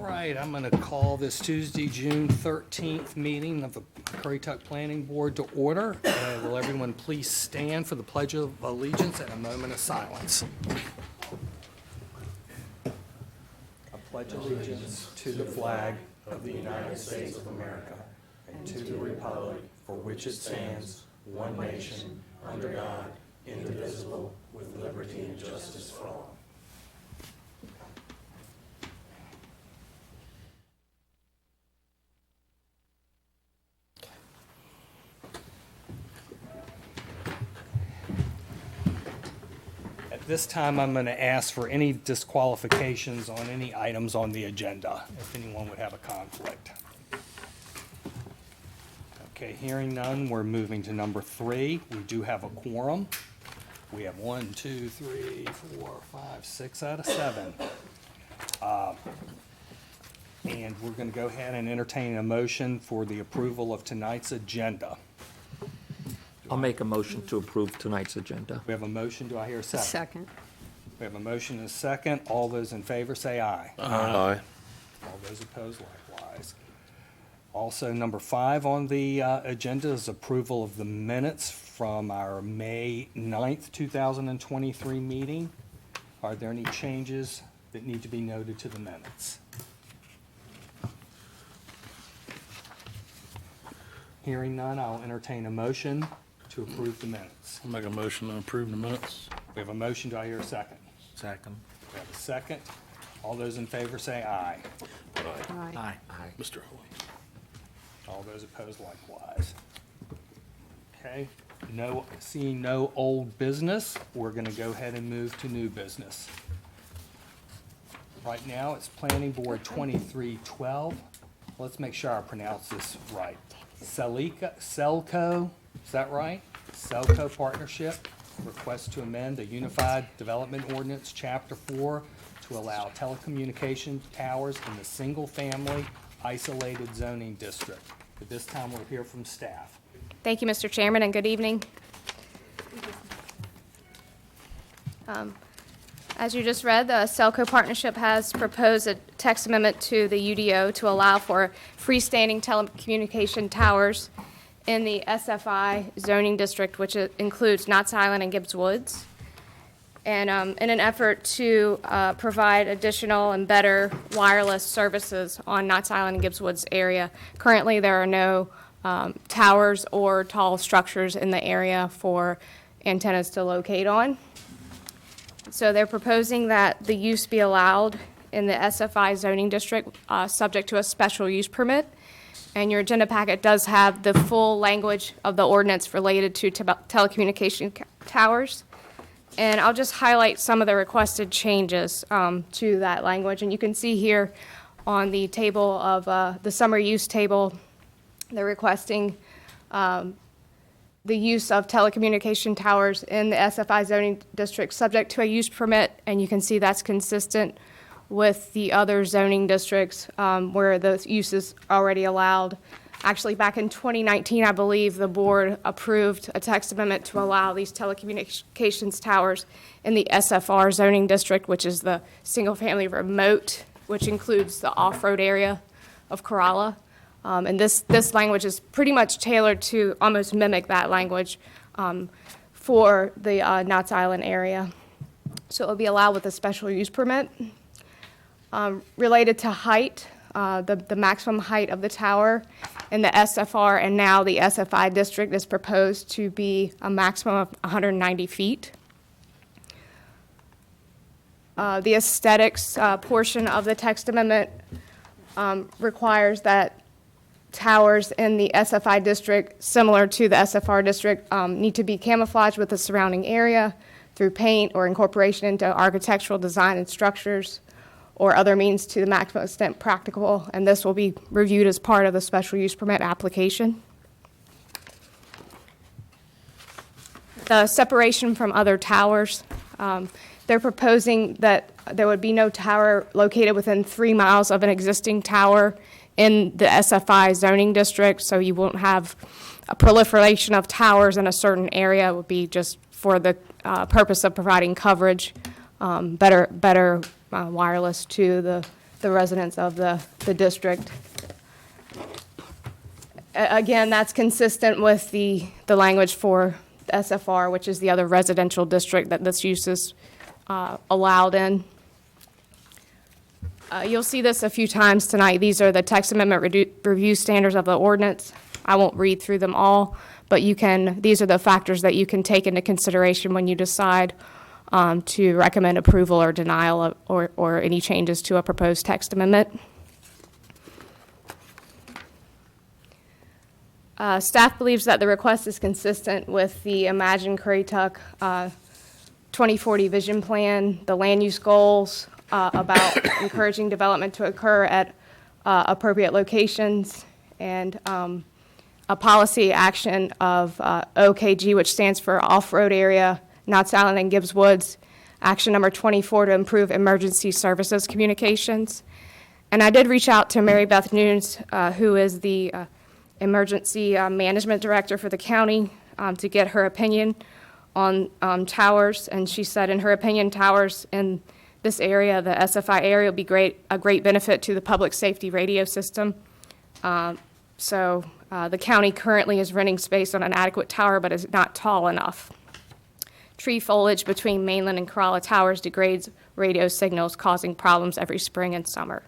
right, I'm going to call this Tuesday, June 13th meeting of the Currituck Planning Board to order. Will everyone please stand for the Pledge of Allegiance and a moment of silence? I pledge allegiance to the flag of the United States of America and to the republic for which it stands, one nation, under God, indivisible, with liberty and justice for all. At this time, I'm going to ask for any disqualifications on any items on the agenda, if anyone would have a conflict. Okay, hearing none, we're moving to number 3. We do have a quorum. We have 1, 2, 3, 4, 5, 6 out of 7. And we're going to go ahead and entertain a motion for the approval of tonight's agenda. I'll make a motion to approve tonight's agenda. We have a motion. Do I hear a second? Second. We have a motion and a second. All those in favor say aye. Aye. All those opposed likewise. Also, number 5 on the agenda is approval of the minutes from our May 9th, 2023 meeting. Are there any changes that need to be noted to the minutes? Hearing none, I'll entertain a motion to approve the minutes. I'll make a motion to approve the minutes. We have a motion. Do I hear a second? Second. We have a second. All those in favor say aye. Aye. Mr. Hoy. All those opposed likewise. Okay, seeing no old business, we're gonna go ahead and move to new business. Right now, it's Planning Board 2312. Let's make sure I pronounce this right. Selco, is that right? Selco Partnership, request to amend the Unified Development Ordinance, Chapter 4, to allow telecommunication towers in the single-family isolated zoning district. At this time, we'll hear from staff. Thank you, Mr. Chairman, and good evening. As you just read, the Selco Partnership has proposed a text amendment to the UDO to allow for freestanding telecommunication towers in the SFI zoning district, which includes Knott's Island and Gibbs Woods. And in an effort to provide additional and better wireless services on Knott's Island and Gibbs Woods area. Currently, there are no towers or tall structures in the area for antennas to locate on. So they're proposing that the use be allowed in the SFI zoning district, subject to a special use permit. And your agenda packet does have the full language of the ordinance related to telecommunication towers. And I'll just highlight some of the requested changes to that language. And you can see here on the table of the summary use table, they're requesting the use of telecommunication towers in the SFI zoning district subject to a use permit. And you can see that's consistent with the other zoning districts where the use is already allowed. Actually, back in 2019, I believe the board approved a text amendment to allow these telecommunications towers in the SFR zoning district, which is the single-family remote, which includes the off-road area of Corolla. And this language is pretty much tailored to almost mimic that language for the Knott's Island area. So it will be allowed with a special use permit. Related to height, the maximum height of the tower in the SFR and now the SFI district is proposed to be a maximum of 190 feet. The aesthetics portion of the text amendment requires that towers in the SFI district, similar to the SFR district, need to be camouflaged with the surrounding area through paint or incorporation into architectural design and structures or other means to the maximum extent practicable, and this will be reviewed as part of the special use permit application. The separation from other towers, they're proposing that there would be no tower located within 3 miles of an existing tower in the SFI zoning district, so you won't have a proliferation of towers in a certain area. It would be just for the purpose of providing coverage, better wireless to the the residents of the district. Again, that's consistent with the language for the SFR, which is the other residential district that this use is allowed in. You'll see this a few times tonight. These are the text amendment review standards of the ordinance. I won't read through them all, but these are the factors that you can take into consideration when you decide to recommend approval or denial or any changes to a proposed text amendment. Staff believes that the request is consistent with the Imagine Currituck 2040 vision plan, the land use goals about encouraging development to occur at appropriate locations, and a policy action of OKG, which stands for Off-Road Area, Knott's Island and Gibbs Woods. Action number 24 to improve emergency services communications. And I did reach out to Mary Beth Nunes, who is the emergency management director for the county, to get her opinion on towers. And she said, in her opinion, towers in this area, the SFI area, would be a great benefit to the public safety radio system. So the county currently is renting space on an adequate tower, but is not tall enough. Tree foliage between Mainland and Corolla Towers degrades radio signals, causing problems every spring and summer.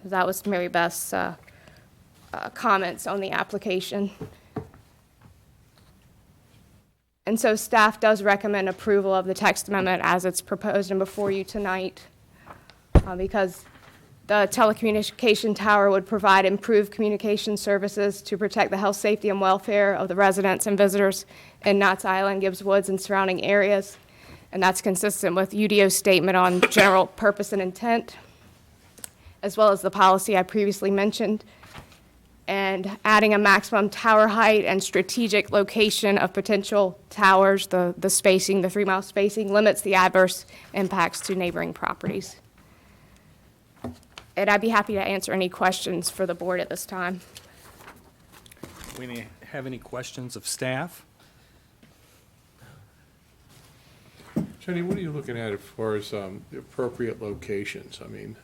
That was Mary Beth's comments on the application. And so staff does recommend approval of the text amendment as it's proposed and before you tonight, because the telecommunication tower would provide improved communication services to protect the health, safety, and welfare of the residents and visitors in Knott's Island, Gibbs Woods, and surrounding areas. And that's consistent with UDO's statement on general purpose and intent, as well as the policy I previously mentioned. And adding a maximum tower height and strategic location of potential towers, the spacing, the 3-mile spacing, limits the adverse impacts to neighboring properties. And I'd be happy to answer any questions for the board at this time. We have any questions of staff? Jenny, what are you looking at as far as the appropriate locations? I mean,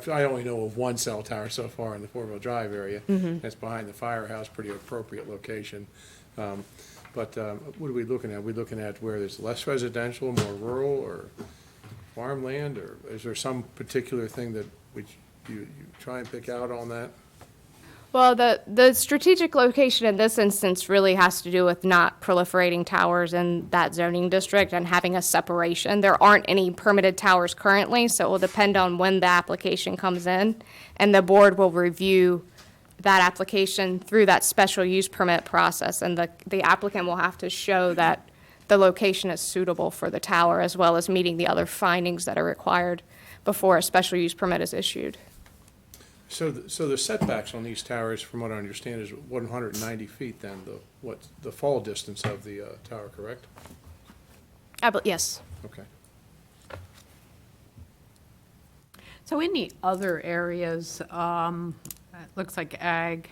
I only know of one cell tower so far in the 4-wheel drive area. That's behind the firehouse, pretty appropriate location. But what are we looking at? Are we looking at where there's less residential, more rural, or farmland, or is there some particular thing that you try and pick out on that? Well, the strategic location in this instance really has to do with not proliferating towers in that zoning district and having a separation. There aren't any permitted towers currently, so it will depend on when the application comes in, and the board will review that application through that special use permit process, and the applicant will have to show that the location is suitable for the tower, as well as meeting the other findings that are required before a special use permit is issued. So the setbacks on these towers, from what I understand, is 190 feet then, the fall distance of the tower, correct? Yes. Okay. So in the other areas, it looks like ag,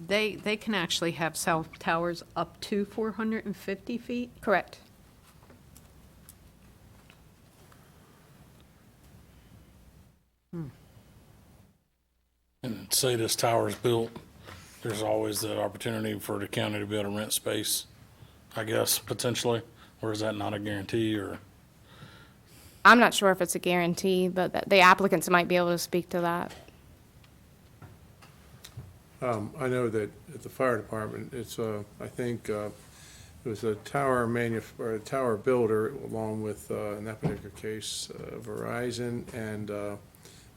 they can actually have cell towers up to 450 feet? Correct. And say this tower's built, there's always the opportunity for the county to be able to rent space, I guess, potentially, or is that not a guarantee, or? I'm not sure if it's a guarantee, but the applicants might be able to speak to that. I know that at the fire department, it's, I think, it was a tower or a tower builder, along with, in that particular case, Verizon, and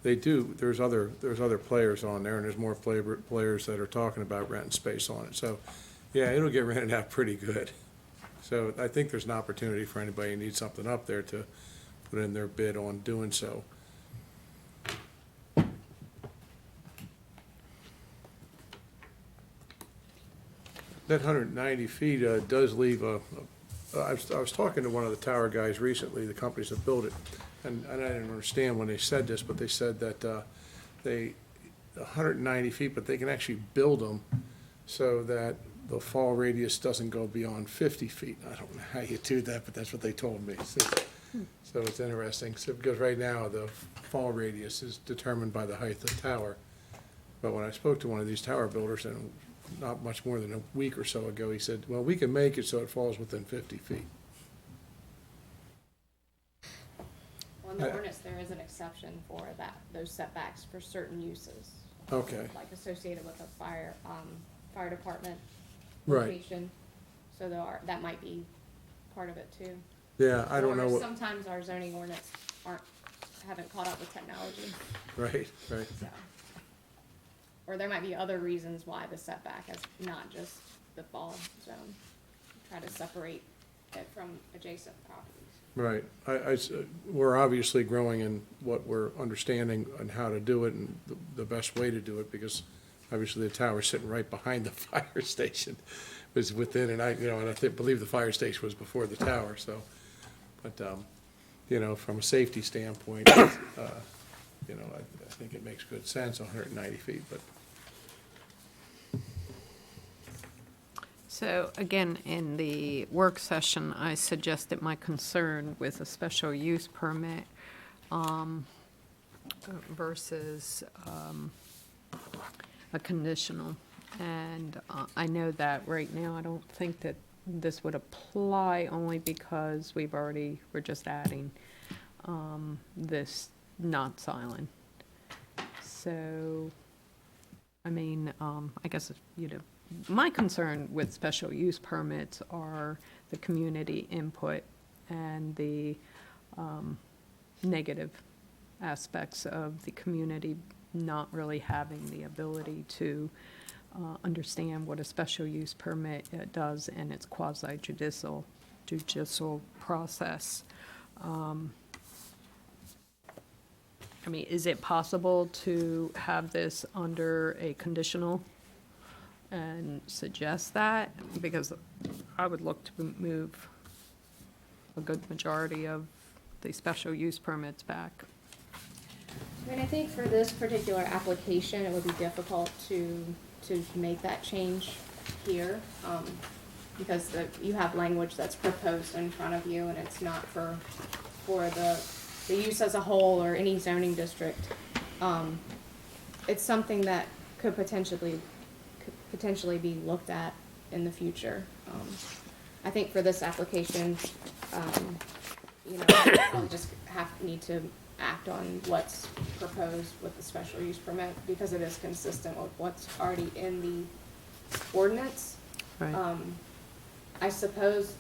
there's other players on there, and there's more players that are talking about renting space on it. So, yeah, it'll get rented out pretty good. So I think there's an opportunity for anybody who needs something up there to put in their bid on doing so. That 190 feet does leave I was talking to one of the tower guys recently, the companies that built it, and I didn't understand when they said this, but they said that they 190 feet, but they can actually build them so that the fall radius doesn't go beyond 50 feet. I don't know how you do that, but that's what they told me. So it's interesting, so, because right now, the fall radius is determined by the height of the tower. But when I spoke to one of these tower builders, and not much more than a week or so ago, he said, well, we can make it so it falls within 50 feet. Well, in the ordinance, there is an exception for that, those setbacks for certain uses. Okay, Like associated with a fire department right, location. So that might be part of it too. yeah, I don't know Or what, sometimes our zoning ordinance haven't caught up with technology, right, right, so. Or there might be other reasons why the setback is not just the fall zone. Try to separate it from adjacent properties. right. We're obviously growing in what we're understanding and how to do it and the best way to do it, because obviously the tower's sitting right behind the fire station. Was within, and I believe the fire station was before the tower, so, but, from a safety standpoint, I think it makes good sense, 190 feet, but. So again, in the work session, I suggested my concern with a special use permit versus a conditional. And I know that right now, I don't think that this would apply only because we're just adding this not silent. So, I mean, I guess, my concern with special use permits are the community input and the negative aspects of the community not really having the ability to understand what a special use permit does and its quasi-judicial process. I mean, is it possible to have this under a conditional and suggest that? Because I would look to move a good majority of the special use permits back. I mean, I think for this particular application, it would be difficult to make that change here, because you have language that's proposed in front of you, and it's not for the use as a whole or any zoning district. It's something that could potentially be looked at in the future. I think for this application, I'll just need to act on what's proposed with the special use permit, because it is consistent with what's already in the ordinance. Right. I suppose,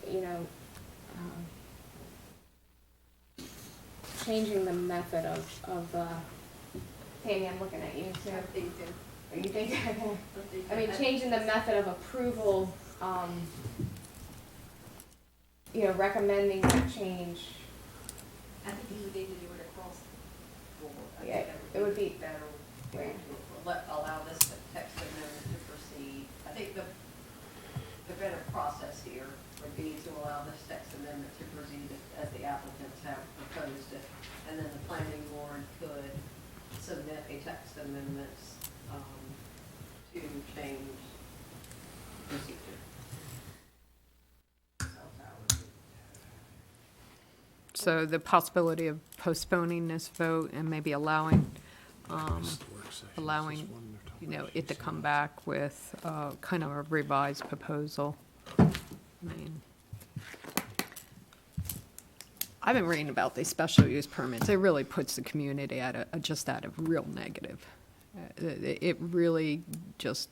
changing the method of Tammy, I'm looking at you too. Are you thinking? I mean, changing the method of approval, recommending that change. I think you need to do it across the board. I think Yeah, that it would be better. where? Allow this text amendment to proceed. I think the better process here would be to allow this text amendment to proceed as the applicants have proposed it. And then the planning board could submit a text amendment to change procedure. So the possibility of postponing this vote and maybe allowing, it to come back with kind of a revised proposal. I mean, I've been reading about these special use permits. It really puts the community at a real negative. It really just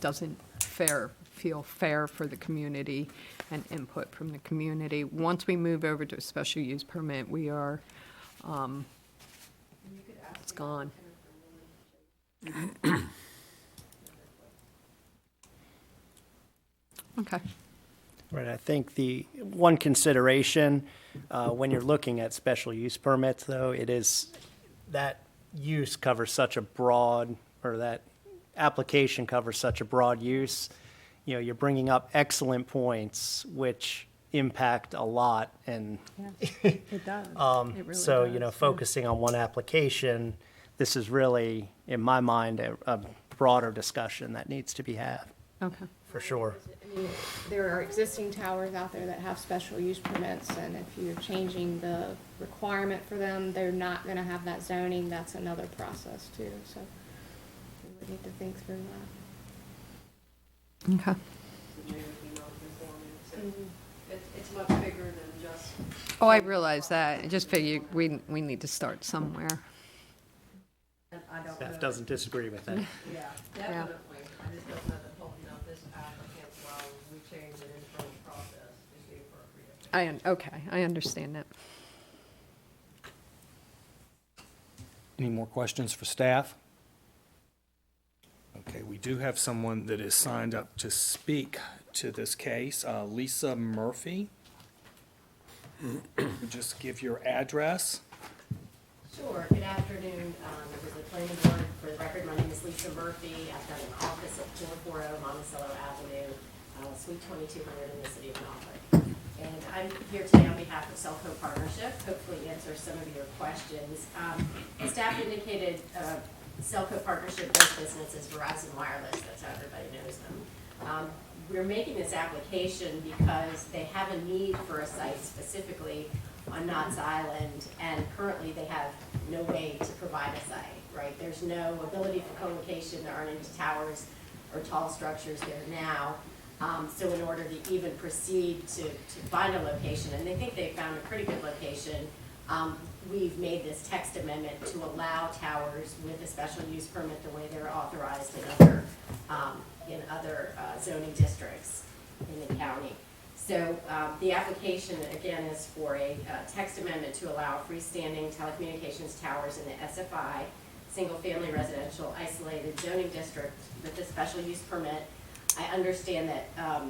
doesn't feel fair for the community and input from the community. Once we move over to a special use permit, we are, it's gone. Okay. Right, I think the one consideration, when you're looking at special use permits, though, it is that use covers such a broad, or that application covers such a broad use. You're bringing up excellent points, which impact a lot, and It does. It really so, does, yeah. focusing on one application, this is really, in my mind, a broader discussion that needs to be had. Okay. For sure. I mean, there are existing towers out there that have special use permits, and if you're changing the requirement for them, they're not gonna have that zoning, that's another process too, so we would need to think through that. Okay. It may be non-conforming, so it's much bigger than just. Oh, I realize that. I just figured we need to start somewhere. And I don't know. Staff doesn't disagree with that. Yeah, definitely. I just don't know that holding up this applicant while we change an internal process is the appropriate. Okay, I understand that. Any more questions for staff? Okay, we do have someone that is signed up to speak to this case, Lisa Murphy. Just give your address. Sure, good afternoon, members of the planning board. For the record, my name is Lisa Murphy. I've got an office at 440 Monticello Avenue, Suite 2200 in the city of Norfolk. And I'm here today on behalf of Selco Partnership, hopefully answer some of your questions. As staff indicated, Selco Partnership does business as Verizon Wireless, that's how everybody knows them. We're making this application because they have a need for a site specifically on Knott's Island, and currently they have no way to provide a site, right? There's no ability for co-location, there aren't any towers or tall structures there now. So in order to even proceed to find a location, and they think they found a pretty good location, we've made this text amendment to allow towers with a special use permit the way they're authorized in other zoning districts in the county. So the application, again, is for a text amendment to allow freestanding telecommunications towers in the SFI, single-family residential isolated zoning district with a special use permit. I understand that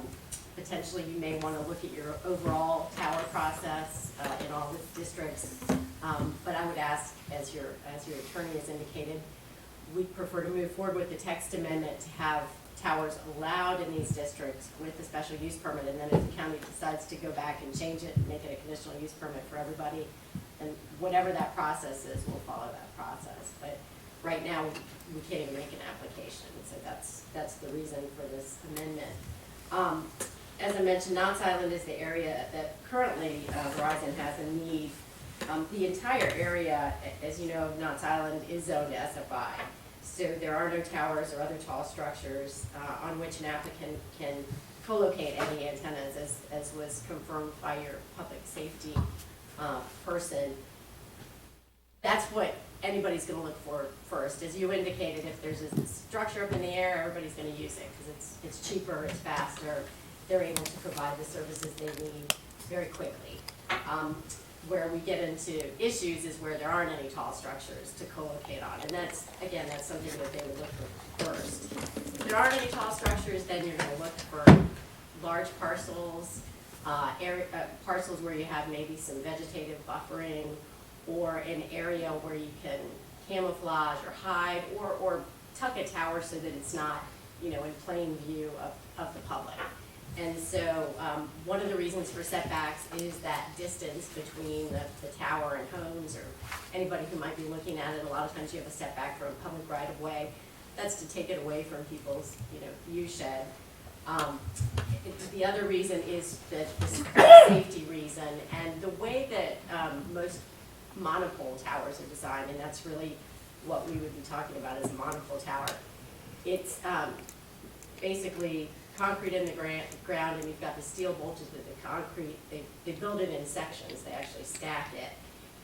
potentially you may want to look at your overall tower process in all the districts, but I would ask, as your attorney has indicated, we prefer to move forward with the text amendment to have towers allowed in these districts with the special use permit, and then if the county decides to go back and change it and make it a conditional use permit for everybody, and whatever that process is, we'll follow that process. But right now, we can't even make an application, so that's the reason for this amendment. As I mentioned, Knott's Island is the area that currently Verizon has a need. The entire area, as you know, of Knott's Island is zoned SFI. So there are no towers or other tall structures on which an applicant can co-locate any antennas, as was confirmed by your public safety person. That's what anybody's going to look for first. As you indicated, if there's a structure up in the air, everybody's going to use it because it's cheaper, it's faster. They're able to provide the services they need very quickly. Where we get into issues is where there aren't any tall structures to co-locate on, and that's something that they would look for first. If there aren't any tall structures, then you're going to look for large parcels, parcels where you have maybe some vegetative buffering, or an area where you can camouflage or hide, or tuck a tower so that it's not, in plain view of the public. And so one of the reasons for setbacks is that distance between the tower and homes, or anybody who might be looking at it. A lot of times you have a setback from a public right of way. That's to take it away from people's, view shed. The other reason is the safety reason, and the way that most monopole towers are designed, and that's really what we would be talking about as a monopole tower. It's basically concrete in the ground, and you've got the steel bolted with the concrete. They build it in sections. They actually stack it,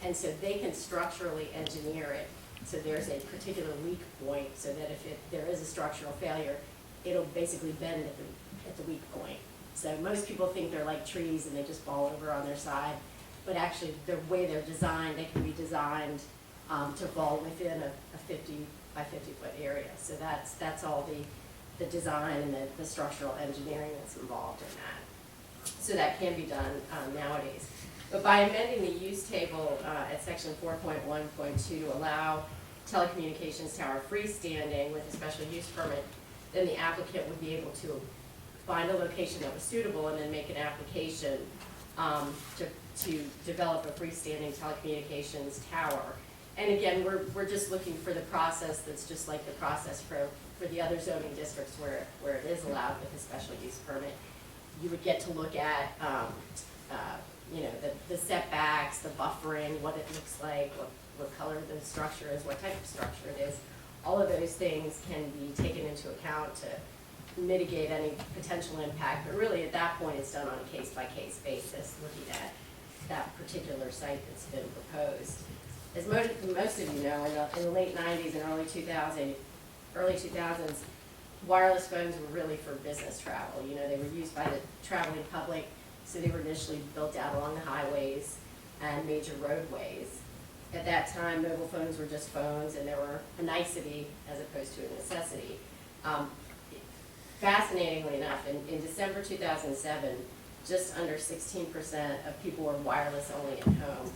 and so they can structurally engineer it. So there's a particular weak point, so that if there is a structural failure, it'll basically bend at the weak point. So most people think they're like trees and they just fall over on their side, but actually the way they're designed, they can be designed to fall within a 50 by 50 foot area. So that's all the design and the structural engineering that's involved in that. So that can be done nowadays. But by amending the use table at section 4.1.2 to allow telecommunications tower freestanding with a special use permit, then the applicant would be able to find a location that was suitable and then make an application to develop a freestanding telecommunications tower. And again, we're just looking for the process that's just like the process for the other zoning districts where it is allowed with a special use permit. You would get to look at, you know, the setbacks, the buffering, what it looks like, what color the structure is, what type of structure it is. All of those things can be taken into account to mitigate any potential impact, but really at that point, it's done on a case-by-case basis, looking at that particular site that's been proposed. As most of you know, in the late 90s and early 2000s, wireless phones were really for business travel. You know, they were used by the traveling public, so they were initially built out along the highways and major roadways. At that time, mobile phones were just phones, and they were a nicety as opposed to a necessity. Fascinatingly enough, in December 2007, just under 16% of people were wireless only at home.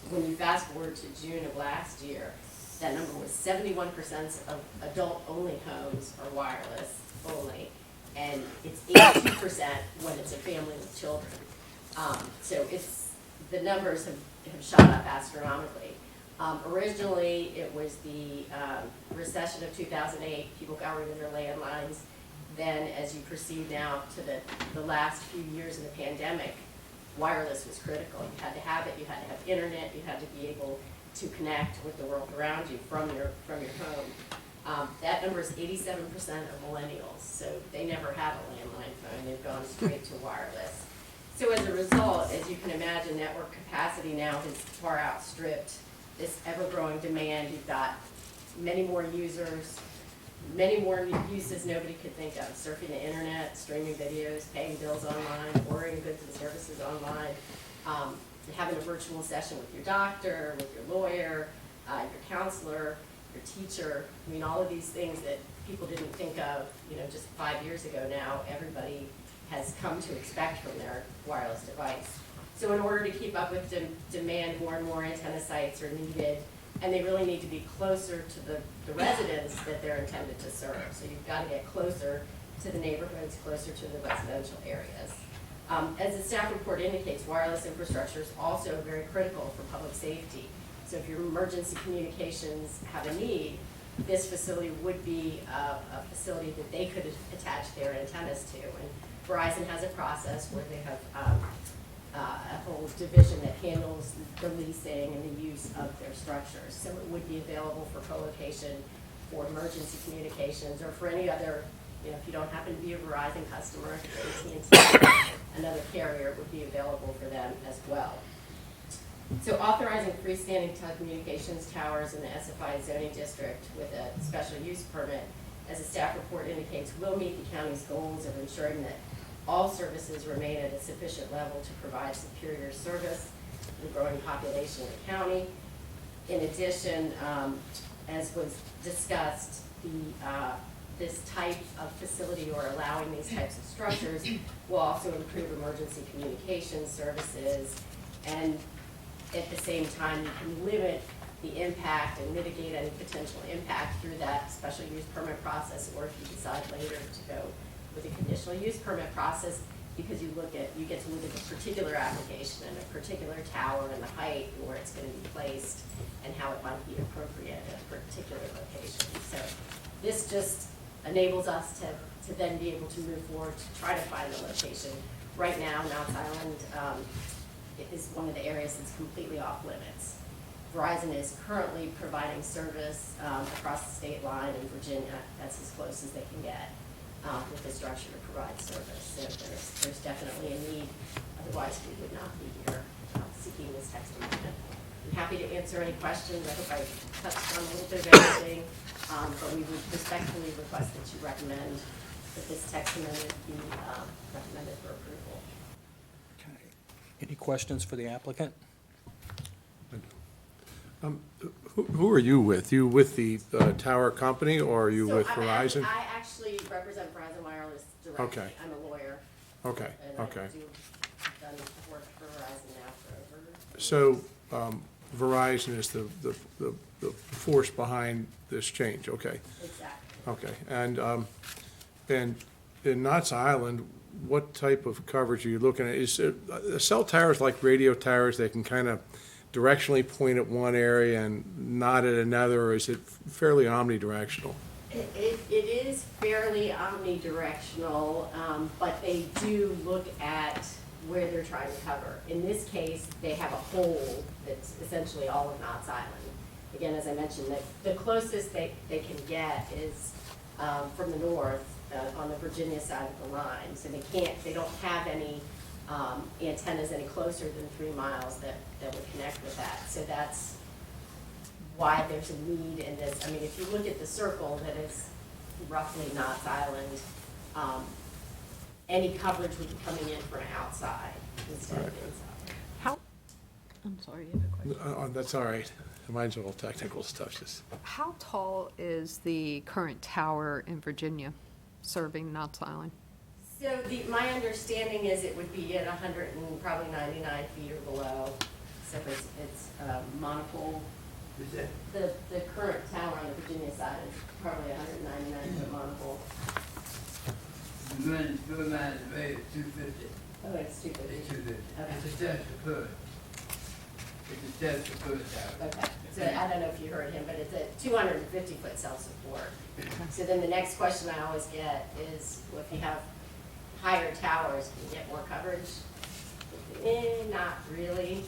When you fast forward to June of last year, that number was 71% of adult-only homes are wireless only, and it's 82% when it's a family with children. So the numbers have shot up astronomically. Originally, it was the recession of 2008. People got rid of their landlines. Then, as you proceed now to the last few years of the pandemic, wireless was critical. You had to have it. You had to have internet. You had to be able to connect with the world around you from your home. That number is 87% of millennials. So they never have a landline phone. They've gone straight to wireless. So as a result, as you can imagine, network capacity now has far outstripped this ever-growing demand. You've got many more users, many more uses nobody could think of: surfing the internet, streaming videos, paying bills online, ordering goods and services online, having a virtual session with your doctor, with your lawyer, your counselor, your teacher. I mean, all of these things that people didn't think of, you know, just 5 years ago now, everybody has come to expect from their wireless device. So in order to keep up with demand, more and more antenna sites are needed, and they really need to be closer to the residents that they're intended to serve. So you've got to get closer to the neighborhoods, closer to the residential areas. As the staff report indicates, wireless infrastructure is also very critical for public safety. So if your emergency communications have a need, this facility would be a facility that they could attach their antennas to. And Verizon has a process where they have a whole division that handles the leasing and the use of their structures. So it would be available for co-location, for emergency communications, or for any other, you know, if you don't happen to be a Verizon customer, if AT&T, another carrier would be available for them as well. So authorizing freestanding telecommunications towers in the SFI zoning district with a special use permit, as the staff report indicates, will meet the county's goals of ensuring that all services remain at a sufficient level to provide superior service to the growing population of the county. In addition, as was discussed, this type of facility, or allowing these types of structures, will also improve emergency communication services, and at the same time, you can limit the impact and mitigate any potential impact through that special use permit process, or if you decide later to go with a conditional use permit process, because you get to look at the particular application and a particular tower and the height and where it's going to be placed and how it might be appropriate at a particular location. So this just enables us to then be able to move forward to try to find a location. Right now, Mount Island is one of the areas that's completely off limits. Verizon is currently providing service across the state line in Virginia. That's as close as they can get with the structure to provide service. So there's definitely a need, otherwise we would not be here seeking this text amendment. I'm happy to answer any questions. I hope I touched on a little bit of everything, but we would respectfully request that you recommend that this text amendment be recommended for approval. Okay. Any questions for the applicant? Who are you with? You with the tower company, or are you with Verizon? I actually represent Verizon Wireless directly. Okay. I'm a lawyer. Okay, And okay. I've done work for Verizon now for over. So Verizon is the force behind this change, okay? Exactly. Okay, and in Knott's Island, what type of coverage are you looking at? Is it, cell towers like radio towers, they can kind of directionally point at one area and not at another, or is it fairly omnidirectional? It is fairly omnidirectional, but they do look at where they're trying to cover. In this case, they have a hole that's essentially all of Knott's Island. Again, as I mentioned, the closest they can get is from the north, on the Virginia side of the line. So they don't have any antennas any closer than 3 miles that would connect with that. So that's why there's a need in this. I mean, if you look at the circle that is roughly Knott's Island, any coverage would be coming in from outside instead of inside. How, I'm sorry, you have a question? That's all right. Mine's all technical stuff, just. How tall is the current tower in Virginia serving Knott's Island? So my understanding is it would be at 100 and probably 99 feet or below. So it's monopole. Is that, The current tower on the Virginia side is probably 199 foot monopole. the man, your man is rated 250, Oh, it's 250. it's 250. Okay. It's a test to put. It's a test to put tower. Okay, so I don't know if you heard him, but it's a 250 foot self-support. So then the next question I always get is, well, if you have higher towers, can you get more coverage? Not really.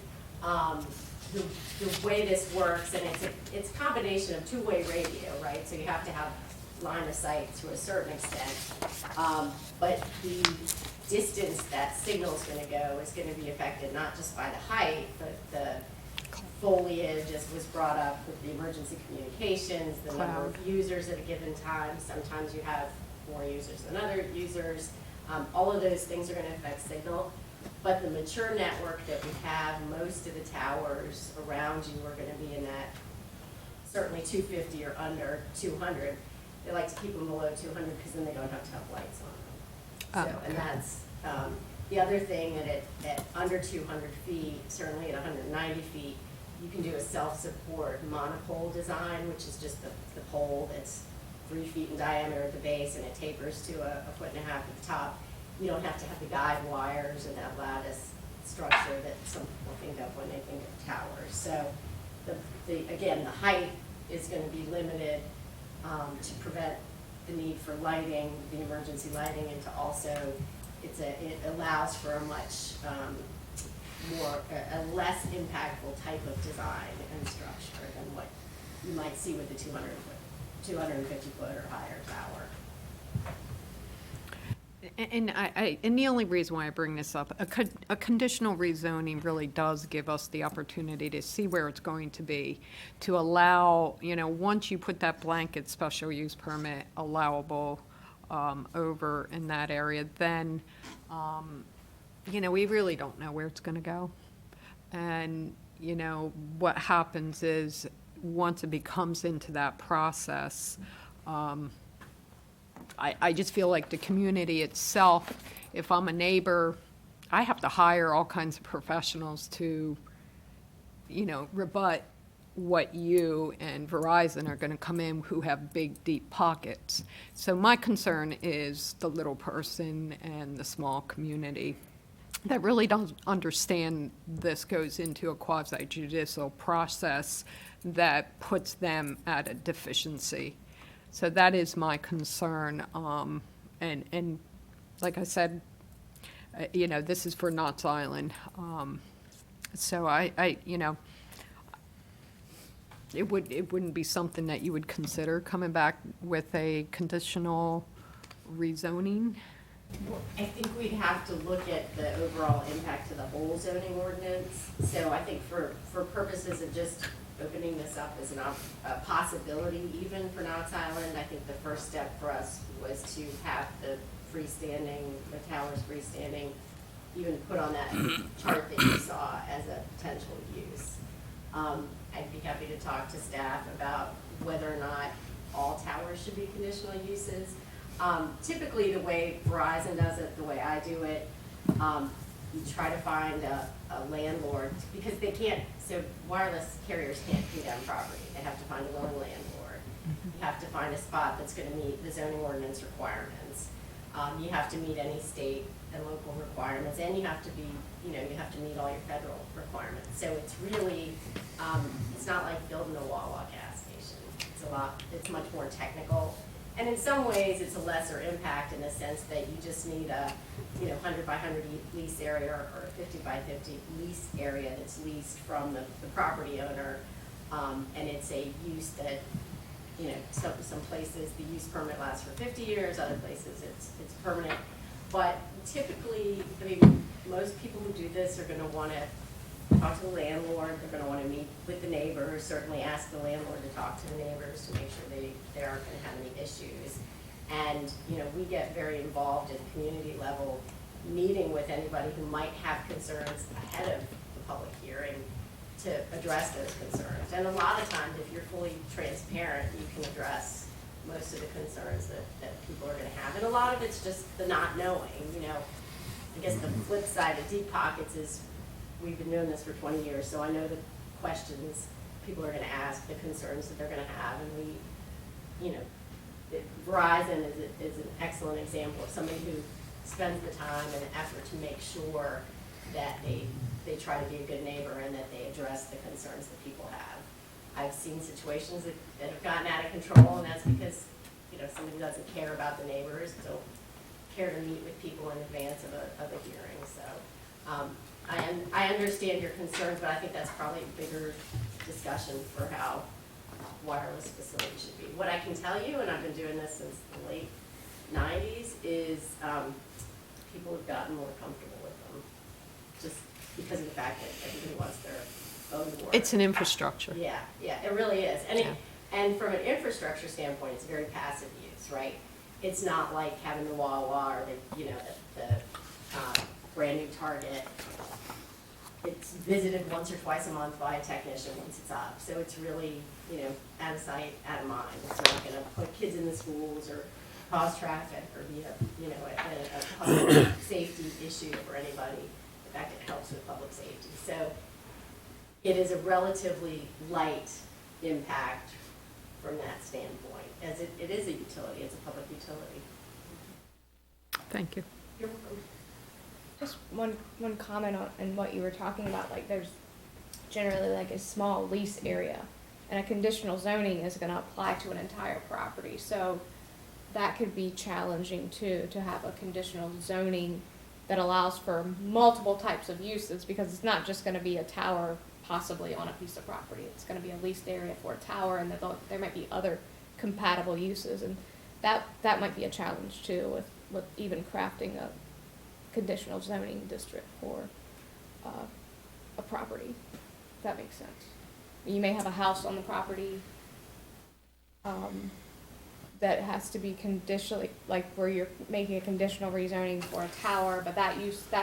The way this works, and it's a combination of two-way radio, right? So you have to have line of sight to a certain extent. But the distance that signal's gonna go is gonna be affected not just by the height, but the foliage, as was brought up with the emergency communications, the number of users at a given time. Sometimes you have more users than other users. All of those things are gonna affect signal. But the mature network that we have, most of the towers around you are gonna be in that certainly 250 or under 200. They like to keep them below 200 because then they don't have to have lights on them. So, and that's the other thing, that at under 200 feet, certainly at 190 feet, you can do a self-support monopole design, which is just the pole that's 3 feet in diameter at the base and it tapers to a 1.5 feet at the top. You don't have to have the guide wires or that lattice structure that some people think of when they think of towers. So again, the height is going to be limited to prevent the need for lighting, the emergency lighting, and to also, it allows for a much a less impactful type of design and structure than what you might see with the 250 foot or higher tower. And the only reason why I bring this up, a conditional rezoning really does give us the opportunity to see where it's going to be, to allow, once you put that blanket special use permit allowable over in that area, then, we really don't know where it's gonna go. And, what happens is, once it becomes into that process, I just feel like the community itself, if I'm a neighbor, I have to hire all kinds of professionals to, rebut what you and Verizon are gonna come in who have big, deep pockets. So my concern is the little person and the small community that really don't understand this goes into a quasi-judicial process that puts them at a deficiency. So that is my concern, and like I said, this is for Knott's Island. So it wouldn't be something that you would consider coming back with a conditional rezoning? I think we'd have to look at the overall impact to the whole zoning ordinance. So I think for purposes of just opening this up as a possibility even for Knott's Island, I think the first step for us was to have the towers freestanding, even put on that chart that you saw as a potential use. I'd be happy to talk to staff about whether or not all towers should be conditional uses. Typically, the way Verizon does it, the way I do it, you try to find a landlord, because they can't, so wireless carriers can't condemn property. They have to find a willing landlord. You have to find a spot that's gonna meet the zoning ordinance requirements. You have to meet any state and local requirements, and you have to be, you have to meet all your federal requirements. So it's really, it's not like building a Wawa gas station. It's much more technical. And in some ways, it's a lesser impact in the sense that you just need a, 100 by 100 lease area or a 50 by 50 lease area that's leased from the property owner. And it's a use that, some places the use permit lasts for 50 years, other places it's permanent. But typically, most people who do this are gonna wanna talk to the landlord, they're gonna wanna meet with the neighbors, certainly ask the landlord to talk to the neighbors to make sure they aren't gonna have any issues. And, we get very involved at community level, meeting with anybody who might have concerns ahead of the public hearing to address those concerns. And a lot of times, if you're fully transparent, you can address most of the concerns that people are gonna have. And a lot of it's just the not knowing, I guess the flip side of deep pockets is, we've been doing this for 20 years, so I know the questions people are gonna ask, the concerns that they're gonna have, and Verizon is an excellent example of somebody who spends the time and effort to make sure that they try to be a good neighbor and that they address the concerns that people have. I've seen situations that have gotten out of control, and that's because, somebody doesn't care about the neighbors, don't care to meet with people in advance of a hearing, so. I understand your concerns, but I think that's probably a bigger discussion for how wireless facilities should be. What I can tell you, and I've been doing this since the late 90s, is people have gotten more comfortable with them, just because of the fact that everybody wants their phone to work. It's an infrastructure. Yeah, it really is. And Yeah. and from an infrastructure standpoint, it's very passive use, right? It's not like having the Wawa or the brand new Target. It's visited once or twice a month by a technician once it's up. So it's really, out of sight, out of mind. It's not gonna put kids in the schools or cause traffic or be a public safety issue for anybody. In fact, it helps with public safety. So it is a relatively light impact from that standpoint, as it is a utility, it's a public utility. Thank you. You're welcome. Just one comment on what you were talking about, like there's generally like a small lease area, and a conditional zoning is gonna apply to an entire property, so that could be challenging too, to have a conditional zoning that allows for multiple types of uses, because it's not just gonna be a tower possibly on a piece of property, it's gonna be a leased area for a tower, and there might be other compatible uses, and that might be a challenge too, with even crafting a conditional zoning district for a property, if that makes sense. You may have a house on the property that has to be conditionally, like where you're making a conditional rezoning for a tower, but that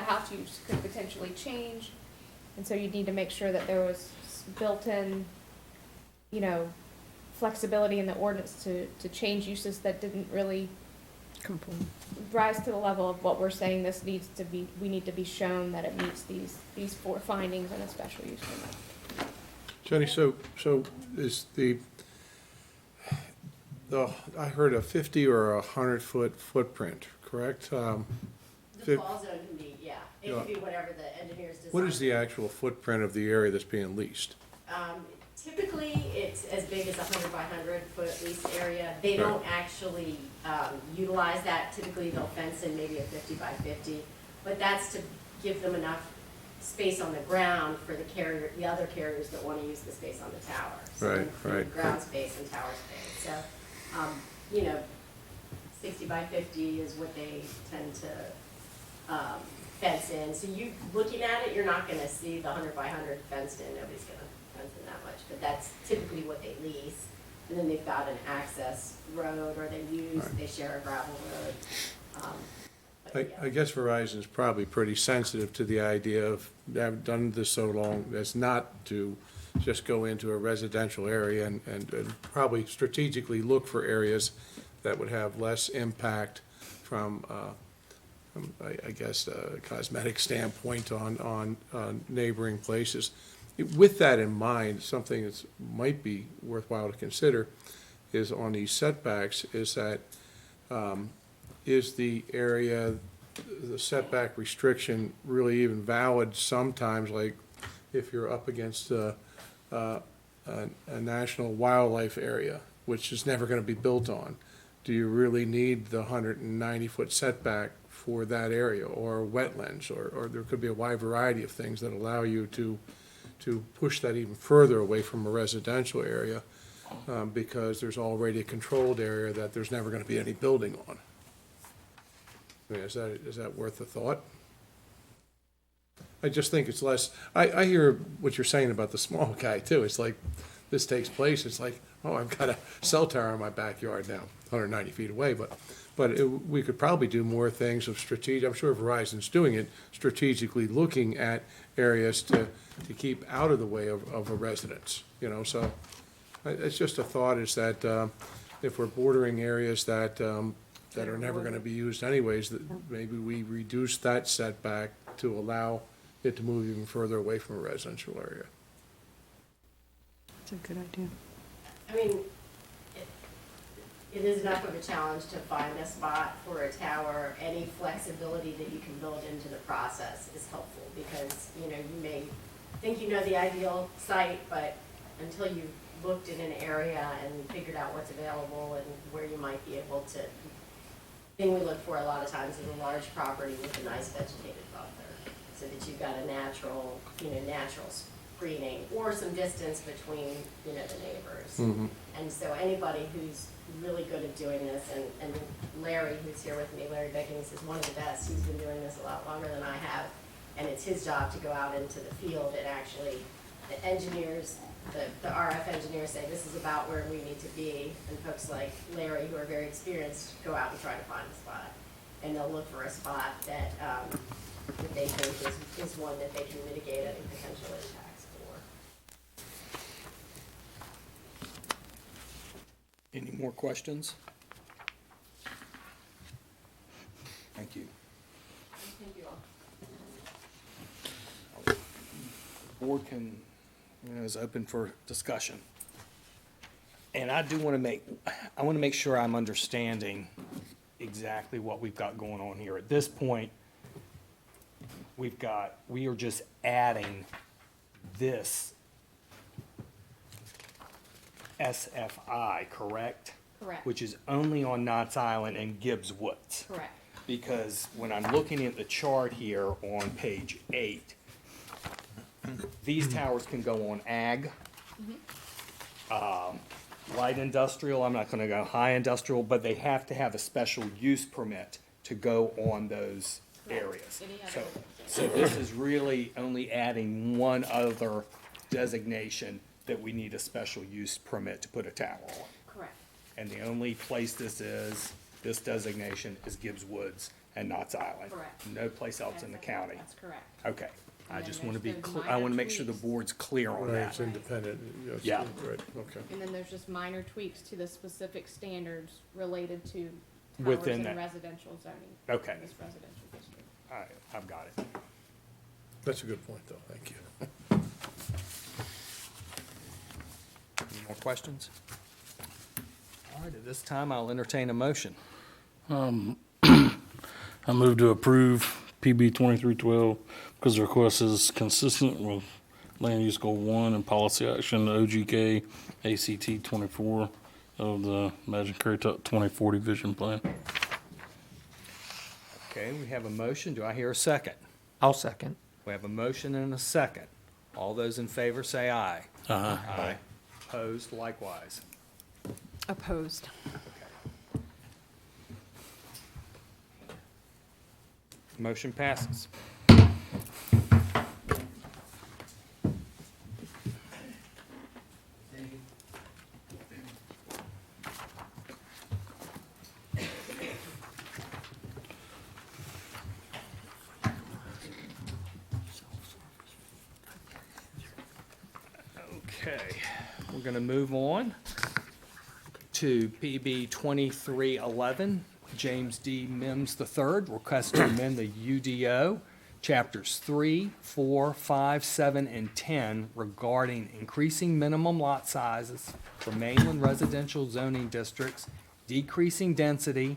house use could potentially change. And so you need to make sure that there was built-in, flexibility in the ordinance to change uses that didn't really rise to the level of what we're saying we need to be shown that it meets these four findings in a special use permit. Jenny, so is I heard a 50 or 100-foot footprint, correct? The fall zone can be, it can be whatever the engineers design. What is the actual footprint of the area that's being leased? Typically, it's as big as a 100 by 100 foot lease area. They Right. don't actually utilize that. Typically, they'll fence in maybe a 50 by 50, but that's to give them enough space on the ground for the other carriers that want to use the space on the tower. So Right, include right, ground right. space and tower space. So, 60 by 50 is what they tend to fence in. So you, looking at it, you're not gonna see the 100 by 100 fenced in. Nobody's gonna fence in that much, but that's typically what they lease. And then they've got an access road, or they share a gravel road. But yeah. I guess Verizon's probably pretty sensitive to the idea of, having done this so long, as not to just go into a residential area and probably strategically look for areas that would have less impact from I guess, a cosmetic standpoint on neighboring places. With that in mind, something that might be worthwhile to consider is on these setbacks is that is the area, the setback restriction really even valid sometimes, like if you're up against a national wildlife area, which is never gonna be built on? Do you really need the 190-foot setback for that area, or wetlands, or there could be a wide variety of things that allow you to push that even further away from a residential area, because there's already a controlled area that there's never gonna be any building on. I mean, is that worth a thought? I just think it's less, I hear what you're saying about the small guy too. It's like, this takes place, it's like, oh, I've got a cell tower in my backyard now, 190 feet away, but we could probably do more things of strategic, I'm sure Verizon's doing it, strategically looking at areas to keep out of the way of a residence, you know, so it's just a thought, is that if we're bordering areas that are never gonna be used anyways, that maybe we reduce that setback to allow it to move even further away from a residential area. That's a good idea. I mean, it is enough of a challenge to find a spot for a tower. Any flexibility that you can build into the process is helpful, because, you know, you may think you know the ideal site, but until you've looked in an area and figured out what's available and where you might be able to, thing we look for a lot of times is a large property with a nice vegetated buffer, so that you've got a natural, natural screening, or some distance between, the neighbors. Mm-hmm. And so anybody who's really good at doing this, and Larry, who's here with me, Larry Beckings, is one of the best. He's been doing this a lot longer than I have, and it's his job to go out into the field and actually, the engineers, the RF engineers say, this is about where we need to be, and folks like Larry, who are very experienced, go out and try to find a spot. And they'll look for a spot that they think is one that they can mitigate any potential impacts for. Any more questions? Thank you. Thank you all. Board can, is open for discussion. And I do want to make sure I'm understanding exactly what we've got going on here. At this point, we are just adding this SFI, correct? Correct. Which is only on Knott's Island and Gibbs Woods. Correct. Because when I'm looking at the chart here on page 8, these towers can go on ag, light industrial, I'm not gonna go high industrial, but they have to have a special use permit to go on those areas. Any other- So this is really only adding one other designation that we need a special use permit to put a tower on. Correct. And the only place this designation is Gibbs Woods and Knott's Island. Correct. No place else in the county. That's correct. Okay, I And just then want to be, there's those I want minor to make sure the tweaks. board's clear on Right, that. it's independent, yes, Yeah. right, okay. And then there's just minor tweaks to the specific standards related to towers Within in that. residential zoning. Okay. In this residential district. All right, I've got it. That's a good point, though, thank you. Any more questions? All right, at this time, I'll entertain a motion. I move to approve PB 2312 because the request is consistent with Land Use Goal 1 and Policy Action OGK ACT 24 of the Imagine Currituck 2040 Vision Plan. Okay, we have a motion. Do I hear a second? I'll second. We have a motion and a second. All those in favor say aye. Aye. Opposed likewise. Opposed. Okay. Motion passes. Okay, we're gonna move on to PB 2311, James D. Mims III, request to amend the UDO, chapters 3, 4, 5, 7, and 10 regarding increasing minimum lot sizes for mainland residential zoning districts, decreasing density,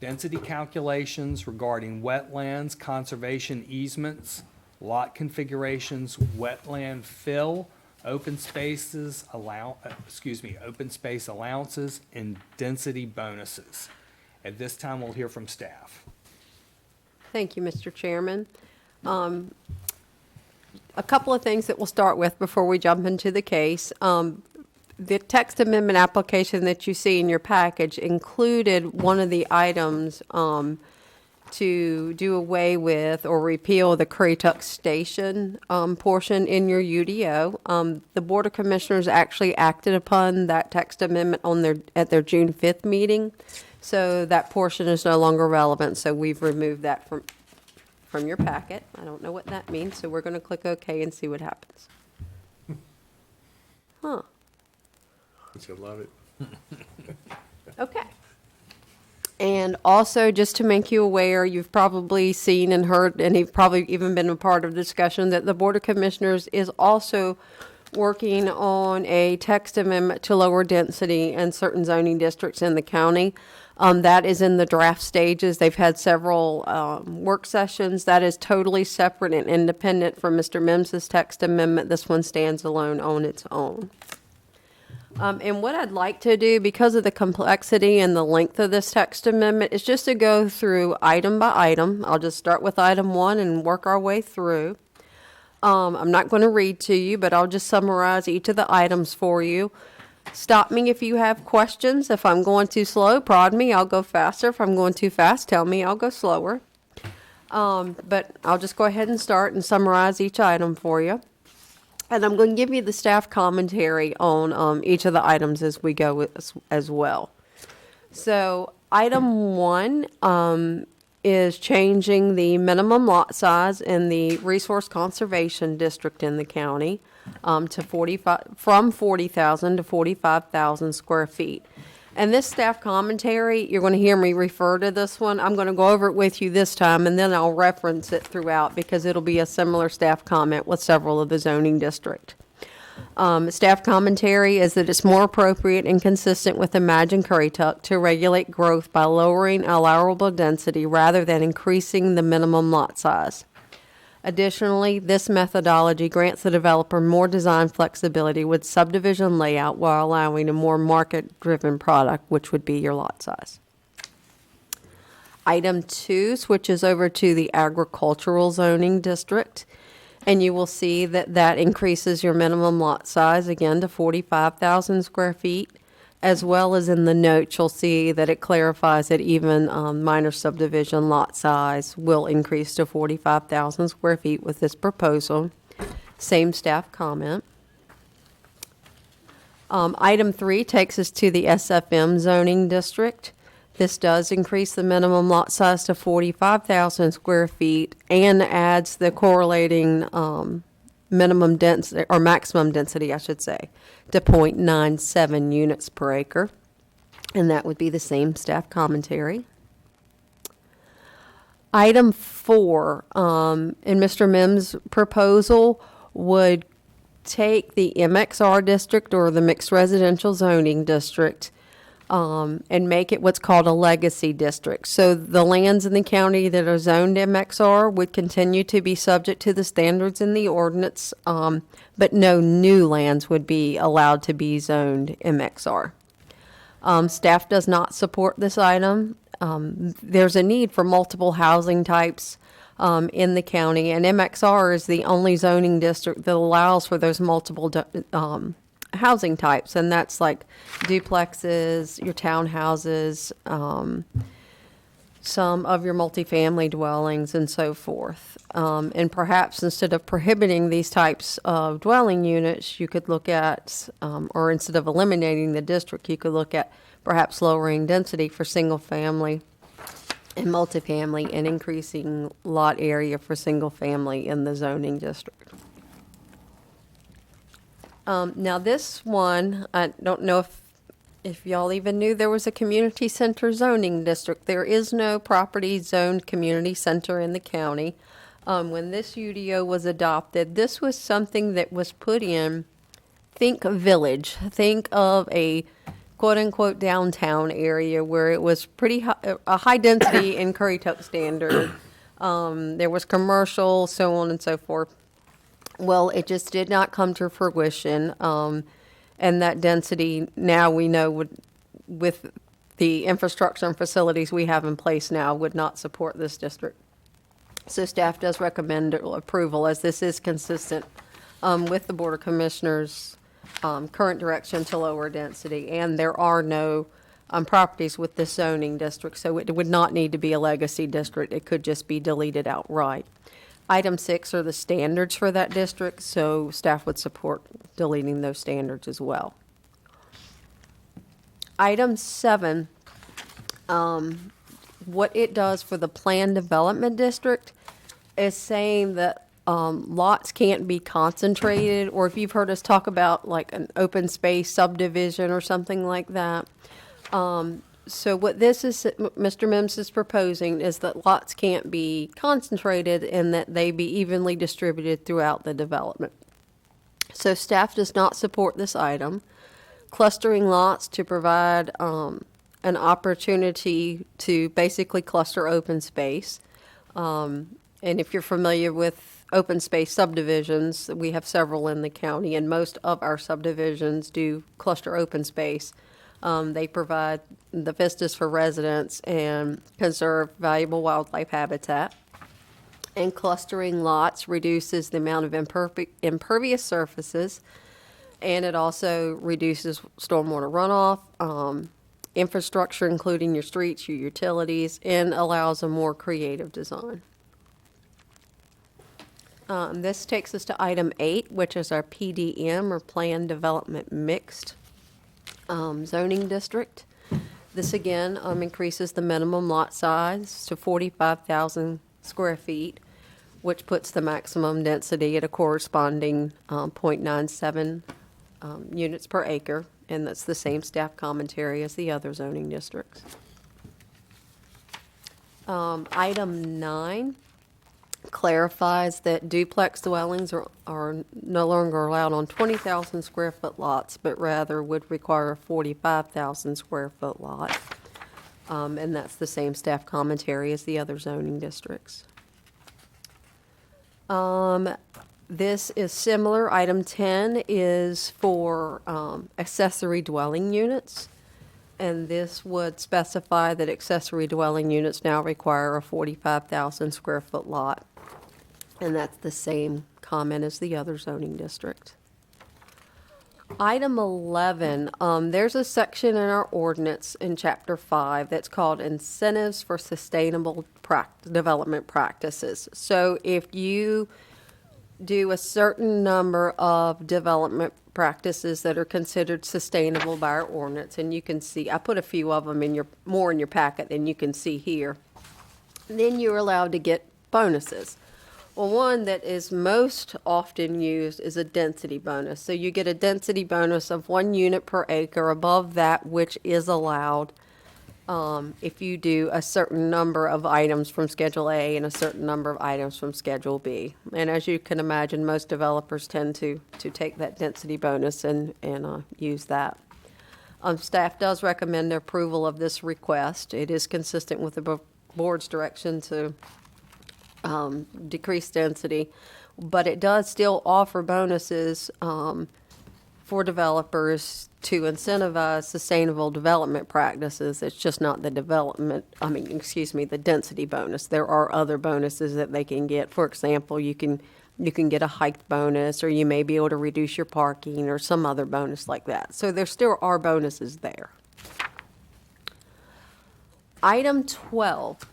density calculations regarding wetlands, conservation easements, lot configurations, wetland fill, open spaces open space allowances, and density bonuses. At this time, we'll hear from staff. Thank you, Mr. Chairman. A couple of things that we'll start with before we jump into the case. The text amendment application that you see in your package included one of the items to do away with or repeal the Currituck Station portion in your UDO. The Board of Commissioners actually acted upon that text amendment at their June 5th meeting, so that portion is no longer relevant, so we've removed that from your packet. I don't know what that means, so we're going to click OK and see what happens. Huh. You love it. Okay. And also, just to make you aware, you've probably seen and heard, and you've probably even been a part of the discussion, that the Board of Commissioners is also working on a text amendment to lower density in certain zoning districts in the county. That is in the draft stages. They've had several work sessions. That is totally separate and independent from Mr. Mims's text amendment. This one stands alone on its own. And what I'd like to do, because of the complexity and the length of this text amendment, is just to go through item by item. I'll just start with item 1 and work our way through. I'm not going to read to you, but I'll just summarize each of the items for you. Stop me if you have questions. If I'm going too slow, prod me, I'll go faster. If I'm going too fast, tell me, I'll go slower. But I'll just go ahead and start and summarize each item for you. And I'm going to give you the staff commentary on each of the items as we go as well. So item 1 is changing the minimum lot size in the Resource Conservation District in the county from 40,000 to 45,000 square feet. And this staff commentary, you're going to hear me refer to this one. I'm going to go over it with you this time, and then I'll reference it throughout because it'll be a similar staff comment with several of the zoning district. Staff commentary is that it's more appropriate and consistent with Imagine Currituck to regulate growth by lowering allowable density rather than increasing the minimum lot size. Additionally, this methodology grants the developer more design flexibility with subdivision layout while allowing a more market-driven product, which would be your lot size. Item 2 switches over to the agricultural zoning district, and you will see that that increases your minimum lot size again to 45,000 square feet. As well as in the notes, you'll see that it clarifies that even minor subdivision lot size will increase to 45,000 square feet with this proposal. Same staff comment. Item 3 takes us to the SFM zoning district. This does increase the minimum lot size to 45,000 square feet and adds the correlating minimum density, or maximum density, I should say, to 0.97 units per acre. And that would be the same staff commentary. Item 4, in Mr. Mims' proposal, would take the MXR district or the mixed residential zoning district and make it what's called a legacy district. So the lands in the county that are zoned MXR would continue to be subject to the standards in the ordinance, but no new lands would be allowed to be zoned MXR. Staff does not support this item. There's a need for multiple housing types in the county, and MXR is the only zoning district that allows for those multiple housing types, and that's like duplexes, your townhouses, some of your multifamily dwellings, and so forth. And perhaps instead of prohibiting these types of dwelling units, you could look at, or instead of eliminating the district, you could look at perhaps lowering density for single family and multifamily and increasing lot area for single family in the zoning district. Now this one, I don't know if y'all even knew there was a community center zoning district. There is no property zoned community center in the county. When this UDO was adopted, this was something that was put in, think village, think of a quote-unquote downtown area where it was pretty high, a high density in Currituck standard. There was commercial, so on and so forth. Well, it just did not come to fruition. And that density, now we know, with the infrastructure and facilities we have in place now, would not support this district. So staff does recommend approval, as this is consistent with the Board of Commissioners' current direction to lower density, and there are no properties with this zoning district, so it would not need to be a legacy district. It could just be deleted outright. Item 6 are the standards for that district, so staff would support deleting those standards as well. Item 7, what it does for the planned development district is saying that lots can't be concentrated, or if you've heard us talk about like an open space subdivision or something like that. So what this is, Mr. Mims is proposing, is that lots can't be concentrated and that they be evenly distributed throughout the development. So staff does not support this item. Clustering lots to provide an opportunity to basically cluster open space. And if you're familiar with open space subdivisions, we have several in the county, and most of our subdivisions do cluster open space. They provide the vistas for residents and conserve valuable wildlife habitat. And clustering lots reduces the amount of impervious surfaces, and it also reduces stormwater runoff, infrastructure, including your streets, your utilities, and allows a more creative design. This takes us to item 8, which is our PDM, or Planned Development Mixed zoning district. This again increases the minimum lot size to 45,000 square feet, which puts the maximum density at a corresponding 0.97 units per acre, and that's the same staff commentary as the other zoning districts. Item 9 clarifies that duplex dwellings are no longer allowed on 20,000 square foot lots, but rather would require a 45,000 square foot lot. And that's the same staff commentary as the other zoning districts. This is similar. Item 10 is for accessory dwelling units. And this would specify that accessory dwelling units now require a 45,000 square foot lot. And that's the same comment as the other zoning district. Item 11, there's a section in our ordinance in Chapter 5 that's called Incentives for Sustainable Development Practices. So if you do a certain number of development practices that are considered sustainable by our ordinance, and you can see, I put a few of them in more in your packet than you can see here, then you're allowed to get bonuses. Well, one that is most often used is a density bonus. So you get a density bonus of 1 unit per acre above that which is allowed if you do a certain number of items from Schedule A and a certain number of items from Schedule B. And as you can imagine, most developers tend to take that density bonus and use that. Staff does recommend approval of this request. It is consistent with the board's direction to decrease density, but it does still offer bonuses for developers to incentivize sustainable development practices. It's just not the the density bonus. There are other bonuses that they can get. For example, you can get a height bonus, or you may be able to reduce your parking, or some other bonus like that. So there still are bonuses there. Item 12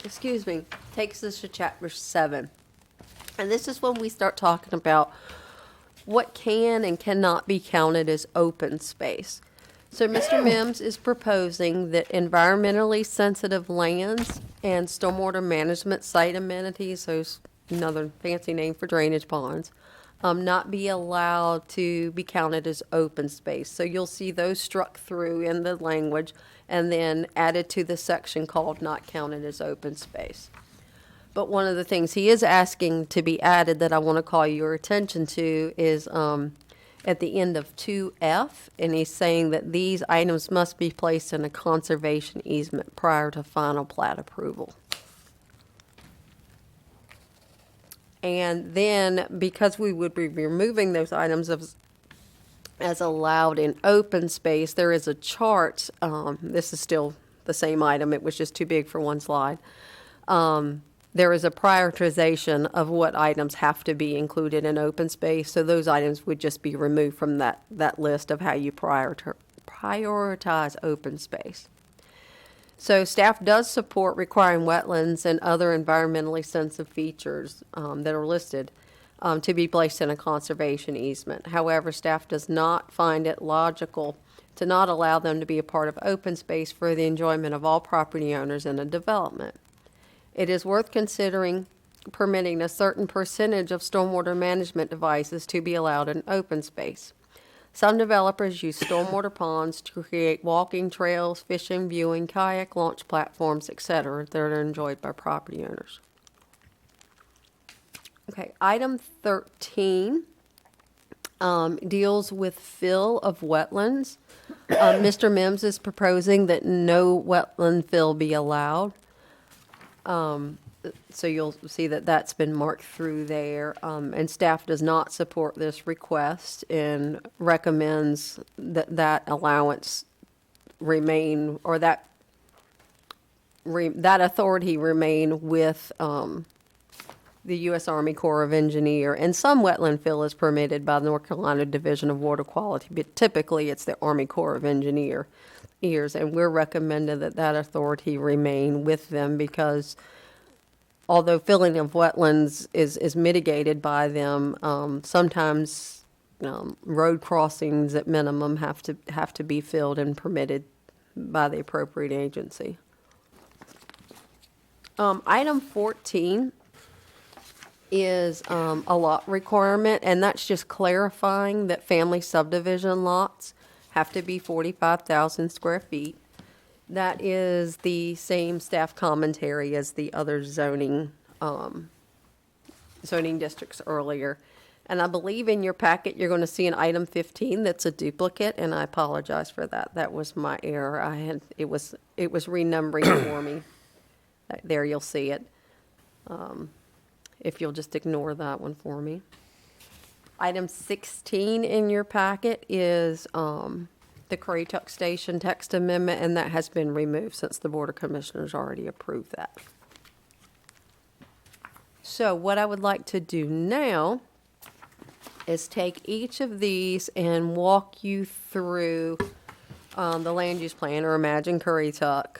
excuse me, takes us to Chapter 7. And this is when we start talking about what can and cannot be counted as open space. So Mr. Mims is proposing that environmentally sensitive lands and stormwater management site amenities, so another fancy name for drainage ponds, not be allowed to be counted as open space. So you'll see those struck through in the language and then added to the section called not counted as open space. But one of the things he is asking to be added that I want to call your attention to is at the end of 2F, and he's saying that these items must be placed in a conservation easement prior to final plat approval. And then, because we would be removing those items as allowed in open space, there is a chart, this is still the same item, it was just too big for one slide. There is a prioritization of what items have to be included in open space, so those items would just be removed from that list of how you prioritize open space. So staff does support requiring wetlands and other environmentally sensitive features that are listed to be placed in a conservation easement. However, staff does not find it logical to not allow them to be a part of open space for the enjoyment of all property owners in a development. It is worth considering permitting a certain percentage of stormwater management devices to be allowed in open space. Some developers use stormwater ponds to create walking trails, fishing, viewing, kayak launch platforms, etc. that are enjoyed by property owners. Okay, item 13 deals with fill of wetlands. Mr. Mims is proposing that no wetland fill be allowed. So you'll see that that's been marked through there, and staff does not support this request and recommends that allowance remain, or that authority remain with the U.S. Army Corps of Engineer. And some wetland fill is permitted by the North Carolina Division of Water Quality, but typically it's the Army Corps of Engineers, and we're recommending that authority remain with them, because although filling of wetlands is mitigated by them, sometimes road crossings at minimum have to be filled and permitted by the appropriate agency. Item 14 is a lot requirement, and that's just clarifying that family subdivision lots have to be 45,000 square feet. That is the same staff commentary as the other zoning districts earlier. And I believe in your packet, you're going to see an item 15 that's a duplicate, and I apologize for that. That was my error. It was renumbering for me. There, you'll see it. If you'll just ignore that one for me. Item 16 in your packet is the Currituck Station text amendment, and that has been removed since the Board of Commissioners already approved that. So what I would like to do now is take each of these and walk you through the land use plan, or Imagine Currituck,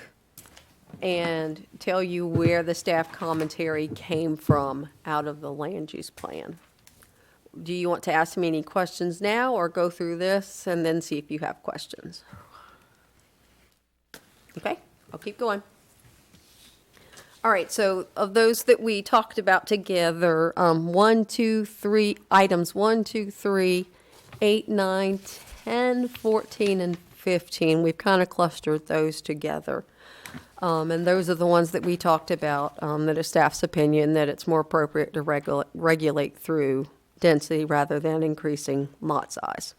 and tell you where the staff commentary came from out of the land use plan. Do you want to ask me any questions now, or go through this and then see if you have questions? Okay, I'll keep going. All right, so of those that we talked about together, items 1, 2, 3, 8, 9, 10, 14, and 15, we've kind of clustered those together. And those are the ones that we talked about, that is staff's opinion that it's more appropriate to regulate through density rather than increasing lot size.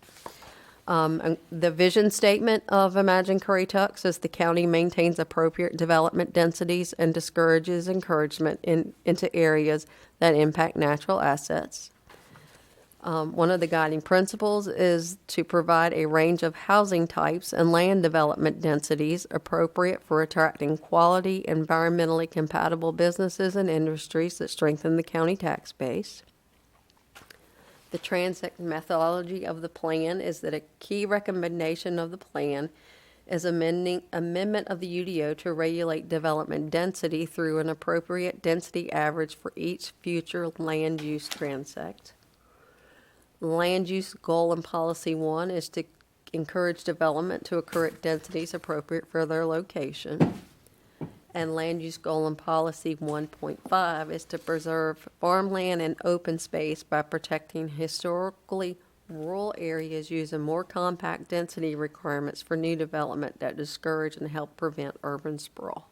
And the vision statement of Imagine Currituck says the county maintains appropriate development densities and discourages encouragement into areas that impact natural assets. One of the guiding principles is to provide a range of housing types and land development densities appropriate for attracting quality, environmentally compatible businesses and industries that strengthen the county tax base. The transit methodology of the plan is that a key recommendation of the plan is amendment of the UDO to regulate development density through an appropriate density average for each future land use transect. Land use goal in policy 1 is to encourage development to occur at densities appropriate for their location. And land use goal in policy 1.5 is to preserve farmland and open space by protecting historically rural areas using more compact density requirements for new development that discourage and help prevent urban sprawl.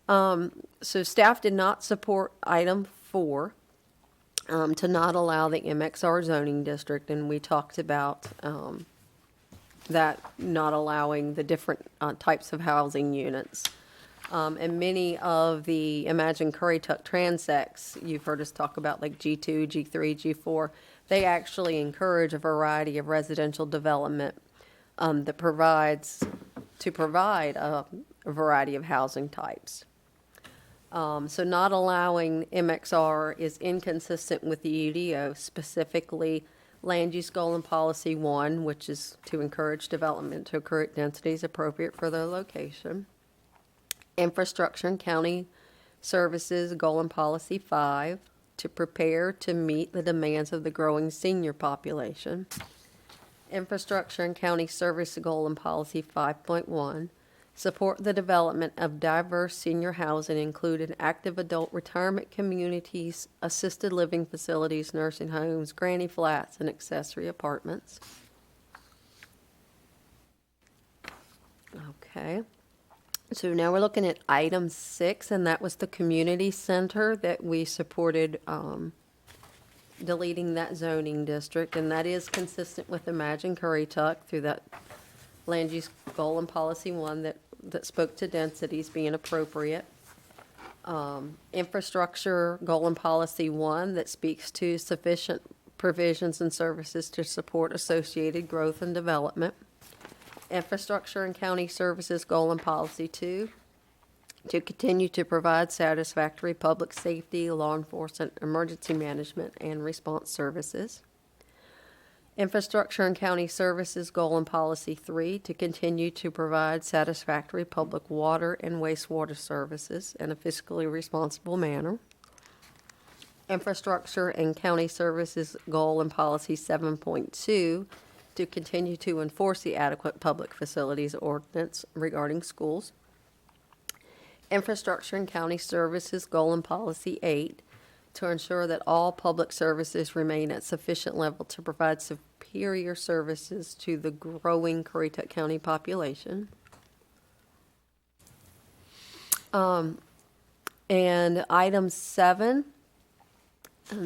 So staff did not support item 4. to not allow the MXR zoning district, and we talked about that not allowing the different types of housing units. And many of the Imagine Currituck transects, you've heard us talk about like G2, G3, G4, they actually encourage a variety of residential development that provide a variety of housing types. So not allowing MXR is inconsistent with the UDO, specifically Land Use Goal and Policy 1, which is to encourage development to occur at densities appropriate for their location. Infrastructure and County Services Goal and Policy 5, to prepare to meet the demands of the growing senior population. Infrastructure and County Service Goal and Policy 5.1, support the development of diverse senior housing, including active adult retirement communities, assisted living facilities, nursing homes, granny flats, and accessory apartments. Okay. So now we're looking at item 6, and that was the community center that we supported deleting that zoning district, and that is consistent with Imagine Currituck through that land use goal and policy 1 that spoke to densities being appropriate. Infrastructure goal and policy 1 that speaks to sufficient provisions and services to support associated growth and development. Infrastructure and County Services Goal and Policy 2, to continue to provide satisfactory public safety, law enforcement, emergency management, and response services. Infrastructure and County Services Goal and Policy 3, to continue to provide satisfactory public water and wastewater services in a fiscally responsible manner. Infrastructure and County Services Goal and Policy 7.2, to continue to enforce the adequate public facilities ordinance regarding schools. Infrastructure and County Services Goal and Policy 8, to ensure that all public services remain at sufficient level to provide superior services to the growing Currituck County population. And item 7,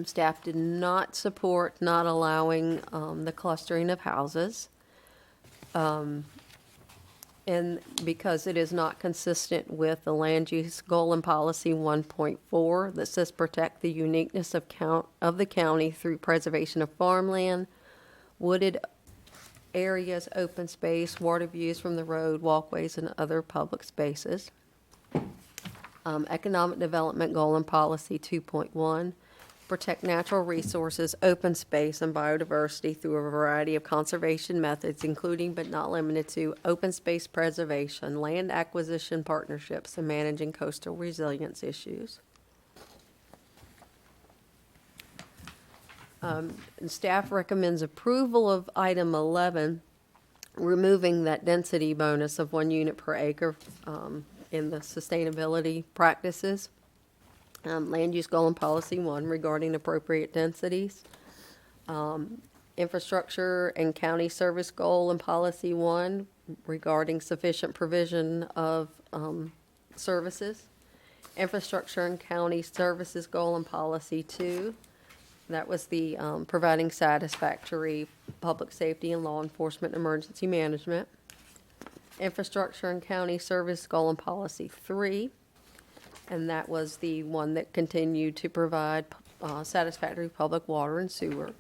staff did not support not allowing the clustering of houses. And because it is not consistent with the land use goal and policy 1.4 that says protect the uniqueness of the county through preservation of farmland, wooded areas, open space, water views from the road, walkways, and other public spaces. Economic development goal and policy 2.1, protect natural resources, open space, and biodiversity through a variety of conservation methods, including but not limited to open space preservation, land acquisition partnerships, and managing coastal resilience issues. And staff recommends approval of item 11, removing that density bonus of 1 unit per acre in the sustainability practices. Land use goal and policy 1 regarding appropriate densities. Infrastructure and county service goal and policy 1 regarding sufficient provision of services. Infrastructure and county services goal and policy 2. That was the providing satisfactory public safety and law enforcement emergency management. Infrastructure and county service goal and policy 3. And that was the one that continued to provide satisfactory public water and sewer.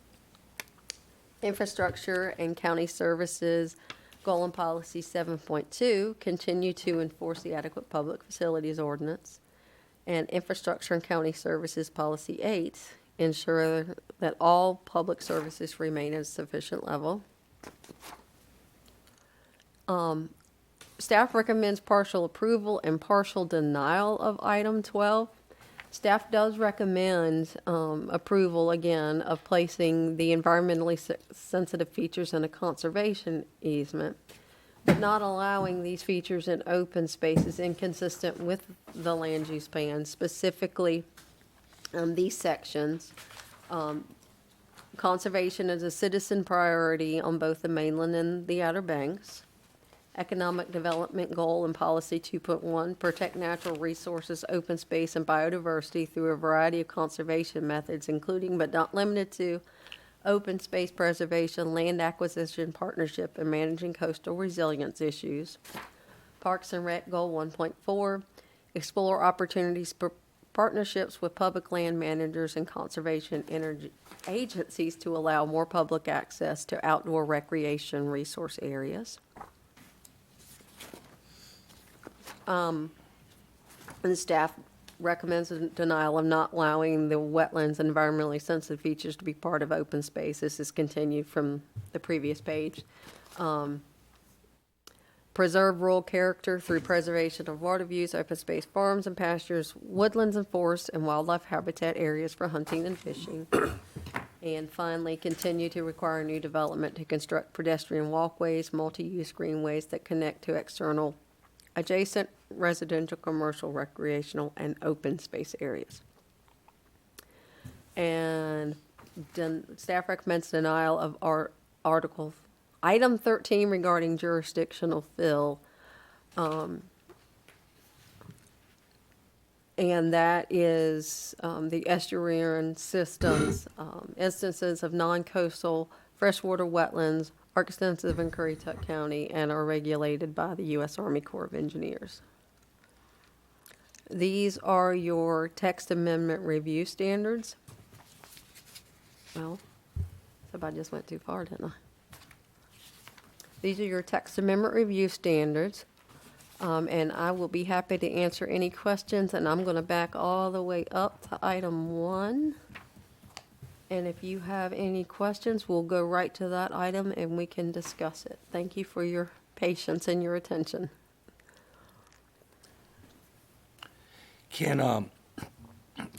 Infrastructure and county services goal and policy 7.2, continue to enforce the adequate public facilities ordinance. And infrastructure and county services policy 8, ensure that all public services remain at a sufficient level. Staff recommends partial approval and partial denial of item 12. Staff does recommend approval, again, of placing the environmentally sensitive features in a conservation easement, but not allowing these features in open spaces inconsistent with the land use plan, specifically these sections. Conservation is a citizen priority on both the mainland and the Outer Banks. Economic Development Goal and Policy 2.1, protect natural resources, open space, and biodiversity through a variety of conservation methods, including but not limited to open space preservation, land acquisition, partnership, and managing coastal resilience issues. Parks and Rec Goal 1.4, explore opportunities for partnerships with public land managers and conservation energy agencies to allow more public access to outdoor recreation resource areas. And staff recommends a denial of not allowing the wetlands and environmentally sensitive features to be part of open space. This is continued from the previous page. Preserve rural character through preservation of water views, open space farms and pastures, woodlands and forests, and wildlife habitat areas for hunting and fishing. And finally, continue to require new development to construct pedestrian walkways, multi-use greenways that connect to external adjacent residential, commercial, recreational, and open space areas. And staff recommends denial of Article Item 13 regarding jurisdictional fill. And that is the estuarine systems, instances of non-coastal freshwater wetlands are extensive in Currituck County and are regulated by the U.S. Army Corps of Engineers. These are your text amendment review standards. Well, I just went too far, didn't I? These are your text amendment review standards, and I will be happy to answer any questions, and I'm going to back all the way up to item 1. And if you have any questions, we'll go right to that item and we can discuss it. Thank you for your patience and your attention. Can,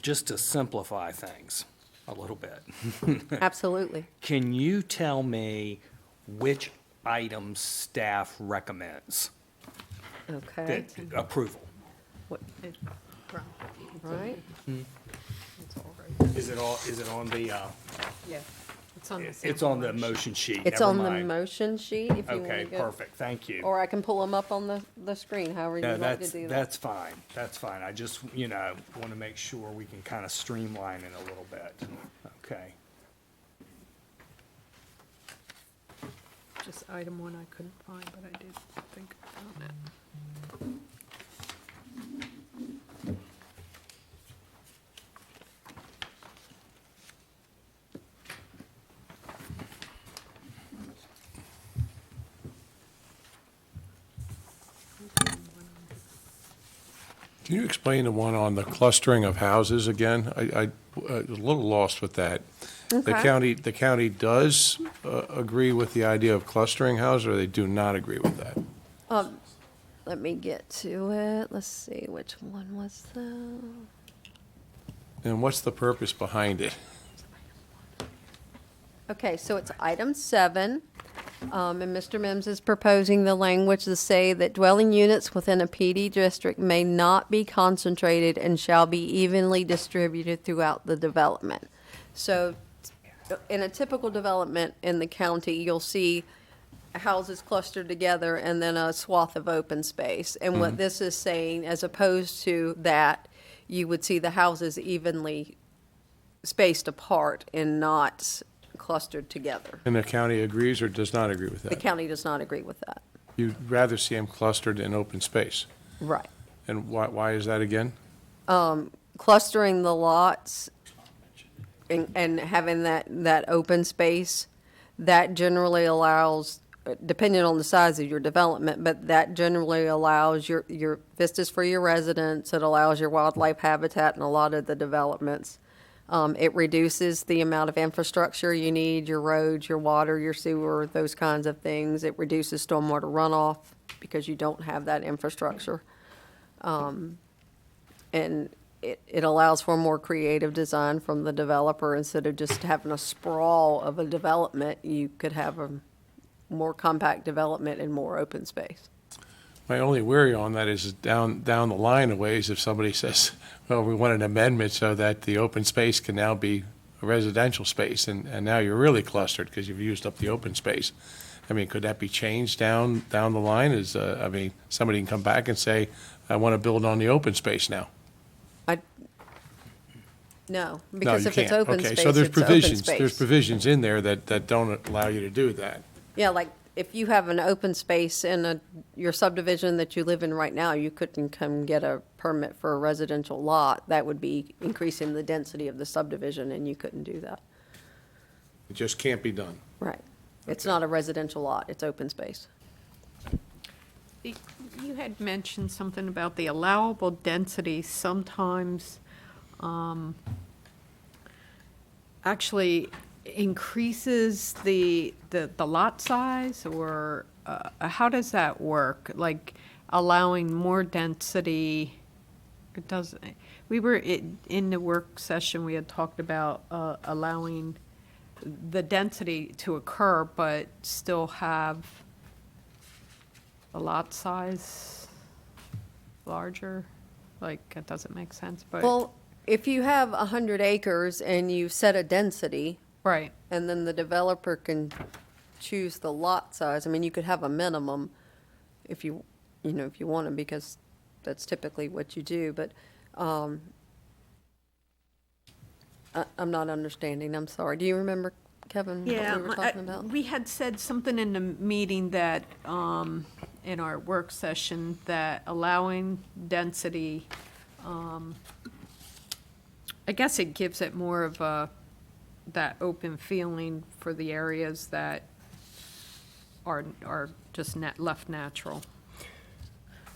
just to simplify things a little bit, Absolutely. can you tell me which items staff recommends Okay. that approval? What, right? It's all right. Is it on the, Yeah. It's on the it's on the sample one. motion sheet? It's never on the mind. motion sheet if you want Okay, to go. perfect, thank you. Or I can pull them up on the screen, however you'd No, like to do that. that's fine, that's fine. I just, want to make sure we can kind of streamline it a little bit. Okay. Just item 1 I couldn't find, but I did think I found it. Can you explain the one on the clustering of houses again? I was a little lost with that. Okay. The county does agree with the idea of clustering houses, or they do not agree with that? Let me get to it. Let's see, which one was that? And what's the purpose behind it? Okay, so it's item 7, and Mr. Mims is proposing the language to say that dwelling units within a PD district may not be concentrated and shall be evenly distributed throughout the development. So in a typical development in the county, you'll see houses clustered together and then a swath of open space. And what this is saying, as opposed to that, you would see the houses evenly spaced apart and not clustered together. And the county agrees or does not agree with The that? county does not agree with that. You'd rather see them clustered in open space. Right. And why is that again? Clustering the lots and having that open space, that generally allows, depending on the size of your development, but that generally allows your vistas for your residents, it allows your wildlife habitat in a lot of the developments. It reduces the amount of infrastructure you need, your roads, your water, your sewer, those kinds of things. It reduces stormwater runoff because you don't have that infrastructure. And it allows for more creative design from the developer. Instead of just having a sprawl of a development, you could have a more compact development and more open space. My only worry on that is down the line a ways, if somebody says, well, we want an amendment so that the open space can now be a residential space, and now you're really clustered because you've used up the open space. I mean, could that be changed down the line? I mean, somebody can come back and say, I want to build on the open space now. No, No, because you if it's can't. open Okay, space, so there's it's open provisions, there's space. provisions in there that don't allow you to do that. Yeah, like if you have an open space in your subdivision that you live in right now, you couldn't come get a permit for a residential lot. That would be increasing the density of the subdivision, and you couldn't do that. It just can't be done. Right. It's not a residential lot, it's open space. You had mentioned something about the allowable density sometimes actually increases the lot size, or how does that work? Like allowing more density, it doesn't, in the work session, we had talked about allowing the density to occur, but still have the lot size larger? Like, it doesn't make sense, but. Well, if you have 100 acres and you set a density, Right. and then the developer can choose the lot size, I mean, you could have a minimum if you want to, because that's typically what you do, but I'm not understanding, I'm sorry. Do you remember, Kevin, what we were talking about? We had said something in the meeting that, in our work session, that allowing density, I guess it gives it more of that open feeling for the areas that are just left natural.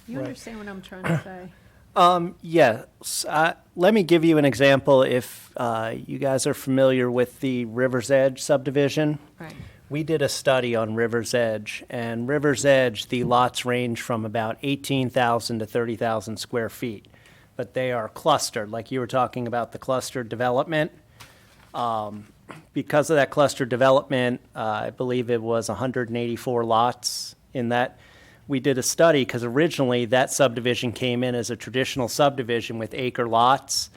You Right. understand what I'm trying to say? Yes. Let me give you an example. If you guys are familiar with the River's Edge subdivision, Right. we did a study on River's Edge, and River's Edge, the lots range from about 18,000 to 30,000 square feet, but they are clustered, like you were talking about the clustered development. Because of that cluster development, I believe it was 184 lots in that. We did a study because originally that subdivision came in as a traditional subdivision with acre lots,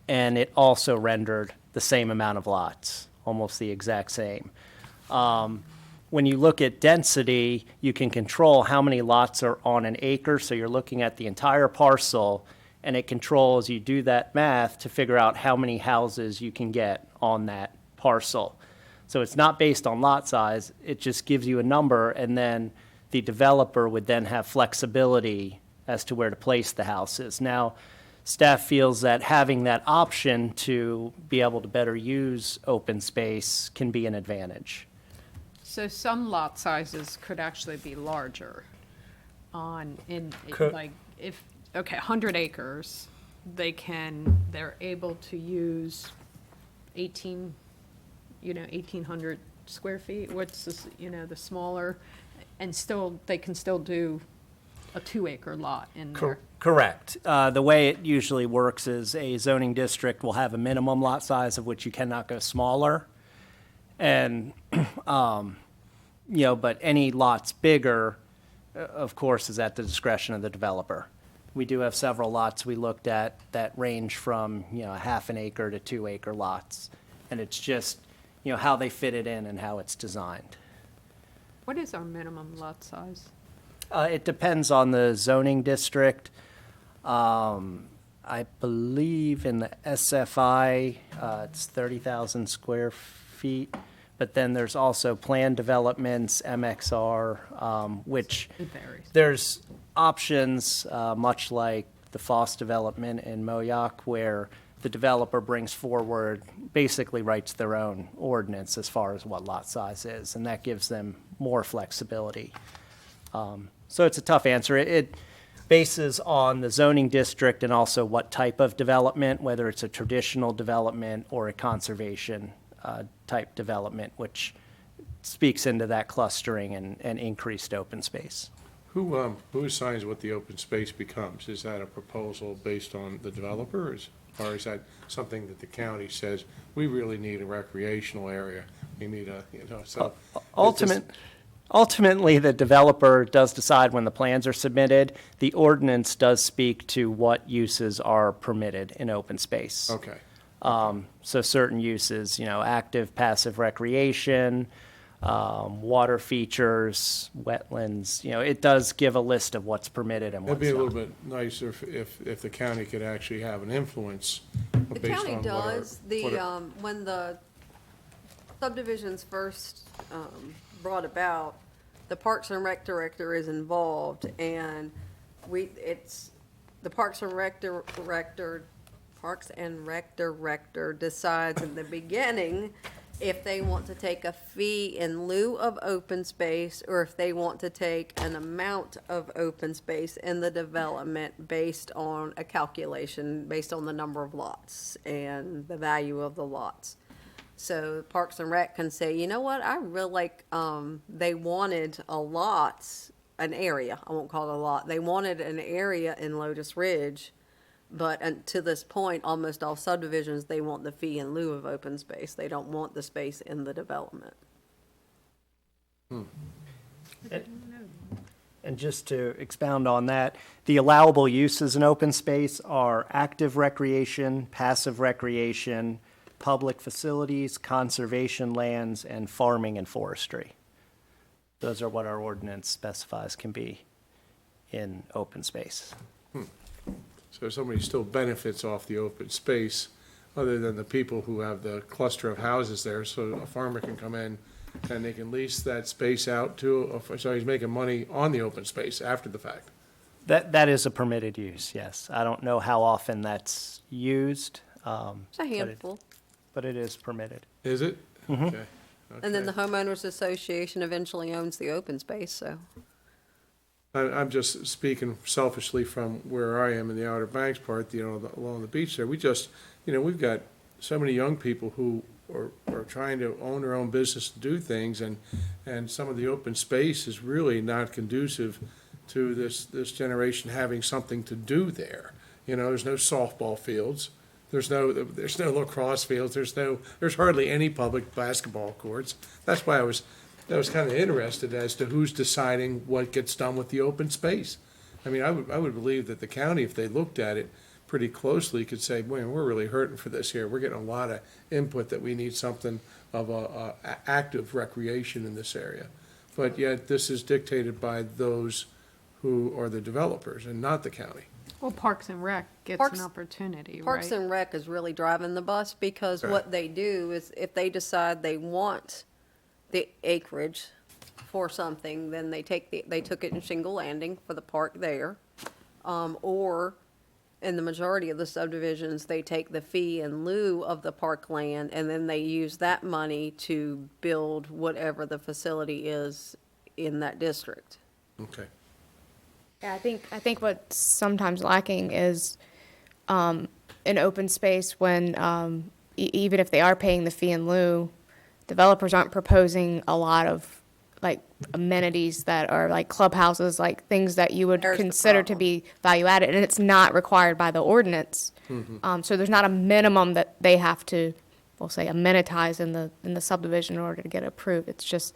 and it also rendered the same amount of lots, almost the exact same. When you look at density, you can control how many lots are on an acre, so you're looking at the entire parcel, and it controls, you do that math to figure out how many houses you can get on that parcel. So it's not based on lot size, it just gives you a number, and then the developer would then have flexibility as to where to place the houses. Now, staff feels that having that option to be able to better use open space can be an advantage. So some lot sizes could actually be larger Could- like, if, 100 acres, they're able to use 1,800 square feet, what's this, the smaller, and they can still do a 2-acre lot in there. Correct. The way it usually works is a zoning district will have a minimum lot size of which you cannot go smaller. And, but any lots bigger, of course, is at the discretion of the developer. We do have several lots we looked at that range from, a half an acre to 2-acre lots. And it's just, how they fit it in and how it's designed. What is our minimum lot size? It depends on the zoning district. I believe in the SFI, it's 30,000 square feet. But then there's also planned developments, MXR, which It varies. there's options, much like the Foss development in Moyoc, where the developer brings forward, basically writes their own ordinance as far as what lot size is, and that gives them more flexibility. So it's a tough answer. It bases on the zoning district and also what type of development, whether it's a traditional development or a conservation type development, which speaks into that clustering and increased open space. Who assigns what the open space becomes? Is that a proposal based on the developers? Or is that something that the county says, we really need a recreational area? We need so. Ultimately, the developer does decide when the plans are submitted. The ordinance does speak to what uses are permitted in open space. Okay. So certain uses, active, passive recreation, water features, wetlands, it does give a list of what's permitted and It'd what's be a little not. bit nicer if the county could actually have an influence The based county on what our- does, what our- when the subdivisions first brought about, the Parks and Rec director is involved, and the Parks and Rec director decides in the beginning if they want to take a fee in lieu of open space, or if they want to take an amount of open space in the development based on a calculation, based on the number of lots and the value of the lots. So Parks and Rec can say, you know what, I really like, they wanted a lot, an area, I won't call it a lot, they wanted an area in Lotus Ridge, but to this point, almost all subdivisions, they want the fee in lieu of open space. They don't want the space in the development. And just to expound on that, the allowable uses in open space are active recreation, passive recreation, public facilities, conservation lands, and farming and forestry. Those are what our ordinance specifies can be in open space. So somebody still benefits off the open space, other than the people who have the cluster of houses there. So a farmer can come in and they can lease that space out so he's making money on the open space after the fact. That is a permitted use, yes. I don't know how often that's used. It's a handful. But it is permitted. Is it? Okay. And then the Okay. homeowners association eventually owns the open space, so. I'm just speaking selfishly from where I am in the Outer Banks part, along the beach there. We just, we've got so many young people who are trying to own their own business, do things, and some of the open space is really not conducive to this generation having something to do there. There's no softball fields. There's no lacrosse fields. There's hardly any public basketball courts. That's why I was kind of interested as to who's deciding what gets done with the open space. I mean, I would believe that the county, if they looked at it pretty closely, could say, "Boy, we're really hurting for this here. We're getting a lot of input that we need something of a active recreation in this area." But yet, this is dictated by those who are the developers and not the county. Well, Parks and Rec gets Parks- an opportunity, right? Parks and Rec is really driving the bus, because what they do is if they decide they want the acreage for something, then they took it in Shingle Landing for the park there. Or in the majority of the subdivisions, they take the fee in lieu of the park land, and then they use that money to build whatever the facility is in that district. Okay. Yeah, I think what's sometimes lacking is an open space when, even if they are paying the fee in lieu, developers aren't proposing a lot of like amenities that are like clubhouses, like things that you would There's the consider to problem. be value added, and it's not required by the ordinance. So there's not a minimum that they have to, we'll say, amenitize in the subdivision in order to get approved. It's just,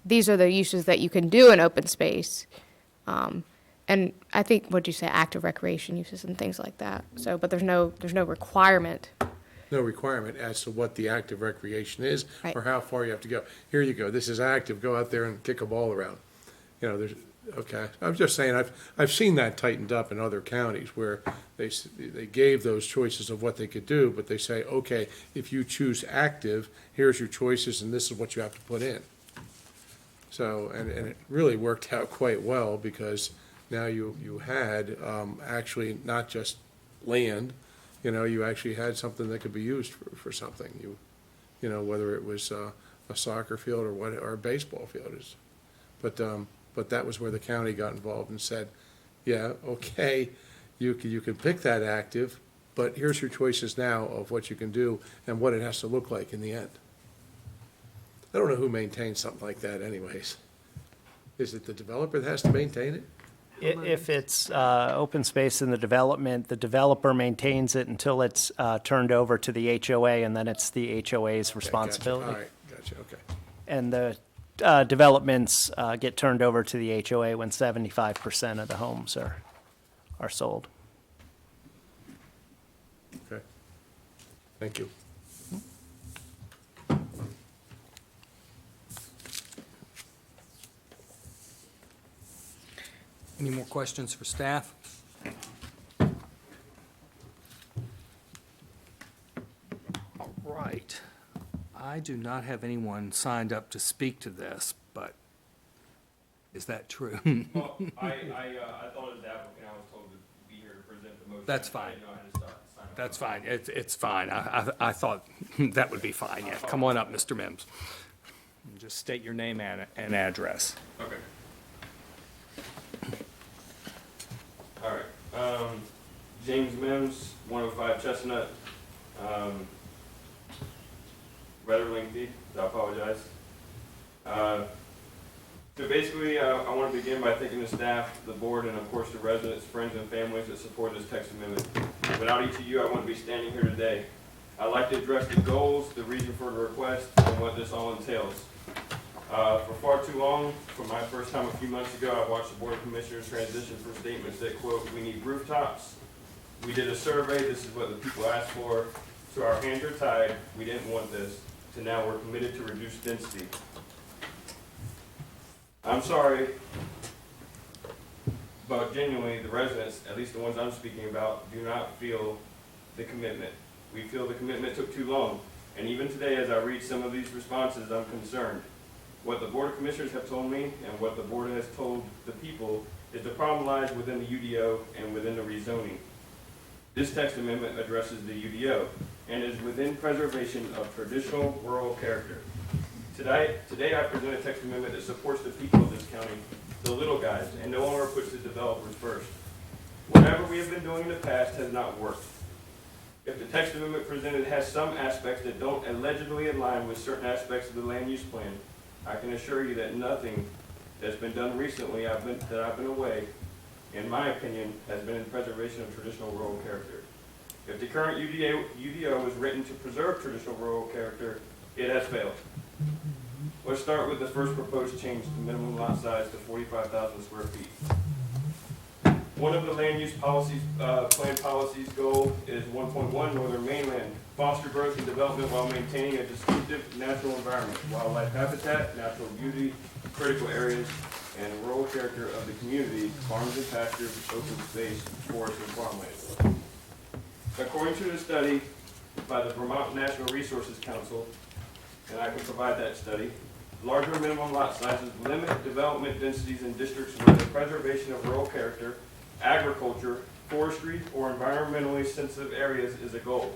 these are the uses that you can do in open space. And I think, what'd you say, active recreation uses and things like that. So, but there's no requirement. No requirement as to what the active recreation is Right. or how far you have to go. Here you go, this is active, go out there and kick a ball around. Okay, I'm just saying, I've seen that tightened up in other counties where they gave those choices of what they could do, but they say, okay, if you choose active, here's your choices and this is what you have to put in. So, and it really worked out quite well, because now you had actually not just land, you actually had something that could be used for something. Whether it was a soccer field or a baseball field is. But that was where the county got involved and said, yeah, okay, you can pick that active, but here's your choices now of what you can do and what it has to look like in the end. I don't know who maintains something like that anyways. Is it the developer that has to maintain it? If it's open space in the developer maintains it until it's turned over to the HOA, and then it's the HOA's Okay, responsibility. Gotcha. All right, gotcha, okay. And the developments get turned over to the HOA when 75% of the homes are sold. Okay. Thank you. Any more questions for staff? All right. I do not have anyone signed up to speak to this, but is that true? Well, I thought as the applicant, I was told to be here to present the motion. That's fine. I didn't know how to sign up. That's fine. It's fine. I thought that would be fine, yeah. Come on up, Mr. Mims. Just state your name and address. Okay. All right. James Mims, 105 Chestnut. Rather lengthy, so I apologize. So basically, I want to begin by thanking the staff, the board, and of course the residents, friends, and families that support this text amendment. Without each of you, I wouldn't be standing here today. I'd like to address the goals, the reason for the request, and what this all entails. For far too long, from my first time a few months ago, I watched the Board of Commissioners transition from statements that, quote, "We need rooftops. We did a survey, this is what the people asked for. So our hands are tied, we didn't want this," to now we're committed to reduce density. I'm sorry, but genuinely, the residents, at least the ones I'm speaking about, do not feel the commitment. We feel the commitment took too long. And even today, as I read some of these responses, I'm concerned. What the Board of Commissioners have told me and what the board has told the people is the problem lies within the UDO and within the rezoning. This text amendment addresses the UDO and is within preservation of traditional rural character. Today I present a text amendment that supports the people of this county, the little guys, and no longer puts the developers first. Whatever we have been doing in the past has not worked. If the text amendment presented has some aspects that don't allegedly align with certain aspects of the land use plan, I can assure you that nothing that's been done recently that I've been away, in my opinion, has been in preservation of traditional rural character. If the current UDO was written to preserve traditional rural character, it has failed. Let's start with the first proposed change to minimum lot size to 45,000 square feet. One of the land use policies, plan policies goal is 1.1 Northern Mainland, foster growth and development while maintaining a distinctive natural environment, wildlife habitat, natural beauty, critical areas, and rural character of the community, farms and pastures, open space, forests, and farmland. According to the study by the Vermont National Resources Council, and I can provide that study, larger minimum lot sizes limit development densities in districts where the preservation of rural character, agriculture, forestry, or environmentally sensitive areas is a goal.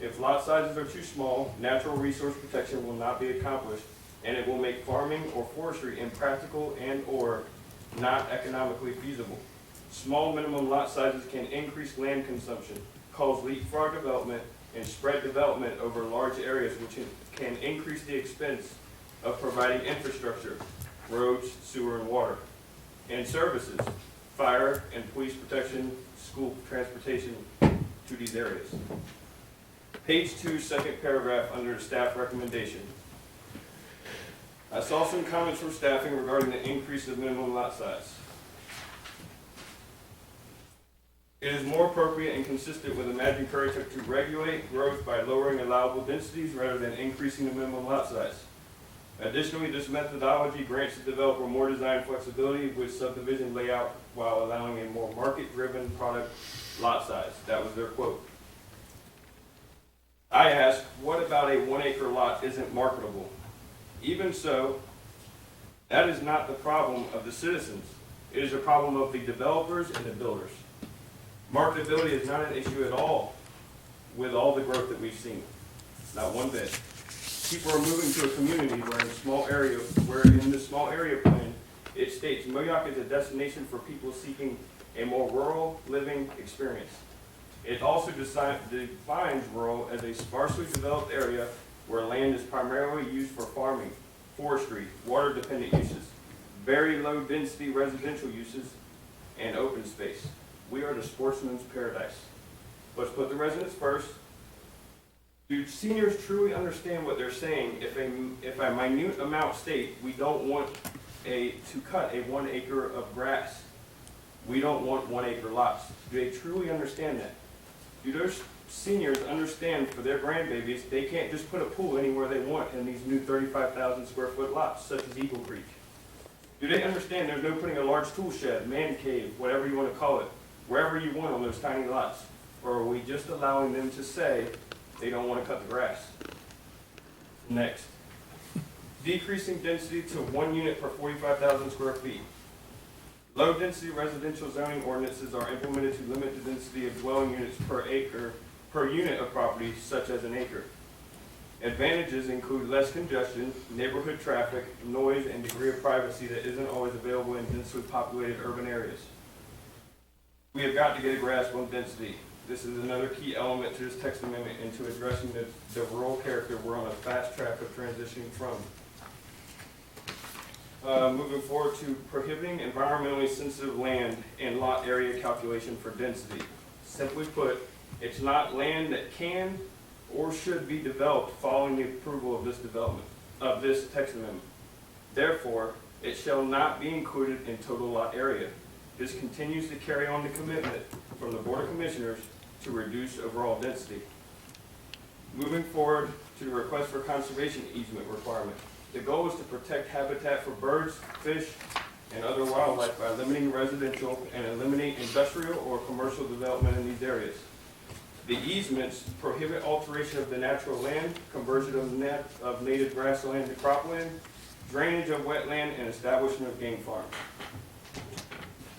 If lot sizes are too small, natural resource protection will not be accomplished, and it will make farming or forestry impractical and/or not economically feasible. Small minimum lot sizes can increase land consumption, cause leapfrog development, and spread development over large areas, which can increase the expense of providing infrastructure, roads, sewer, and water, and services, fire and police protection, school transportation to these areas. Page 2, second paragraph under staff recommendation. I saw some comments from staffing regarding the increase of minimum lot size. It is more appropriate and consistent with Imagine Currituck to regulate growth by lowering allowable densities rather than increasing the minimum lot size. Additionally, this methodology grants the developer more design flexibility with subdivision layout while allowing a more market-driven product lot size. That was their quote. I asked, what about a 1 acre lot isn't marketable? Even so, that is not the problem of the citizens. It is a problem of the developers and the builders. Marketability is not an issue at all with all the growth that we've seen. Not one bit. People are moving to a community where in this small area plan, it states Moyoc is a destination for people seeking a more rural living experience. It also defines rural as a sparsely developed area where land is primarily used for farming, forestry, water-dependent uses, very low-density residential uses, and open space. We are the sportsman's paradise. Let's put the residents first. Do seniors truly understand what they're saying if a minute amount state we don't want to cut a 1 acre of grass? We don't want 1 acre lots. Do they truly understand that? Do those seniors understand for their grandbabies they can't just put a pool anywhere they want in these new 35,000 square foot lots such as Eagle Creek? Do they understand there's no putting a large tool shed, man cave, whatever you want to call it, wherever you want on those tiny lots? Or are we just allowing them to say they don't want to cut the grass? Next, decreasing density to 1 unit per 45,000 square feet. Low-density residential zoning ordinances are implemented to limit the density of dwelling units per unit of property, such as an acre. Advantages include less congestion, neighborhood traffic, noise, and degree of privacy that isn't always available in densely populated urban areas. We have got to get a grasp on density. This is another key element to this text amendment and to addressing the rural character we're on a fast track of transitioning from. Moving forward to prohibiting environmentally sensitive land and lot area calculation for density. Simply put, it's not land that can or should be developed following the approval of this text amendment. Therefore, it shall not be included in total lot area. This continues to carry on the commitment from the Board of Commissioners to reduce overall density. Moving forward to the request for conservation easement requirement. The goal is to protect habitat for birds, fish, and other wildlife by limiting residential and eliminate industrial or commercial development in these areas. The easements prohibit alteration of the natural land, conversion of native grassland to cropland, drainage of wetland, and establishment of game farms.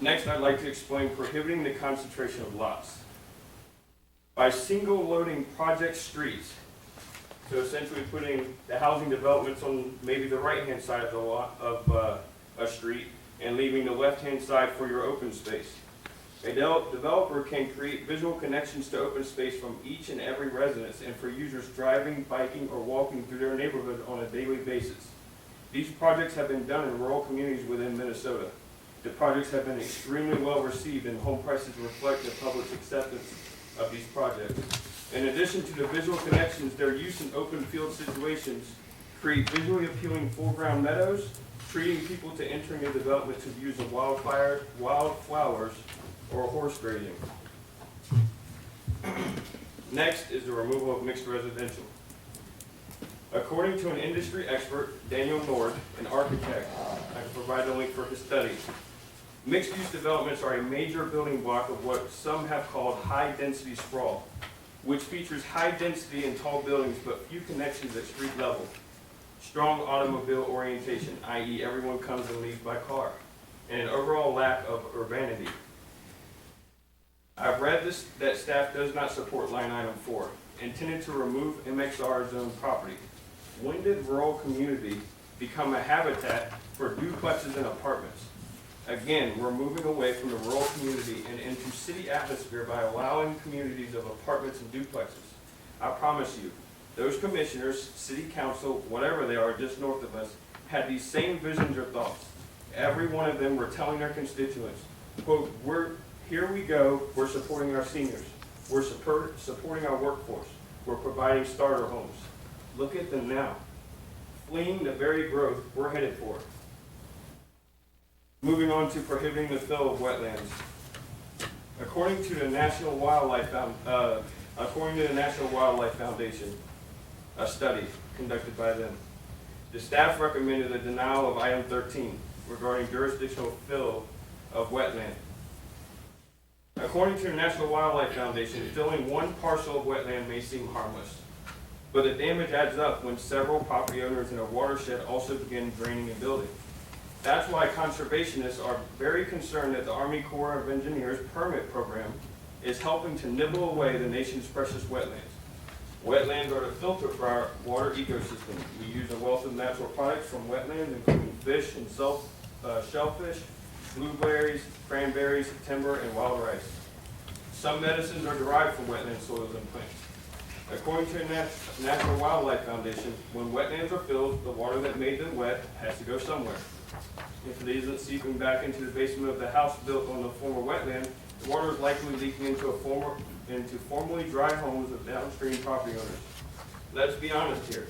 Next, I'd like to explain prohibiting the concentration of lots. By single loading project streets, so essentially putting the housing developments on maybe the right-hand side of the lot of a street and leaving the left-hand side for your open space. A developer can create visual connections to open space from each and every residence and for users driving, biking, or walking through their neighborhood on a daily basis. These projects have been done in rural communities within Minnesota. The projects have been extremely well received and home prices reflect the public's acceptance of these projects. In addition to the visual connections, their use in open field situations create visually appealing foreground meadows, treating people to entering a development to views of wildflowers, or horse grazing. Next is the removal of mixed residential. According to an industry expert, Daniel Nord, an architect, I can provide the link for his study. Mixed-use developments are a major building block of what some have called high-density sprawl, which features high density and tall buildings but few connections at street level. Strong automobile orientation, i.e. everyone comes and leaves by car, and an overall lack of urbanity. I've read that staff does not support line item 4, intended to remove MXR zone property. When did rural community become a habitat for duplexes and apartments? Again, we're moving away from the rural community and into city atmosphere by allowing communities of apartments and duplexes. I promise you, those commissioners, city council, whatever they are just north of us, had these same visions or thoughts. Every one of them were telling their constituents, quote, here we go, we're supporting our seniors. We're supporting our workforce. We're providing starter homes. Look at them now, fleeing the very growth we're headed for. Moving on to prohibiting the fill of wetlands. According to the National Wildlife Foundation, a study conducted by them, the staff recommended a denial of item 13 regarding jurisdictional fill of wetland. According to the National Wildlife Foundation, filling one parcel of wetland may seem harmless, but the damage adds up when several property owners in a watershed also begin draining and building. That's why conservationists are very concerned that the Army Corps of Engineers permit program is helping to nibble away the nation's precious wetlands. Wetlands are the filter for our water ecosystem. We use a wealth of natural products from wetlands, including fish and shellfish, blueberries, cranberries, timber, and wild rice. Some medicines are derived from wetland soils and plants. According to the National Wildlife Foundation, when wetlands are filled, the water that made them wet has to go somewhere. If it isn't seeping back into the basement of the house built on the former wetland, the water is likely leaking into formerly dry homes of downstream property owners. Let's be honest here.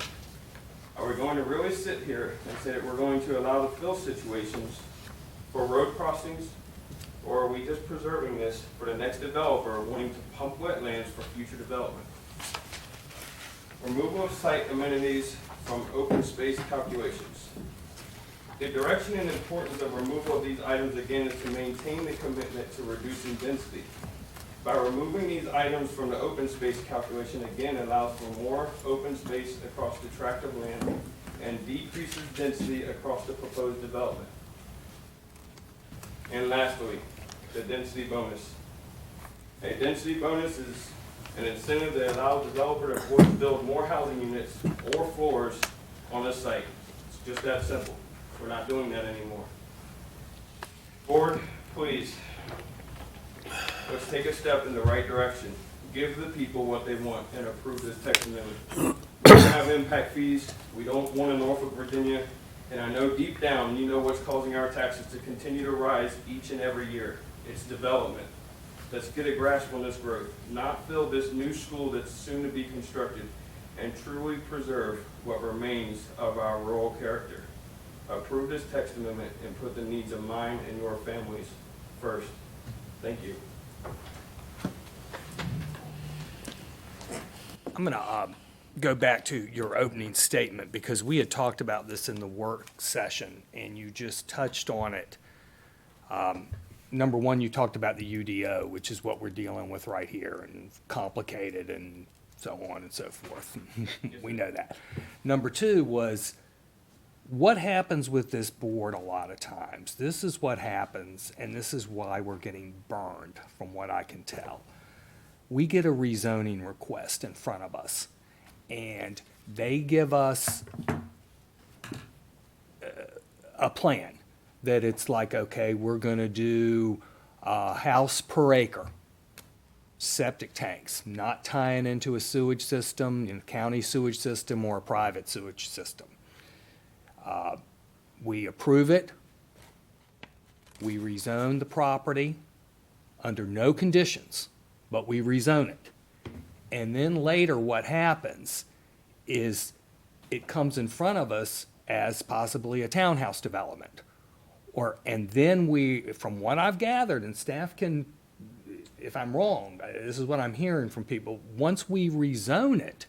Are we going to really sit here and say that we're going to allow the fill situations for road crossings, or are we just preserving this for the next developer wanting to pump wetlands for future development? Removal of site amenities from open space calculations. The direction and importance of removal of these items again is to maintain the commitment to reducing density. By removing these items from the open space calculation, again allows for more open space across the tract of land and decreases density across the proposed development. And lastly, the density bonus. A density bonus is an incentive that allows the developer to build more housing units or floors on a site. It's just that simple. We're not doing that anymore. Board, please, let's take a step in the right direction. Give the people what they want and approve this text amendment. We don't have impact fees. We don't want a Norfolk, Virginia. And I know deep down, you know what's causing our taxes to continue to rise each and every year. It's development. Let's get a grasp on this growth, not fill this new school that's soon to be constructed, and truly preserve what remains of our rural character. Approve this text amendment and put the needs of mine and your families first. Thank you. I'm going to go back to your opening statement because we had talked about this in the work session and you just touched on it. Number one, you talked about the UDO, which is what we're dealing with right here, and complicated and so on and so forth. We know that. Number two was what happens with this board a lot of times. This is what happens, and this is why we're getting burned, from what I can tell. We get a rezoning request in front of us, and they give us a plan that it's like, okay, we're going to do a house per acre, septic tanks, not tying into a sewage system, county sewage system or a private sewage system. We approve it. We rezone the property under no conditions, but we rezone it. And then later what happens is it comes in front of us as possibly a townhouse development. And then we, from what I've gathered, and staff can, if I'm wrong, this is what I'm hearing from people, once we rezone it,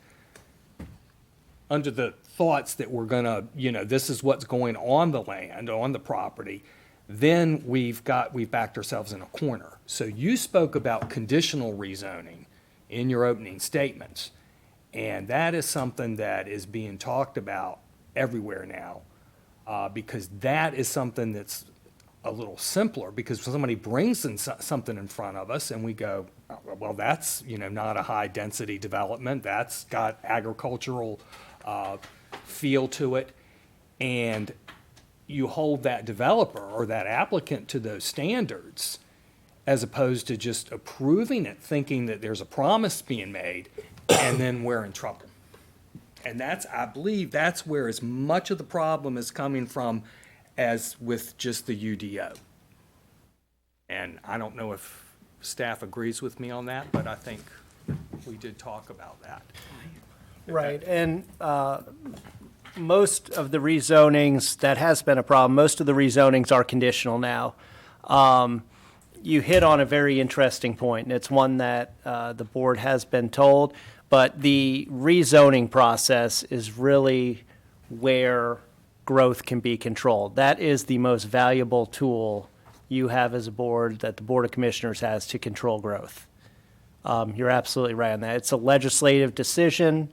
under the thoughts that we're gonna, this is what's going on the land, on the property, then we've backed ourselves in a corner. So you spoke about conditional rezoning in your opening statements, and that is something that is being talked about everywhere now, because that is something that's a little simpler, because when somebody brings something in front of us and we go, well, that's, not a high-density development, that's got agricultural feel to it, and you hold that developer or that applicant to those standards, as opposed to just approving it, thinking that there's a promise being made, and then we're in trouble. And I believe that's where as much of the problem is coming from as with just the UDO. And I don't know if staff agrees with me on that, but I think we did talk about that. Right, and most of the rezonings, that has been a problem, most of the rezonings are conditional now. You hit on a very interesting point, and it's one that the board has been told, but the rezoning process is really where growth can be controlled. That is the most valuable tool you have as a board, that the Board of Commissioners has to control growth. You're absolutely right on that. It's a legislative decision.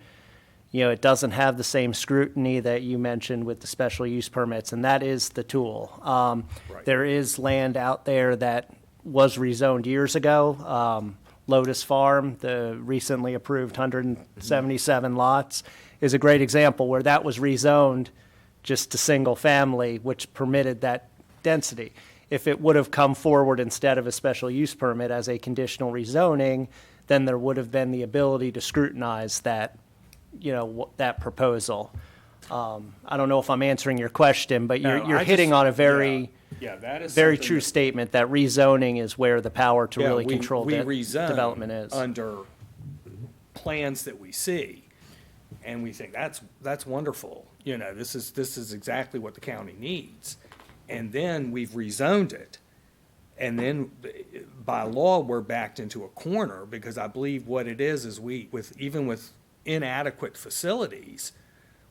It doesn't have the same scrutiny that you mentioned with the special use permits, and that is the tool. Right. There is land out there that was rezoned years ago. Lotus Farm, the recently approved 177 lots, is a great example where that was rezoned just to single family, which permitted that density. If it would have come forward instead of a special use permit as a conditional rezoning, then there would have been the ability to scrutinize that, that proposal. I don't know if I'm answering your question, but you're hitting on a very, that is very something true that- statement, that rezoning is where the power to really control we that rezone development is. under plans that we see, and we think that's wonderful. This is exactly what the county needs, and then we've rezoned it, and then by law we're backed into a corner, because I believe what it is we even with inadequate facilities,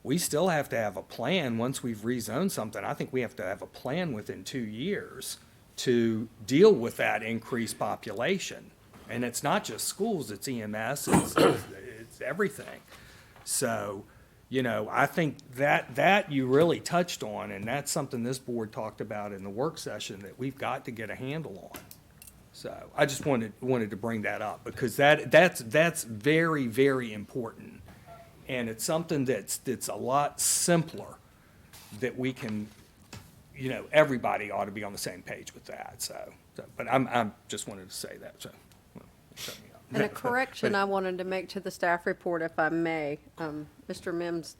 we still have to have a plan. Once we've rezoned something, I think we have to have a plan within 2 years to deal with that increased population. And it's not just schools, it's EMS, it's everything. So, I think that you really touched on, and that's something this board talked about in the work session that we've got to get a handle on. So I just wanted to bring that up because that's very, very important. And it's something that's a lot simpler that we can, everybody ought to be on the same page with that. But I'm just wanted to say that, so. Shut me up. And a correction I wanted to make to the staff report, if I may. Mr. Mims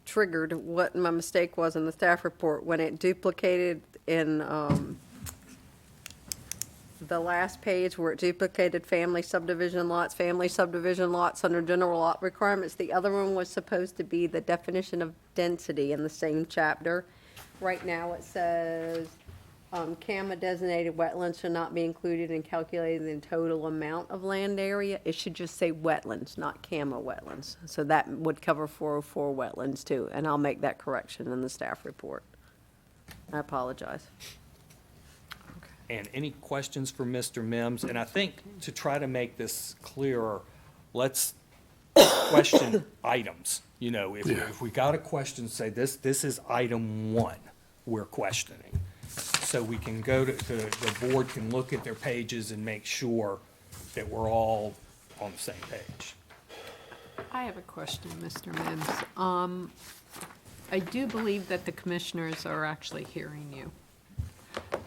triggered what my mistake was in the staff report when it duplicated in the last page where it duplicated family subdivision lots under general lot requirements. The other one was supposed to be the definition of density in the same chapter. Right now it says, CAMA designated wetlands should not be included in calculating the total amount of land area. It should just say wetlands, not CAMA wetlands. So that would cover 404 wetlands too, and I'll make that correction in the staff report. I apologize. And any questions for Mr. Mims? And I think to try to make this clearer, let's question items. If we got a question, say this is item 1 we're questioning. So we can go to, the board can look at their pages and make sure that we're all on the same page. I have a question, Mr. Mims. I do believe that the commissioners are actually hearing you.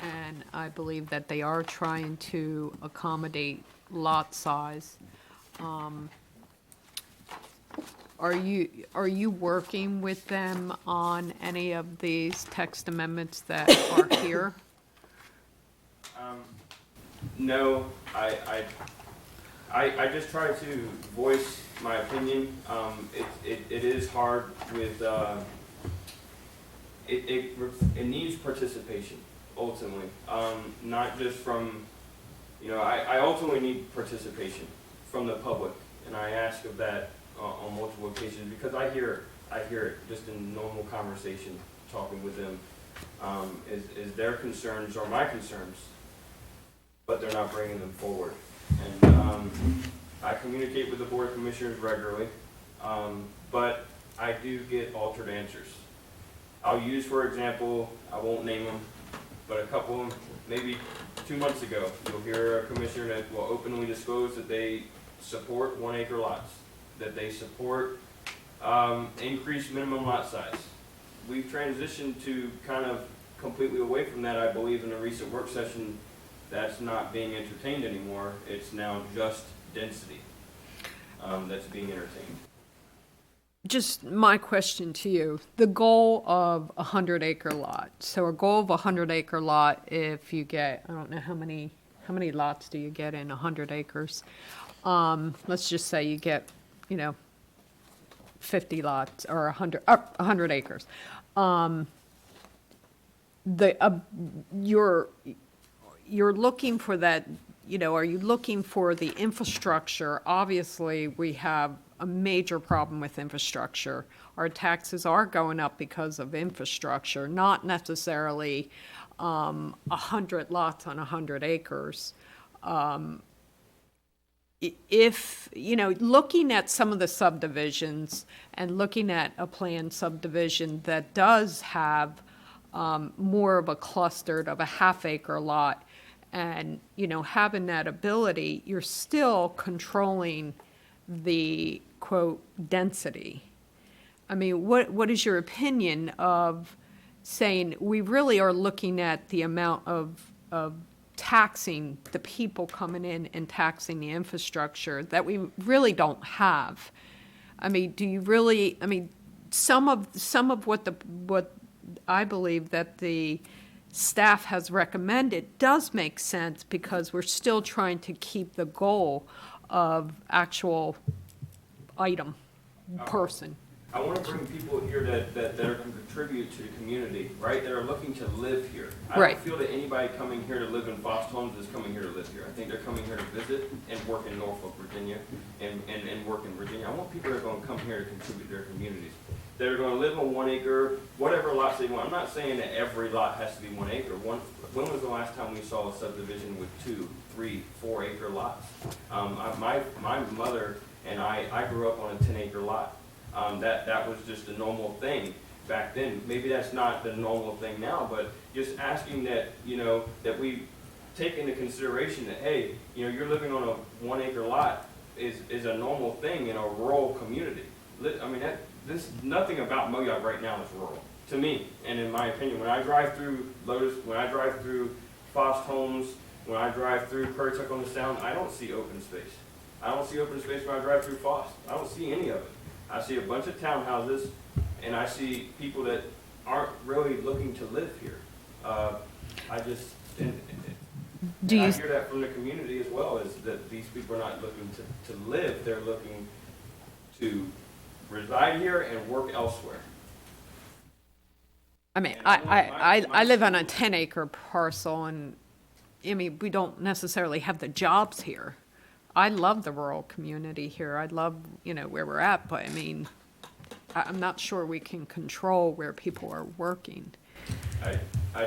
And I believe that they are trying to accommodate lot size. Are you working with them on any of these text amendments that are here? No, I just try to voice my opinion. It is hard with, it needs participation, ultimately. Not just from, I ultimately need participation from the public, and I ask of that on multiple occasions, because I hear it just in normal conversation, talking with them, is their concerns or my concerns, but they're not bringing them forward. And I communicate with the Board of Commissioners regularly, but I do get altered answers. I'll use, for example, I won't name them, but a couple of them, maybe 2 months ago, you'll hear a commissioner that will openly disclose that they support 1 acre lots, that they support increased minimum lot size. We've transitioned to kind of completely away from that, I believe, in a recent work session. That's not being entertained anymore. It's now just density that's being entertained. Just my question to you, the goal of a 100-acre lot. So a goal of a 100-acre lot, if you get, I don't know how many lots do you get in 100 acres? Let's just say you get, 50 lots or 100 acres. You're looking for that, are you looking for the infrastructure? Obviously, we have a major problem with infrastructure. Our taxes are going up because of infrastructure, not necessarily 100 lots on 100 acres. If, looking at some of the subdivisions and looking at a planned subdivision that does have more of a clustered of a half-acre lot, and, having that ability, you're still controlling the, quote, density. I mean, what is your opinion of saying we really are looking at the amount of taxing the people coming in and taxing the infrastructure that we really don't have? I mean, do you really, some of what I believe that the staff has recommended does make sense, because we're still trying to keep the goal of actual item, person. I want to bring people here that are going to contribute to the community, right? That are looking to live here. I Right. don't feel that anybody coming here to live in Foster Homes is coming here to live here. I think they're coming here to visit and work in Norfolk, Virginia, and work in Virginia. I want people that are going to come here to contribute to their communities. that are gonna live on 1 acre, whatever lots they want. I'm not saying that every lot has to be 1 acre. When was the last time we saw a subdivision with 2, 3, 4 acre lots? My mother and I grew up on a 10-acre lot. That was just a normal thing back then. Maybe that's not the normal thing now, but just asking that, that we take into consideration that, hey, you're living on a 1 acre lot is a normal thing in a rural community. I mean, nothing about Moyoc right now is rural, to me, and in my opinion. When I drive through Lotus, when I drive through Fost Homes, when I drive through Currituck on the Sound, I don't see open space. I don't see open space when I drive through Fost. I don't see any of it. I see a bunch of townhouses, and I see people that aren't really looking to live here. I hear that from the community as well, is that these people are not looking to live, they're looking to reside here and work elsewhere. I mean, I live on a 10-acre parcel, and, I mean, we don't necessarily have the jobs here. I love the rural community here. I love, where we're at, but I mean, I'm not sure we can control where people are working. I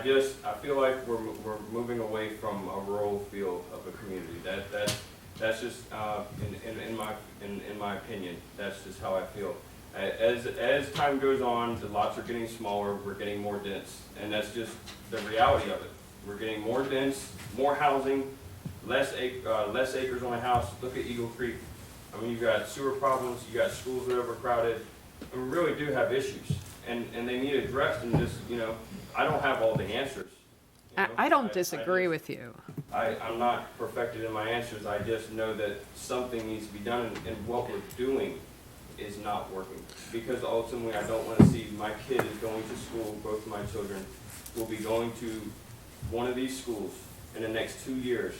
feel like we're moving away from a rural feel of a community. That's just in my opinion. That's just how I feel. As time goes on, the lots are getting smaller. We're getting more dense, and that's just the reality of it. We're getting more dense, more housing, less acres on a house. Look at Eagle Creek. I mean, you've got sewer problems. You got schools that are overcrowded. And we really do have issues, and they need addressed. And just I don't have all the answers. I don't disagree with you. I'm not perfected in my answers. I just know that something needs to be done, and what we're doing is not working. Because ultimately, I don't want to see my kid is going to school. Both of my children will be going to one of these schools in the next 2 years,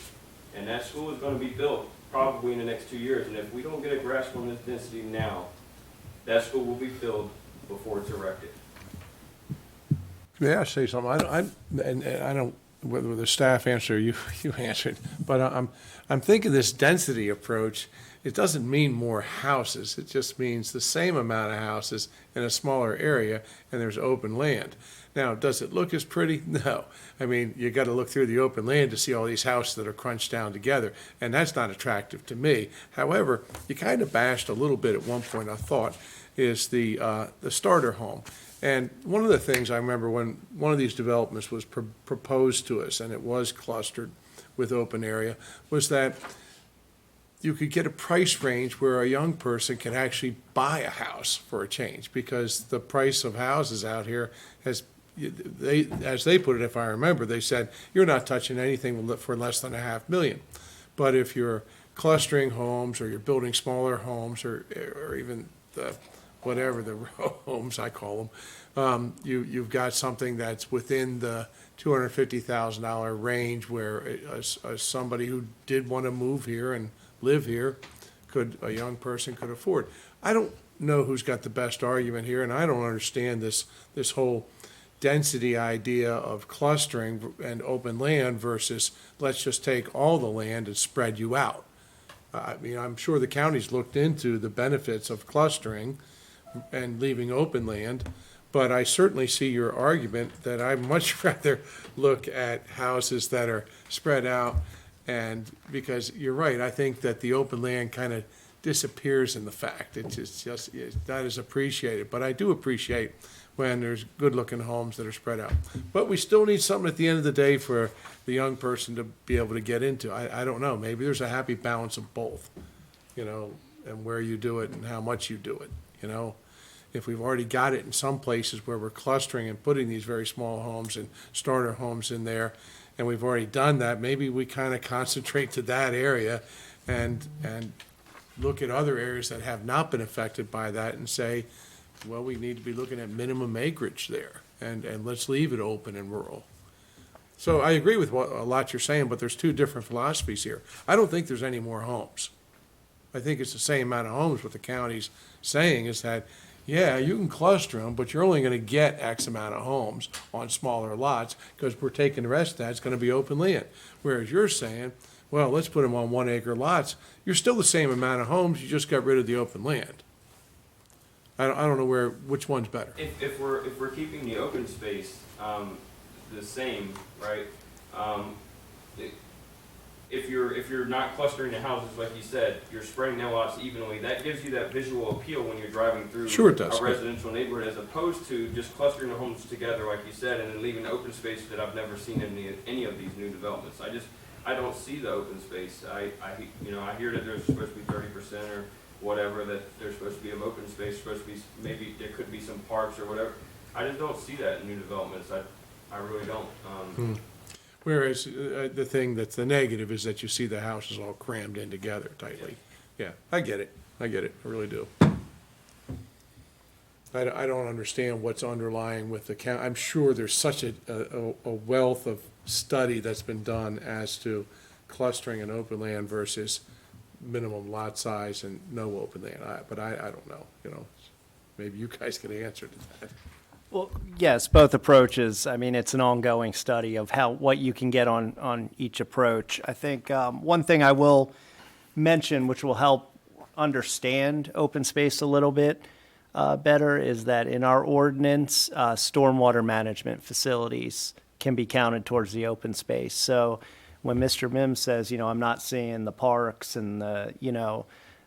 and that school is going to be built probably in the next 2 years. And if we don't get a grasp on this density now, that school will be filled before it's erected. May I say something? I don't, whether the staff answer or you answered, but I'm thinking this density approach, it doesn't mean more houses. It just means the same amount of houses in a smaller area, and there's open land. Now, does it look as pretty? No. I mean, you got to look through the open land to see all these houses that are crunched down together, and that's not attractive to me. However, you kind of bashed a little bit at one point, I thought, is the starter home. And one of the things I remember when one of these developments was proposed to us, and it was clustered with open area, was that you could get a price range where a young person can actually buy a house for a change, because the price of houses out here has, as they put it, if I remember, they said, you're not touching anything for less than $500,000. But if you're clustering homes, or you're building smaller homes, or even the homes, I call them, you've got something that's within the $250,000 range where somebody who did want to move here and live here, a young person could afford. I don't know who's got the best argument here, and I don't understand this whole density idea of clustering and open land versus let's just take all the land and spread you out. I mean, I'm sure the county's looked into the benefits of clustering and leaving open land, but I certainly see your argument that I'd much rather look at houses that are spread out. And because you're right, I think that the open land kind of disappears in the fact. It's not as appreciated. But I do appreciate when there's good-looking homes that are spread out. But we still need something at the end of the day for the young person to be able to get into. I don't know. Maybe there's a happy balance of both, and where you do it and how much you do it, If we've already got it in some places where we're clustering and putting these very small homes and starter homes in there, and we've already done that, maybe we kind of concentrate to that area and look at other areas that have not been affected by that and say, well, we need to be looking at minimum acreage there, and let's leave it open and rural. So I agree with a lot you're saying, but there's two different philosophies here. I don't think there's any more homes. I think it's the same amount of homes. What the county's saying is that, yeah, you can cluster them, but you're only going to get X amount of homes on smaller lots, because we're taking the rest of that, it's going to be open land. Whereas you're saying, well, let's put them on 1 acre lots. You're still the same amount of homes, you just got rid of the open land. I don't know which one's better. If we're keeping the open space, the same, right? it- If you're not clustering the houses like you said, you're spreading the lots evenly, that gives you that visual appeal when you're driving through Sure it does. a residential neighborhood, as opposed to just clustering the homes together like you said, and then leaving open space that I've never seen in any of these new developments. I don't see the open space. I hear that there's supposed to be 30% or whatever, that there's supposed to be of open space, supposed to be, maybe there could be some parks or whatever. I just don't see that in new developments. I really don't. Whereas the thing that's the negative is that you see the houses all crammed in together tightly. Yeah, I get it, I really do. I don't understand what's underlying with the count. I'm sure there's such a wealth of study that's been done as to clustering an open land versus minimum lot size and no open land. But I don't know, maybe you guys can answer to that. Well, yes, both approaches. I mean, it's an ongoing study of what you can get on each approach. I think one thing I will mention, which will help understand open space a little bit better, is that in our ordinance, stormwater management facilities can be counted towards the open space. So when Mr. Mims says, I'm not seeing the parks and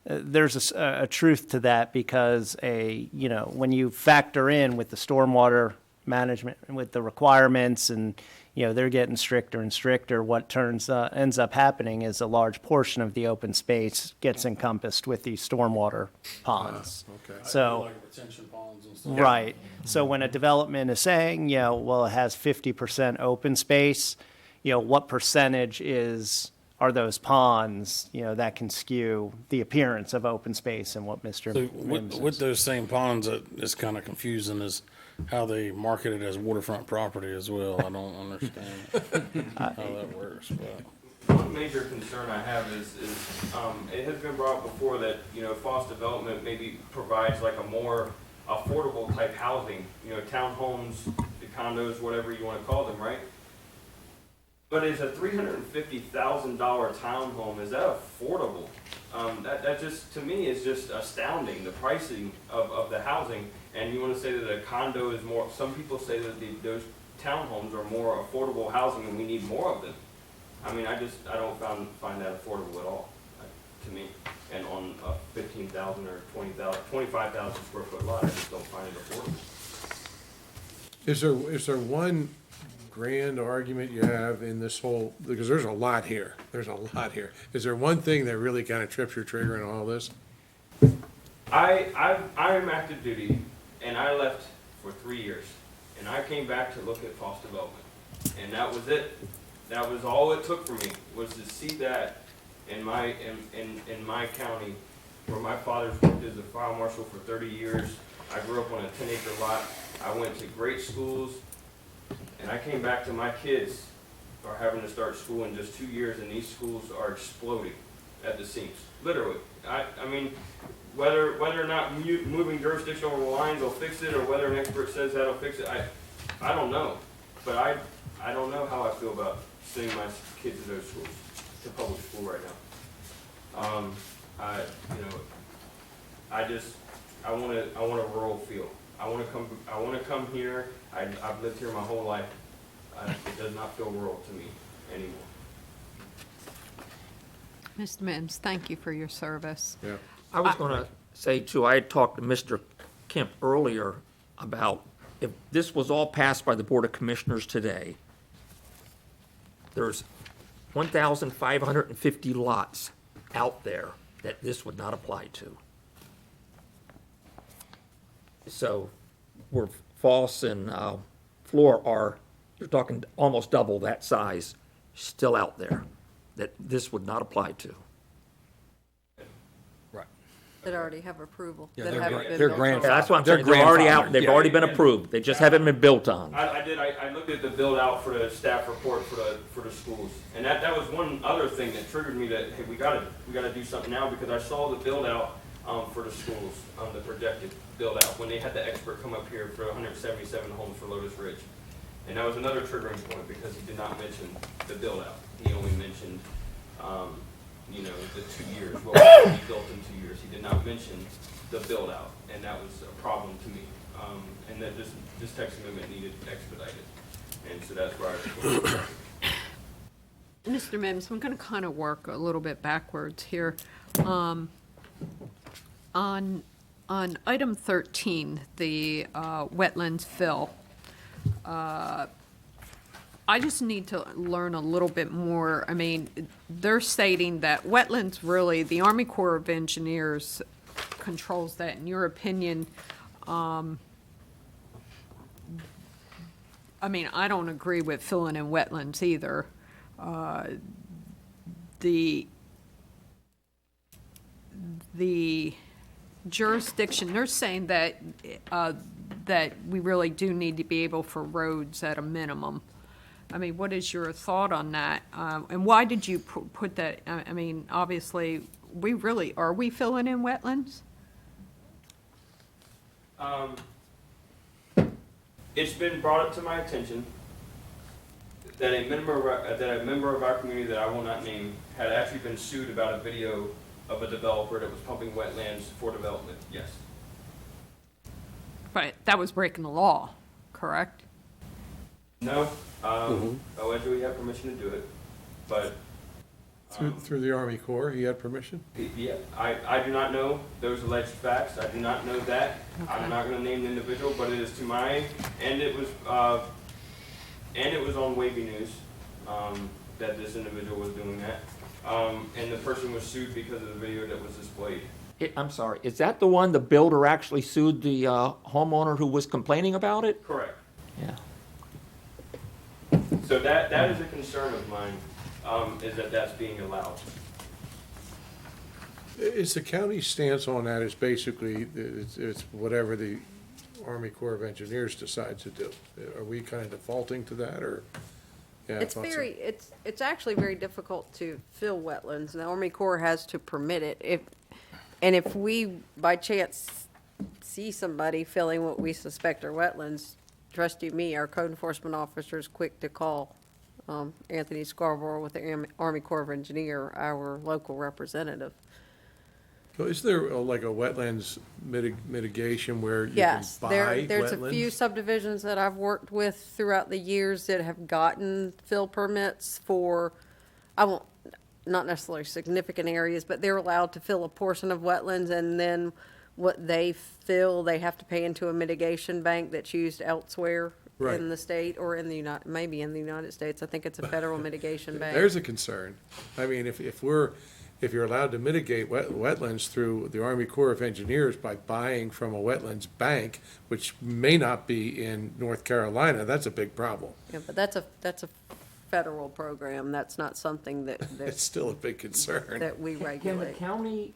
there's a truth to that, because when you factor in with the stormwater management and with the requirements and they're getting stricter and stricter, what ends up happening is a large portion of the open space gets encompassed with these stormwater ponds. Okay. So Like retention ponds and stuff. right. So when a development is saying, well, it has 50% open space, what percentage are those ponds, that can skew the appearance of open space and what Mr. So Mims with is. those same ponds, it's kind of confusing is how they market it as waterfront property as well. I don't understand how that works, but. One major concern I have is it has been brought up before that, Foss Development maybe provides like a more affordable type housing, townhomes, the condos, whatever you want to call them, right? But is a $350,000 townhome, is that affordable? That just, to me, is just astounding, the pricing of the housing. And you want to say that a condo is more, some people say that those townhomes are more affordable housing and we need more of them. I mean, I don't find that affordable at all, to me. And on a 15,000 or 25,000 square foot lot, I just don't find it affordable. Is there one grand argument you have in this whole, because there's a lot here, is there one thing that really kind of trips your trigger in all this? I'm active duty, and I left for 3 years, and I came back to look at Foss Development, and that was it. That was all it took for me, was to see that in my county, where my father's worked as a fire marshal for 30 years. I grew up on a 10-acre lot. I went to great schools, and I came back to my kids are having to start school in just 2 years, and these schools are exploding at the seams, literally. I mean, whether or not moving jurisdiction over the lines will fix it, or whether an expert says that'll fix it, I don't know. But I don't know how I feel about sending my kids to those schools, to public school right now. I want a rural feel. I want to come here. I've lived here my whole life. It does not feel rural to me anymore. Mr. Mims, thank you for your service. Yeah. I was going to say too, I had talked to Mr. Kemp earlier about if this was all passed by the Board of Commissioners today, there's 1,550 lots out there that this would not apply to. So where Foss and Fleur are, you're talking almost double that size, still out there, that this would not apply to. That already have approval. Yeah, that they're haven't gra- been they're built. grand- Yeah, that's what I'm They're saying, they're already out, grandfathered. they've already been approved, they just haven't been built on. I looked at the build out for the staff report for the schools, and that was one other thing that triggered me that, hey, we gotta do something now, because I saw the build out for the schools, the projected build out, when they had the expert come up here for 177 homes for Lotus Ridge. And that was another triggering point, because he did not mention the build out. He only mentioned you know, the 2 years, what will be built in 2 years. He did not mention the build out, and that was a problem to me. And that this text amendment needed expedited. And so that's where I. Mr. Mims, I'm going to kind of work a little bit backwards here. On item 13, the wetlands fill, I just need to learn a little bit more. I mean, they're stating that wetlands really, the Army Corps of Engineers controls that. In your opinion, I mean, I don't agree with filling in wetlands either. The jurisdiction, they're saying that, that we really do need to be able for roads at a minimum. I mean, what is your thought on that? And why did you put that, I mean, obviously, are we filling in wetlands? It's been brought up to my attention that a member of our community that I will not name had actually been sued about a video of a developer that was pumping wetlands for development. Yes. But that was breaking the law, correct? No. Allegedly, we have permission to do it, but Through the Army Corps, he had permission? yeah, I do not know those alleged facts. I do not know that. Okay. I'm not going to name the individual, but it is to my, and it was on Wavy News that this individual was doing that. And the person was sued because of the video that was displayed. I'm sorry, is that the one the builder actually sued the homeowner who was complaining about it? Correct. Yeah. So that is a concern of mine, is that that's being allowed. Is the county's stance on that is basically, it's whatever the Army Corps of Engineers decides to do? Are we kind of defaulting to that, or? Yeah, I It's thought so. very, it's actually very difficult to fill wetlands, and the Army Corps has to permit it. If we, by chance, see somebody filling what we suspect are wetlands, trust you me, our code enforcement officer is quick to call Anthony Scarborough with the Army Corps of Engineer, our local representative. So is there like a wetlands mitigation where you can Yes, buy there's a few wetlands? subdivisions that I've worked with throughout the years that have gotten fill permits for, not necessarily significant areas, but they're allowed to fill a portion of wetlands, and then what they fill, they have to pay into a mitigation bank that's used elsewhere Right. in the state or in the maybe in the United States. I think it's a federal mitigation bank. There's a concern. I mean, if you're allowed to mitigate wetlands through the Army Corps of Engineers by buying from a wetlands bank, which may not be in North Carolina, that's a big problem. Yeah, but that's a federal program. That's not something It's that still a big concern. that we Can the regulate. county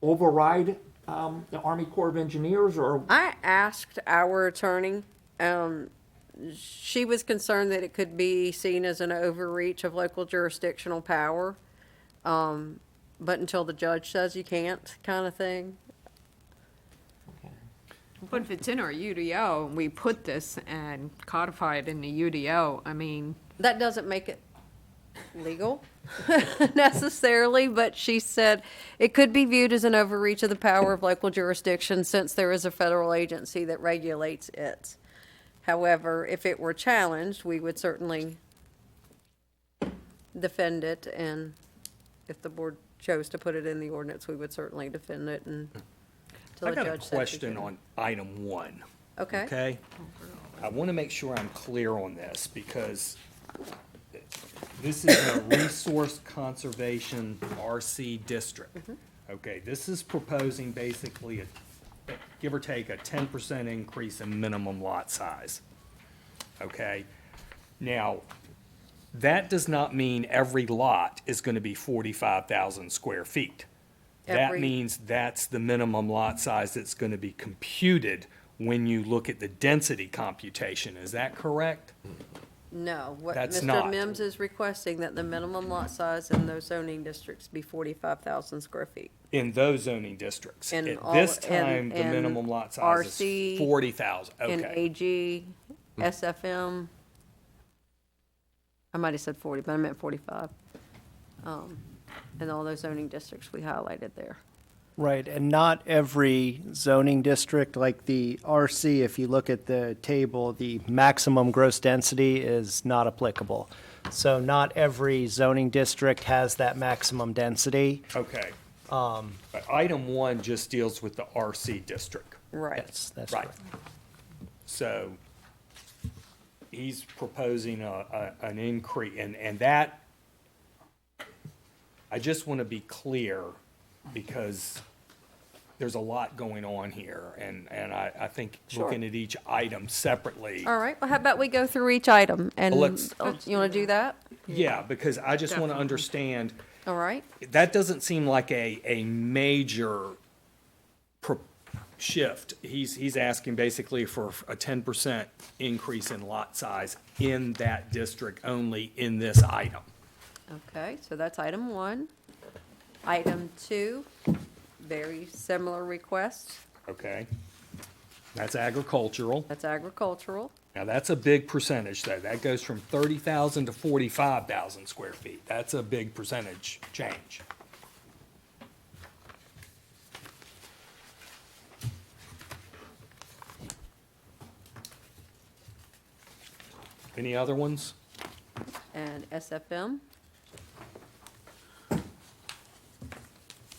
override the Army Corps of Engineers, or? I asked our attorney, she was concerned that it could be seen as an overreach of local jurisdictional power. But until the judge says you can't, kind of thing. But if it's in our UDO, and we put this and codify it in the UDO, I mean, That doesn't make it legal necessarily, but she said it could be viewed as an overreach of the power of local jurisdiction since there is a federal agency that regulates it. However, if it were challenged, we would certainly defend it, and if the board chose to put it in the ordinance, we would certainly defend it and till I the got a judge said we question couldn't. on item 1. Okay. Okay? I want to make sure I'm clear on this because this is a resource conservation RC district. Okay, this is proposing basically give or take a 10% increase in minimum lot size. Okay? Now, that does not mean every lot is going to be 45,000 square feet. That Every- means that's the minimum lot size that's going to be computed when you look at the density computation. Is that correct? No, what That's Mr. not. Mims is requesting that the minimum lot size in those zoning districts be 45,000 square feet. In those zoning districts. In At all- this in- time, the in minimum lot size is RC, 40,000. In Okay. AG, SFM, I might have said 40, but I meant 45. in all those zoning districts we highlighted there. Right, and not every zoning district, like the RC, if you look at the table, the maximum gross density is not applicable. So not every zoning district has that maximum density. Okay. But item 1 just deals with the RC district. Right. Yes, that's Right. correct. So he's proposing an increase, and that, I just want to be clear, because there's a lot going on here, and I think Sure. looking at each item separately. All right, well, how about we go through each item, and, Well, let's- you want to do that? Yeah, because I just want to Definitely. understand, All right, that doesn't seem like a major shift. He's asking basically for a 10% increase in lot size in that district only in this item. okay, so that's item 1. Item 2, very similar request, Okay? That's agricultural. that's agricultural. Now, that's a big percentage, though. That goes from 30,000 to 45,000 square feet. That's a big percentage change. Any other ones? And SFM.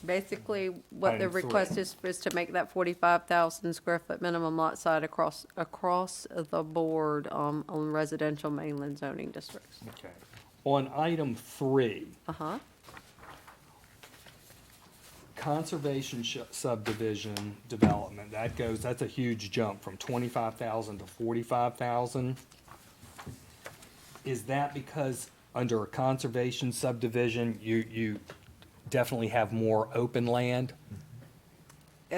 Basically, what the Item 3. request is to make that 45,000 square foot minimum lot size across the board, on residential mainland zoning districts. Okay. On item 3, Uh-huh, conservation subdivision development, that's a huge jump from 25,000 to 45,000. Is that because under a conservation subdivision, you definitely have more open land?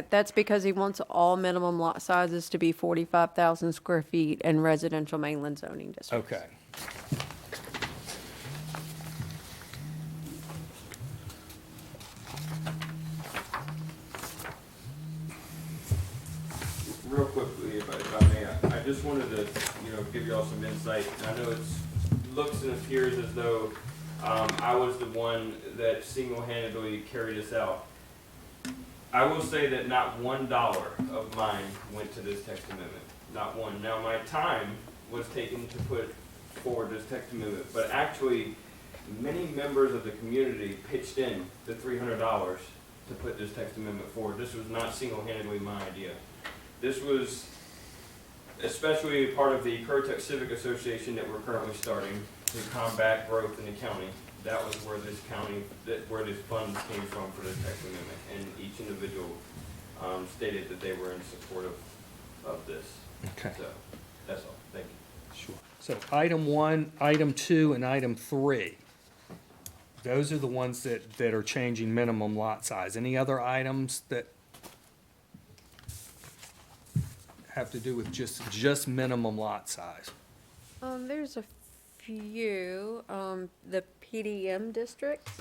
that's because he wants all minimum lot sizes to be 45,000 square feet in residential mainland zoning districts. Okay. Real quickly, if I may, I just wanted to, give you all some insight. And I know looks and appears as though I was the one that single-handedly carried this out. I will say that not $1 of mine went to this text amendment, not one. Now, my time was taken to put forward this text amendment, but actually, many members of the community pitched in the $300 to put this text amendment forward. This was not single-handedly my idea. This was especially part of the Currituck Civic Association that we're currently starting to combat growth in the county. That was where where this funds came from for this text amendment, and each individual stated that they were in support of this. Okay. So, that's all. Thank you. Sure. So item 1, item 2, and item 3, those are the ones that are changing minimum lot size. Any other items that have to do with just minimum lot size? There's a few, the PDM districts.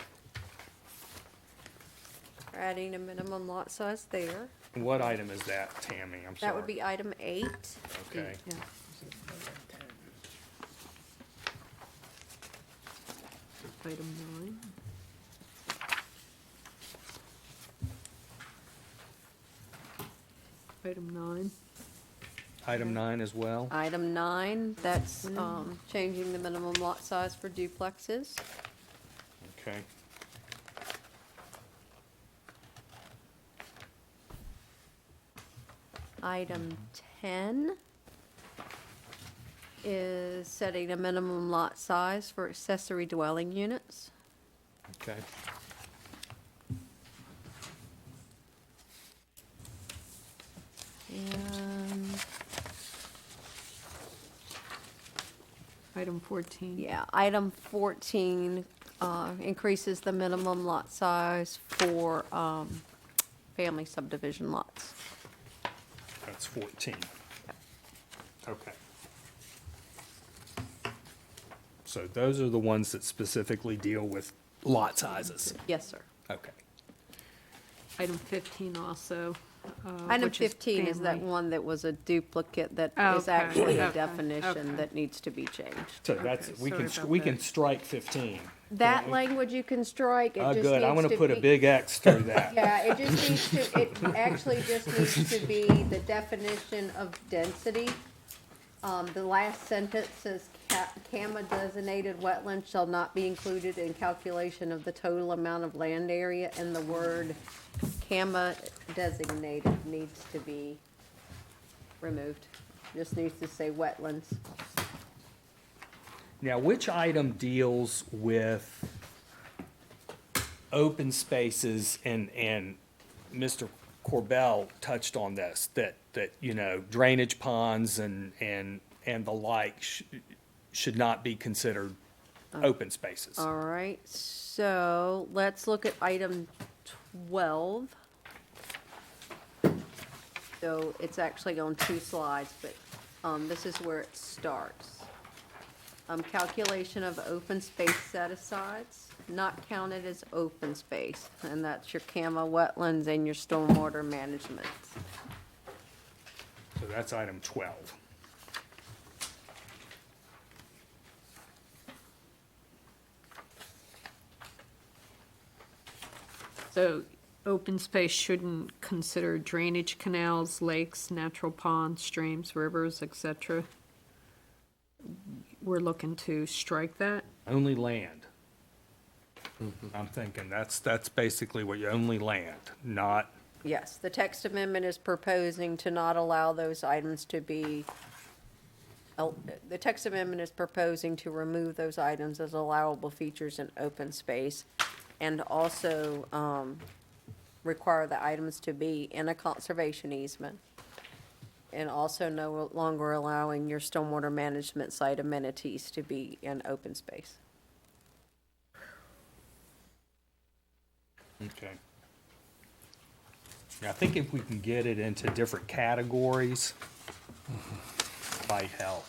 We're adding a minimum lot size there. What item is that, Tammy? I'm sorry. That would be item 8. Okay. Yeah. Item 9. Item 9. Item 9 as well? Item 9, that's changing the minimum lot size for duplexes. Okay. Item 10 is setting a minimum lot size for accessory dwelling units. Okay. And, Item 14. yeah, item 14 increases the minimum lot size for family subdivision lots. That's 14. Okay. So those are the ones that specifically deal with lot sizes. Yes, sir. Okay. Item 15 also Item which is 15 is that family. one that was a duplicate that Oh, is okay, actually a okay, definition okay. that needs to be changed. So that's, Okay, sorry about we can that. strike 15. That language you can strike, it Oh, just good, I'm needs gonna to put a be- big X through that. Yeah, it just needs to, it actually just needs to be the definition of density. The last sentence says CAMA designated wetlands shall not be included in calculation of the total amount of land area, and the word CAMA designated needs to be removed. Just needs to say wetlands. Now, which item deals with open spaces, and Mr. Corbell touched on this, that, you know, drainage ponds and the like should not be considered open spaces. All right, so let's look at item 12. So it's actually on 2 slides, but this is where it starts. Calculation of open space set-asides, not counted as open space, and that's your CAMA wetlands and your stormwater management. So that's item 12. So open space shouldn't consider drainage canals, lakes, natural ponds, streams, rivers, etc. We're looking to strike that. Only land. I'm thinking that's basically what you, only land, not, Yes, the text amendment is proposing to not allow those items to be, the text amendment is proposing to remove those items as allowable features in open space, and also require the items to be in a conservation easement, and also no longer allowing your stormwater management site amenities to be in open space. okay. Now, I think if we can get it into different categories, might help.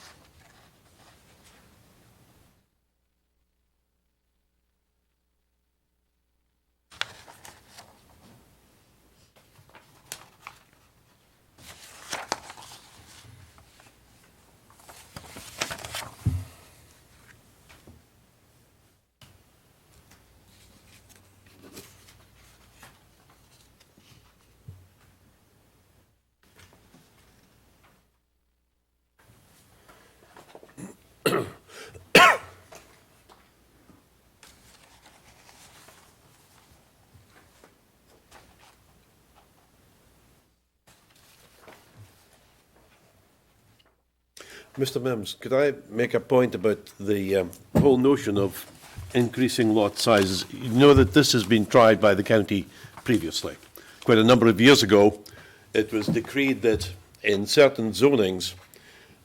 Mr. Mims, could I make a point about the whole notion of increasing lot sizes? You know that this has been tried by the county previously. Quite a number of years ago, it was decreed that in certain zonings,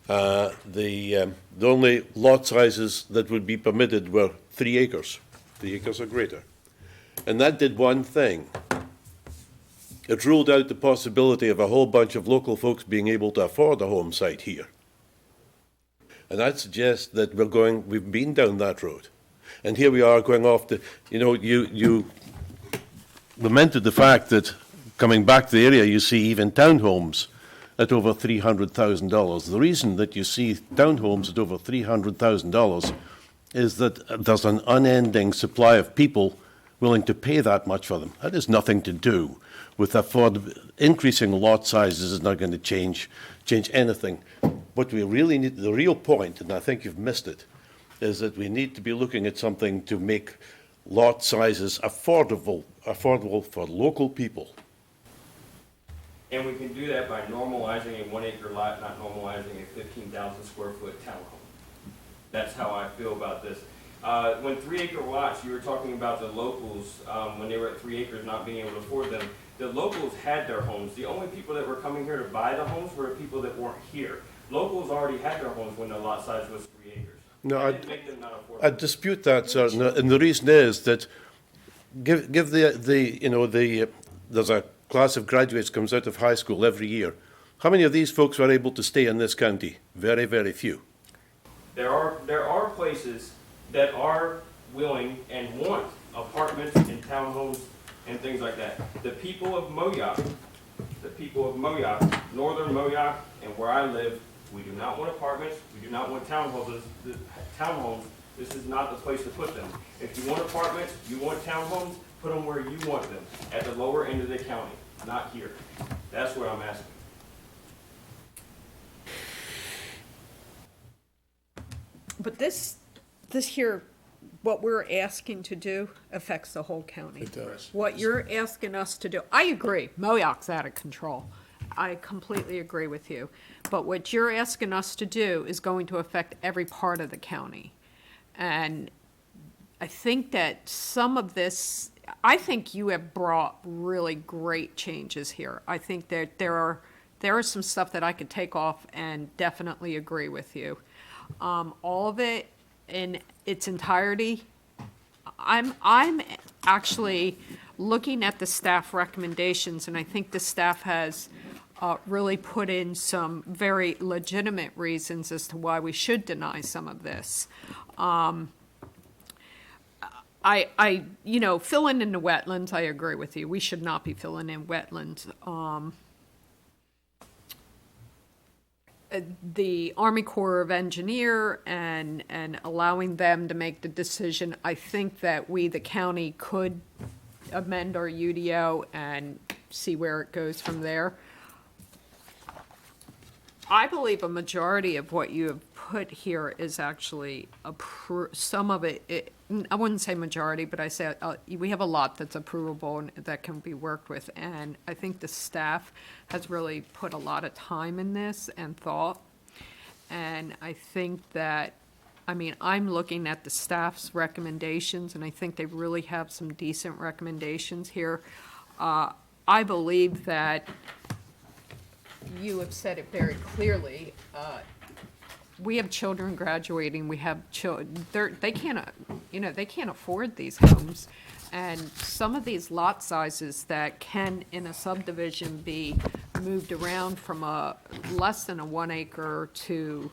the only lot sizes that would be permitted were 3 acres, 3 acres or greater. And that did one thing. It ruled out the possibility of a whole bunch of local folks being able to afford a home site here. And I'd suggest that we've been down that road. And here we are going off the, you lamented the fact that coming back to the area, you see even townhomes at over $300,000. The reason that you see townhomes at over $300,000 is that there's an unending supply of people willing to pay that much for them. That has nothing to do with increasing lot sizes is not going to change anything. What we really need, the real point, and I think you've missed it, is that we need to be looking at something to make lot sizes affordable for local people. And we can do that by normalizing a 1 acre lot, not normalizing a 15,000 square foot townhome. That's how I feel about this. When 3 acre lots, you were talking about the locals, when they were at 3 acres not being able to afford them. The locals had their homes. The only people that were coming here to buy the homes were people that weren't here. Locals already had their homes when the lot size was 3 acres. No, That didn't make them not affordable. I dispute that, sir, and the reason is that give there's a class of graduates comes out of high school every year. How many of these folks are able to stay in this county? Very, very few. There are places that are willing and want apartments and townhomes and things like that. The people of Moyoc, people of Moyoc, northern Moyoc, and where I live, we do not want apartments, we do not want townhouses, townhomes. This is not the place to put them. If you want apartments, you want townhomes, put them where you want them, at the lower end of the county, not here. That's what I'm asking. But this here, what we're asking to do affects the whole county. It does. What you're asking us to do, I agree, Moyoc's out of control. I completely agree with you. But what you're asking us to do is going to affect every part of the county. And I think that some of this, I think you have brought really great changes here. I think that there are some stuff that I could take off and definitely agree with you. All of it in its entirety, I'm actually looking at the staff recommendations, and I think the staff has really put in some very legitimate reasons as to why we should deny some of this. Filling in the wetlands, I agree with you. We should not be filling in wetlands. The Army Corps of Engineer and allowing them to make the decision, I think that we, the county, could amend our UDO and see where it goes from there. I believe a majority of what you have put here is actually some of it, I wouldn't say majority, but I say we have a lot that's approvable and that can be worked with. And I think the staff has really put a lot of time in this and thought. And I think that, I'm looking at the staff's recommendations, and I think they really have some decent recommendations here. I believe that you have said it very clearly. We have children graduating, we have children, they can't afford these homes. And some of these lot sizes that can, in a subdivision, be moved around from less than a 1 acre to,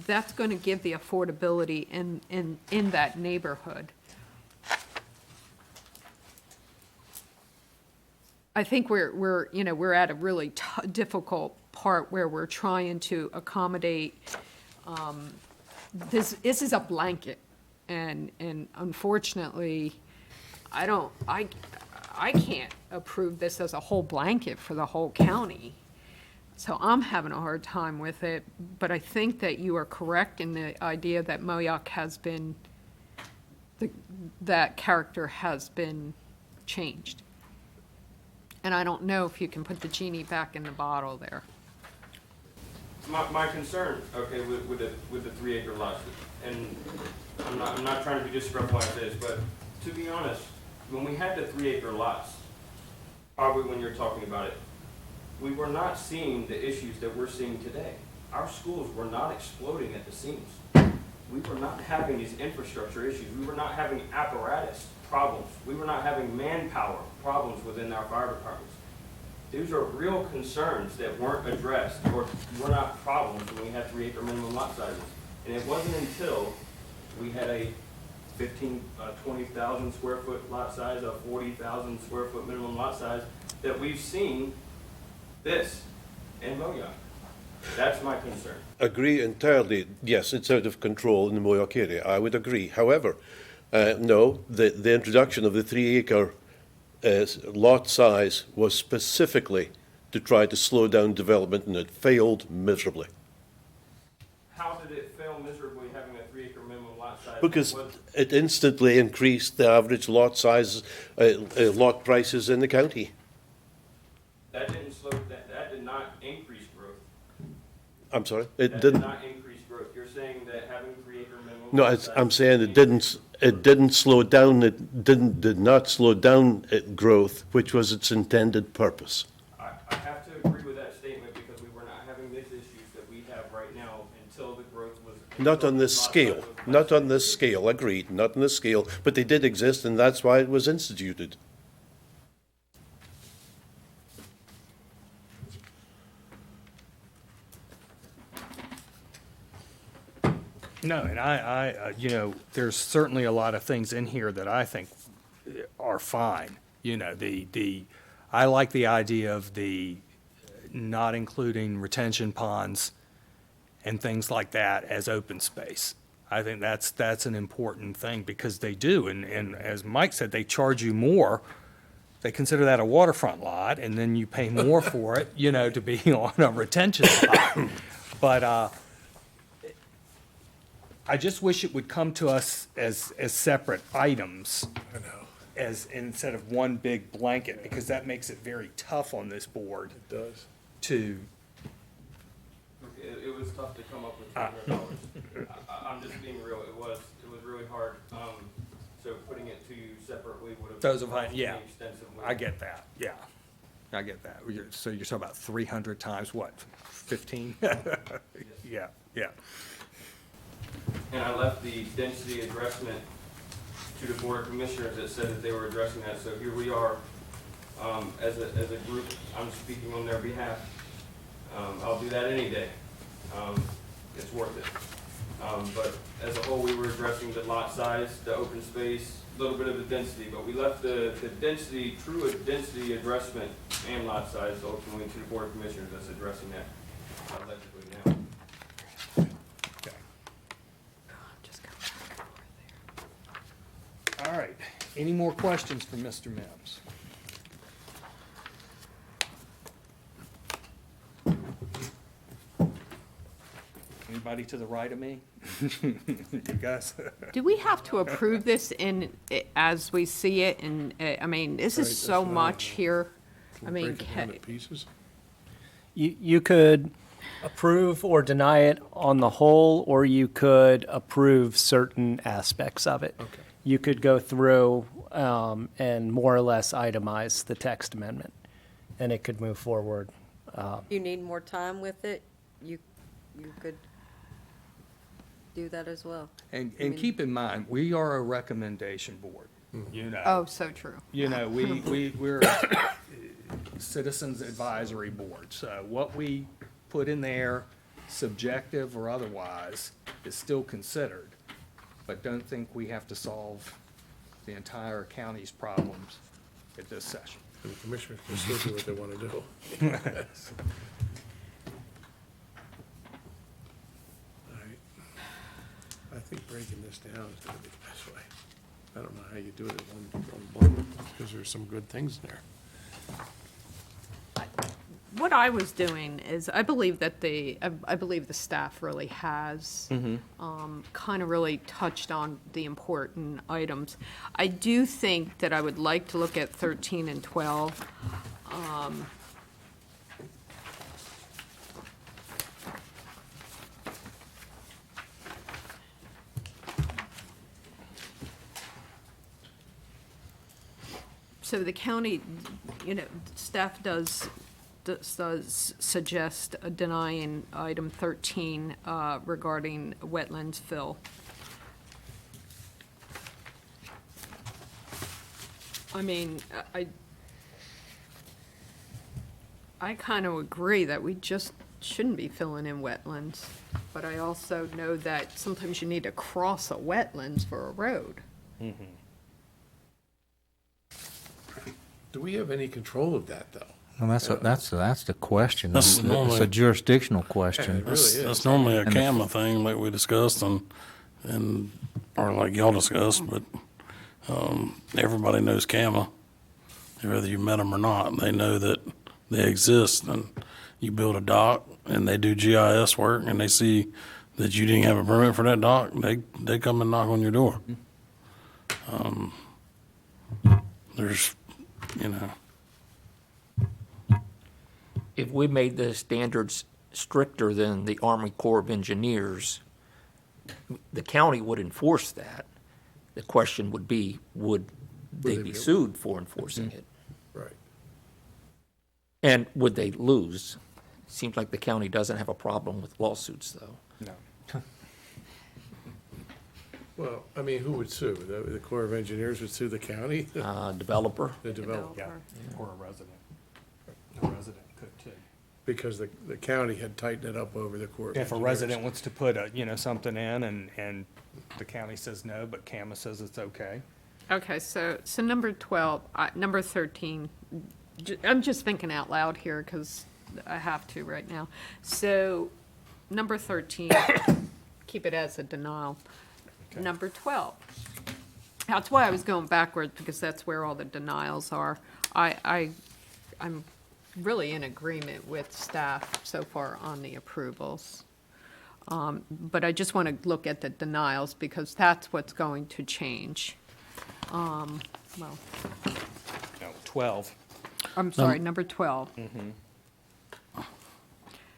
that's going to give the affordability in that neighborhood. I think we're at a really difficult part where we're trying to accommodate. This is a blanket, and unfortunately, I can't approve this as a whole blanket for the whole county. So I'm having a hard time with it, but I think that you are correct in the idea that Moyoc has been, that character has been changed. And I don't know if you can put the genie back in the bottle there. My concern, okay, with the 3 acre lots, and I'm not trying to be disrespectful like this, but to be honest, when we had the 3 acre lots, probably when you're talking about it, we were not seeing the issues that we're seeing today. Our schools were not exploding at the seams. We were not having these infrastructure issues. We were not having apparatus problems. We were not having manpower problems within our fire departments. These are real concerns that weren't addressed or were not problems when we had 3 acre minimum lot sizes. And it wasn't until we had a 20,000 square foot lot size, a 40,000 square foot minimum lot size, that we've seen this in Moyoc. That's my concern. Agree entirely. Yes, it's out of control in the Moyoc area. I would agree. However, no, the introduction of the 3 acre lot size was specifically to try to slow down development, and it failed miserably. How did it fail miserably having a 3 acre minimum lot size? Because it instantly increased the average lot size, lot prices in the county. That didn't slow, that did not increase growth. I'm sorry? That did not increase growth. You're saying that having 3 acre minimum. No, lot size I'm saying it didn't slow down, did not slow down growth, which was its intended purpose. I have to agree with that statement because we were not having these issues that we have right now until the growth was. Not on this scale, not on this scale, agreed, not on this scale, but they did exist, and that's why it was instituted. No, and I there's certainly a lot of things in here that I think are fine. I like the idea of the not including retention ponds and things like that as open space. I think that's an important thing, because they do, and as Mike said, they charge you more. They consider that a waterfront lot, and then you pay more for it, to be on a retention spot. But, I just wish it would come to us as separate items. I know, As, instead of one big blanket, because that makes it very tough on this board it does. to, It was tough to come up with $200. I'm just being real, it was really hard. So putting it to you separately would have. Those of I- yeah. cost me extensively. I get that, yeah. I get that. So you're talking about 300 times what, 15? Yeah, yeah. And I left the density addressment to the Board of Commissioners that said that they were addressing that, so here we are, as a group, I'm speaking on their behalf. I'll do that any day. It's worth it. But as a whole, we were addressing the lot size, the open space, a little bit of the density, but we left the density, true density addressment and lot size ultimately to the Board of Commissioners that's addressing that allegedly now. Okay. All right. Any more questions for Mr. Mims? Anybody to the right of me? You guys? Do we have to approve this as we see it? And, I mean, this Right, is so that's much here. Can I we mean, break it down to pieces? You could approve or deny it on the whole, or you could approve certain aspects of it. Okay. You could go through and more or less itemize the text amendment, and it could move forward. You need more time with it, you could do that as well. And keep in mind, we are a recommendation board, Oh, so true. We're a citizens advisory board. So what we put in there, subjective or otherwise, is still considered. But don't think we have to solve the entire county's problems at this session. And the commissioners can still do what they want to do. All right. I think breaking this down is gonna be the best way. I don't know how you do it in one bundle, because there's some good things in there. What I was doing is, I believe that I believe the staff really has kind of really touched on the important items. I do think that I would like to look at 13 and 12. So the county, staff does suggest denying item 13 regarding wetlands fill. I mean, I kind of agree that we just shouldn't be filling in wetlands, but I also know that sometimes you need to cross a wetlands for a road. Do we have any control of that, though? Well, that's the question. That's It's normally- a jurisdictional Yeah, question. it really is. That's normally a And the- CAMA thing like we discussed and, or like y'all discussed, but, everybody knows CAMA. Whether you met them or not, they know that they exist, and you build a dock and they do GIS work and they see that you didn't have a permit for that dock, they come and knock on your door. There's, If we made the standards stricter than the Army Corps of Engineers, the county would enforce that. The question would be, would they they be be- sued for enforcing it? Right. And would they lose? Seems like the county doesn't have a problem with lawsuits, though. No. Well, I mean, who would sue? The Corps of Engineers would sue the county? Developer, The developer? Yeah, or a resident. A resident could too. Because the county had tightened it up over the Corps of If a Engineers. resident wants to put something in and the county says no, but CAMA says it's okay. Okay, so number 12, number 13, I'm just thinking out loud here, because I have to right now. So, number 13, keep it as a denial. Number 12. That's why I was going backwards, because that's where all the denials are. I'm really in agreement with staff so far on the approvals. But I just want to look at the denials, because that's what's going to change. Well, No, 12. I'm sorry, number 12.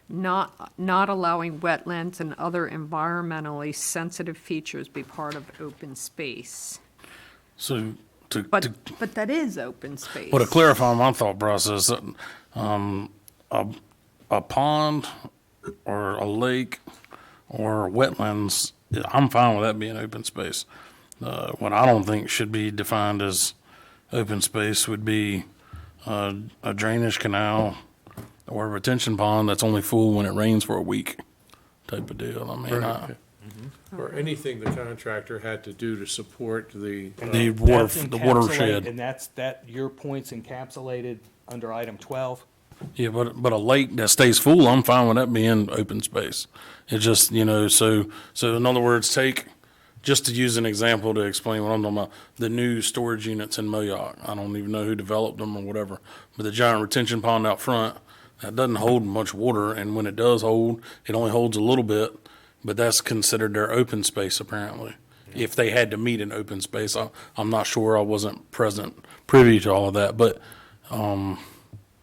Not allowing wetlands and other environmentally sensitive features be part of open space. So to But that is open space. well, to clarify my thought process, a pond or a lake or wetlands, I'm fine with that being open space. What I don't think should be defined as open space would be a drainage canal or a retention pond that's only full when it rains for a week, type of deal. I mean, Or anything the contractor had to do to support the. the That's watershed. And your point's encapsulated under item 12? Yeah, but a lake that stays full, I'm fine with that being open space. It's just, so in other words, just to use an example to explain what I'm talking about, the new storage units in Moyoc. I don't even know who developed them or whatever, but the giant retention pond out front, that doesn't hold much water, and when it does hold, it only holds a little bit, but that's considered their open space apparently. If they had to meet an open space, I'm not sure, I wasn't privy to all of that, but,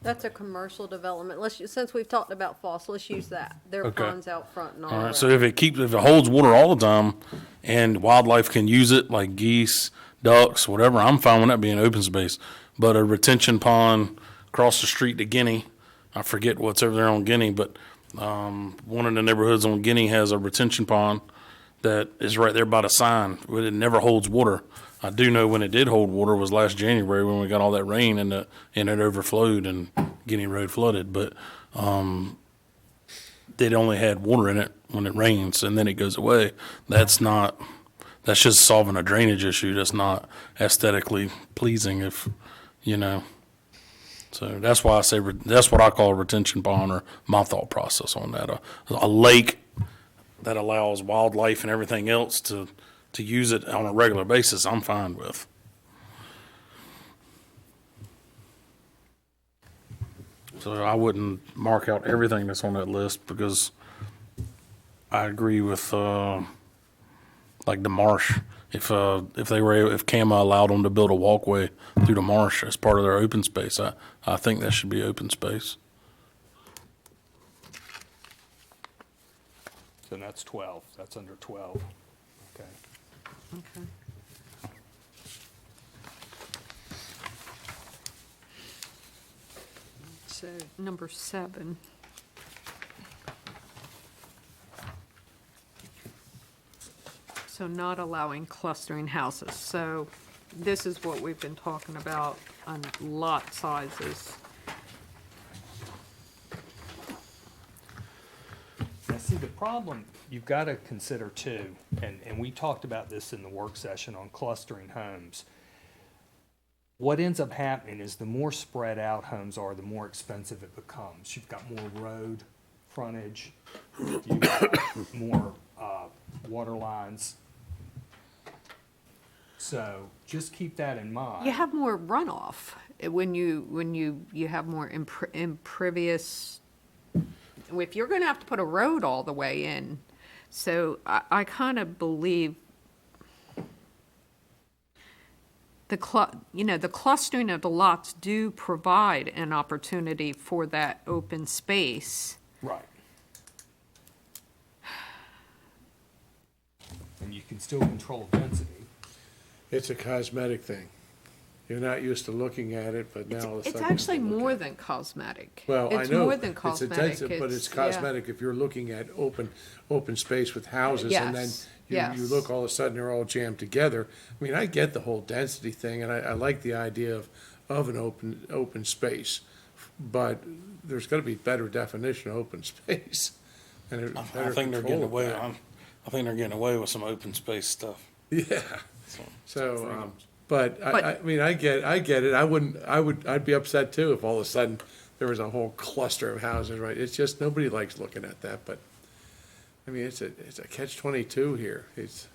That's a commercial development. Since we've talked about fossil, let's use that. There are Okay. ponds out front and all all right, around. so if it holds water all the time and wildlife can use it, like geese, ducks, whatever, I'm fine with that being open space. But a retention pond across the street to Guinea, I forget what's over there on Guinea, but one of the neighborhoods on Guinea has a retention pond that is right there by the sign, but it never holds water. I do know when it did hold water was last January when we got all that rain and it overflowed and Guinea Road flooded, but it only had water in it when it rains and then it goes away. That's just solving a drainage issue. That's not aesthetically pleasing so that's why I say, that's what I call a retention pond, or my thought process on that. A lake that allows wildlife and everything else to use it on a regular basis, I'm fine with. So I wouldn't mark out everything that's on that list, because I agree with, like the marsh. If CAMA allowed them to build a walkway through the marsh as part of their open space, I think that should be open space. So that's 12. That's under 12. Okay. Okay. So, number 7. So not allowing clustering houses. So this is what we've been talking about on lot sizes. Now, see, the problem you've got to consider too, and we talked about this in the work session on clustering homes. What ends up happening is the more spread out homes are, the more expensive it becomes. You've got more road frontage, you've got more water lines. So just keep that in mind. You have more runoff when you have more impervious. If you're going to have to put a road all the way in, so I kind of believe the clustering of the lots do provide an opportunity for that open space. Right. And you can still control density. It's a cosmetic thing. You're not used to looking at it, but now all of a It's sudden. actually you look more at it. than cosmetic. Well, I know. It's more than it's cosmetic. intensive, but it's yeah. cosmetic if you're looking at open space with houses, and then Yes, you yes. look, all of a sudden, they're all jammed together. I mean, I get the whole density thing, and I like the idea of an open space, but there's gotta be better definition of open space. And I better think they're getting control of away. that. I think they're getting away with some open space stuff. Yeah, so, but But- I mean, I get it. I'd be upset too if all of a sudden there was a whole cluster of houses, right? It's just, nobody likes looking at that, but, I mean, it's a catch-22 here. It's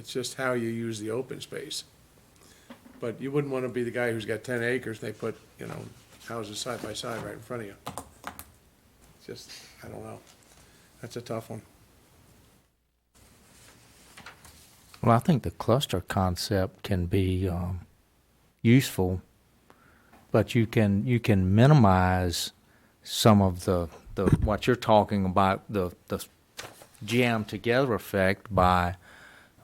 just how you use the open space. But you wouldn't want to be the guy who's got 10 acres, and they put, you know, houses side by side right in front of you. It's just, I don't know. That's a tough one. Well, I think the cluster concept can be useful, but you can minimize some of the what you're talking about, the jam together effect by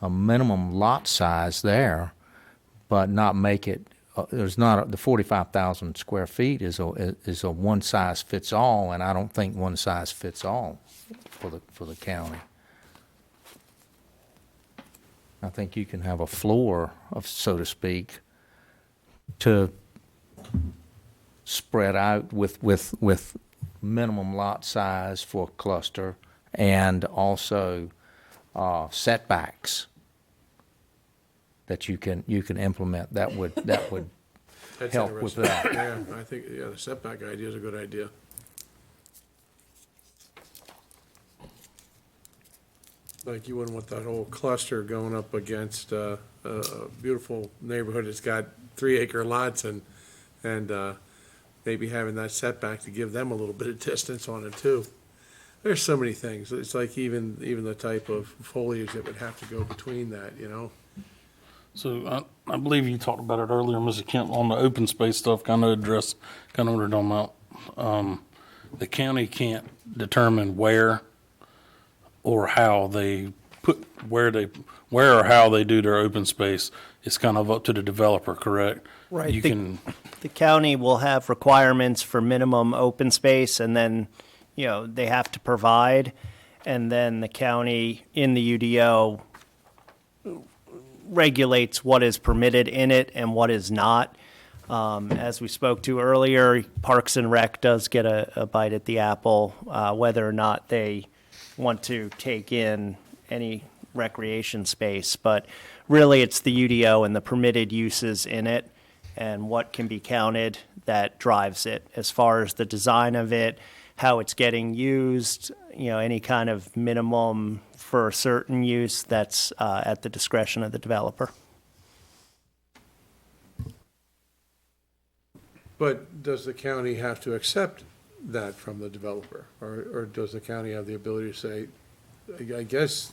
a minimum lot size there, but not make it. There's not the 45,000 square feet is a one size fits all, and I don't think one size fits all for the county. I think you can have a floor of, so to speak, to spread out with minimum lot size for cluster and also setbacks that you can implement. That would That's help with interesting. that. Yeah, I think, yeah, the setback idea is a good idea. Like, you wouldn't want that whole cluster going up against a beautiful neighborhood that's got 3-acre lots and maybe having that setback to give them a little bit of distance on it too. There's so many things. It's like even the type of foliage that would have to go between that, you know? So I believe you talked about it earlier, Mr. Kemp, on the open space stuff, kind of what we're talking about. The county can't determine where or how they where or how they do their open space. It's kind of up to the developer, correct? Right. You can, The county will have requirements for minimum open space, and then, you know, they have to provide, and then the county in the UDO regulates what is permitted in it and what is not. As we spoke to earlier, Parks and Rec does get a bite at the apple, whether or not they want to take in any recreation space. But really, it's the UDO and the permitted uses in it and what can be counted that drives it. As far as the design of it, how it's getting used, you know, any kind of minimum for a certain use, that's at the discretion of the developer. But does the county have to accept that from the developer? Or does the county have the ability to say, I guess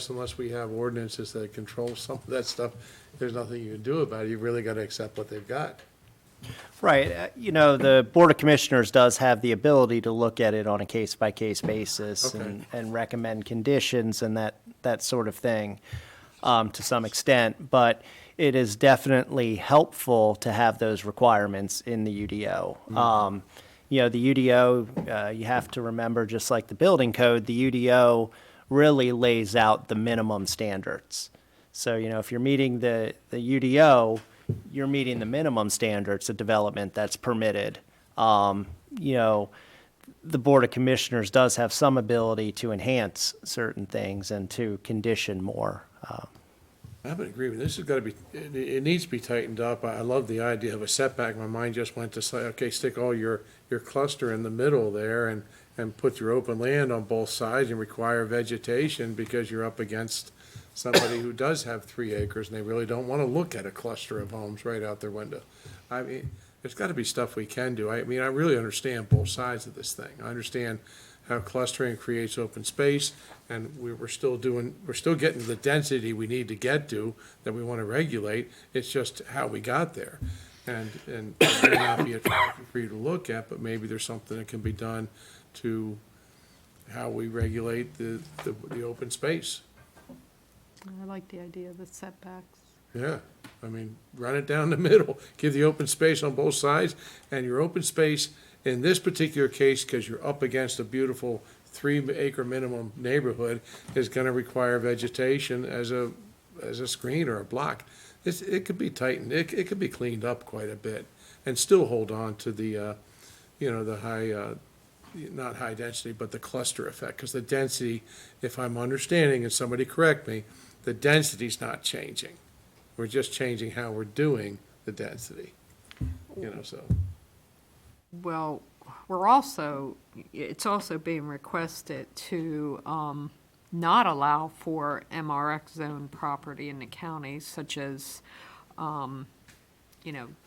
unless we have ordinances that control some of that stuff, there's nothing you can do about it. You've really got to accept what they've got. Right. You know, the Board of Commissioners does have the ability to look at it on a case-by-case basis Okay. and recommend conditions and that sort of thing to some extent. But it is definitely helpful to have those requirements in the UDO. You know, the UDO, you have to remember, just like the building code, the UDO really lays out the minimum standards. So, you know, if you're meeting the UDO, you're meeting the minimum standards of development that's permitted. You know, the Board of Commissioners does have some ability to enhance certain things and to condition more. I would agree with this. Has got to be, it needs to be tightened up. I love the idea of a setback. My mind just went to say, okay, stick all your cluster in the middle there and put your open land on both sides and require vegetation because you're up against somebody who does have 3 acres and they really don't want to look at a cluster of homes right out their window. I mean, there's got to be stuff we can do. I mean, I really understand both sides of this thing. I understand how clustering creates open space, and we're still getting the density we need to get to that we want to regulate. It's just how we got there. And it may not be attractive for you to look at, but maybe there's something that can be done to how we regulate the open space. I like the idea of the setbacks. Yeah, I mean, run it down the middle, give the open space on both sides, and your open space in this particular case, because you're up against a beautiful 3-acre minimum neighborhood, is gonna require vegetation as a screen or a block. It could be tightened, it could be cleaned up quite a bit, and still hold on to the, you know, the high, not high density, but the cluster effect, because the density, if I'm understanding, and somebody correct me, the density's not changing. We're just changing how we're doing the density, you know, so. Well, it's also being requested to not allow for MRX zone property in the county, such as,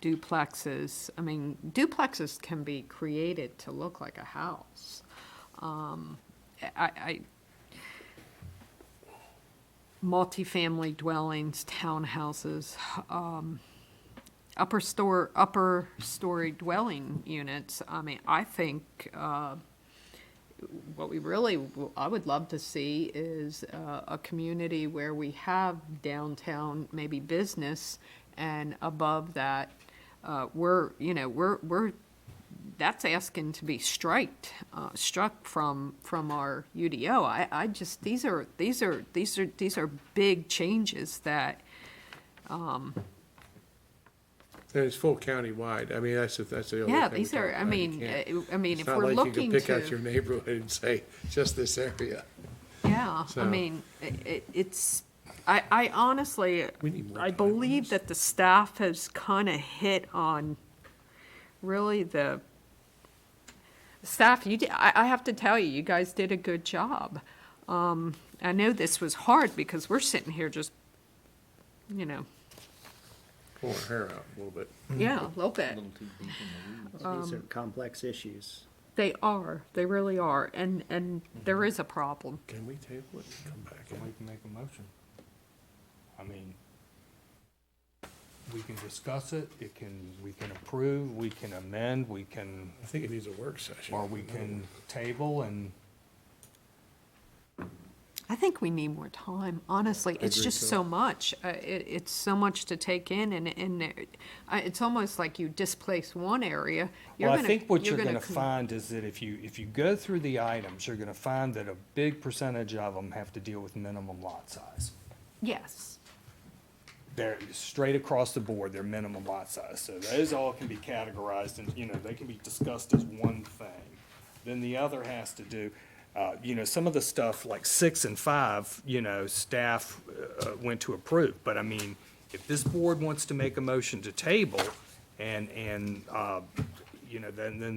duplexes. I mean, duplexes can be created to look like a house. Multifamily dwellings, townhouses, upper story dwelling units. I mean, I think what I would love to see is a community where we have downtown, maybe business, and above that, that's asking to be struck from our UDO. I just, these are big changes that, And it's full countywide. I mean, that's the only thing. yeah, we these talk are, about. You can't- if It's not we're like looking you can pick out to, your neighborhood and say, just this area. yeah, So- I mean, I honestly, We need more I time. believe that the staff has kind of hit on really the staff, I have to tell you, you guys did a good job. I know this was hard because we're sitting here just, Pull our hair out a little bit. yeah, a little bit. These are complex issues. They really are, and there is a problem. Can we table it and come back? We can make a motion. I mean, we can discuss it, we can approve, we can amend, we can, I think it needs a work session. or we can table and, I think we need more time, honestly. It's agree just too. so much. It's so much to take in, and it's almost like you displace one area. well, I think what you're gonna gonna find is that if you go through the items, you're gonna find that a big percentage of them have to deal with minimum lot size. Yes. They're straight across the board, they're minimum lot size, so those all can be categorized and, they can be discussed as one thing. Then the other has to do, some of the stuff like 6 and 5, staff went to approve, but I mean, if this board wants to make a motion to table and then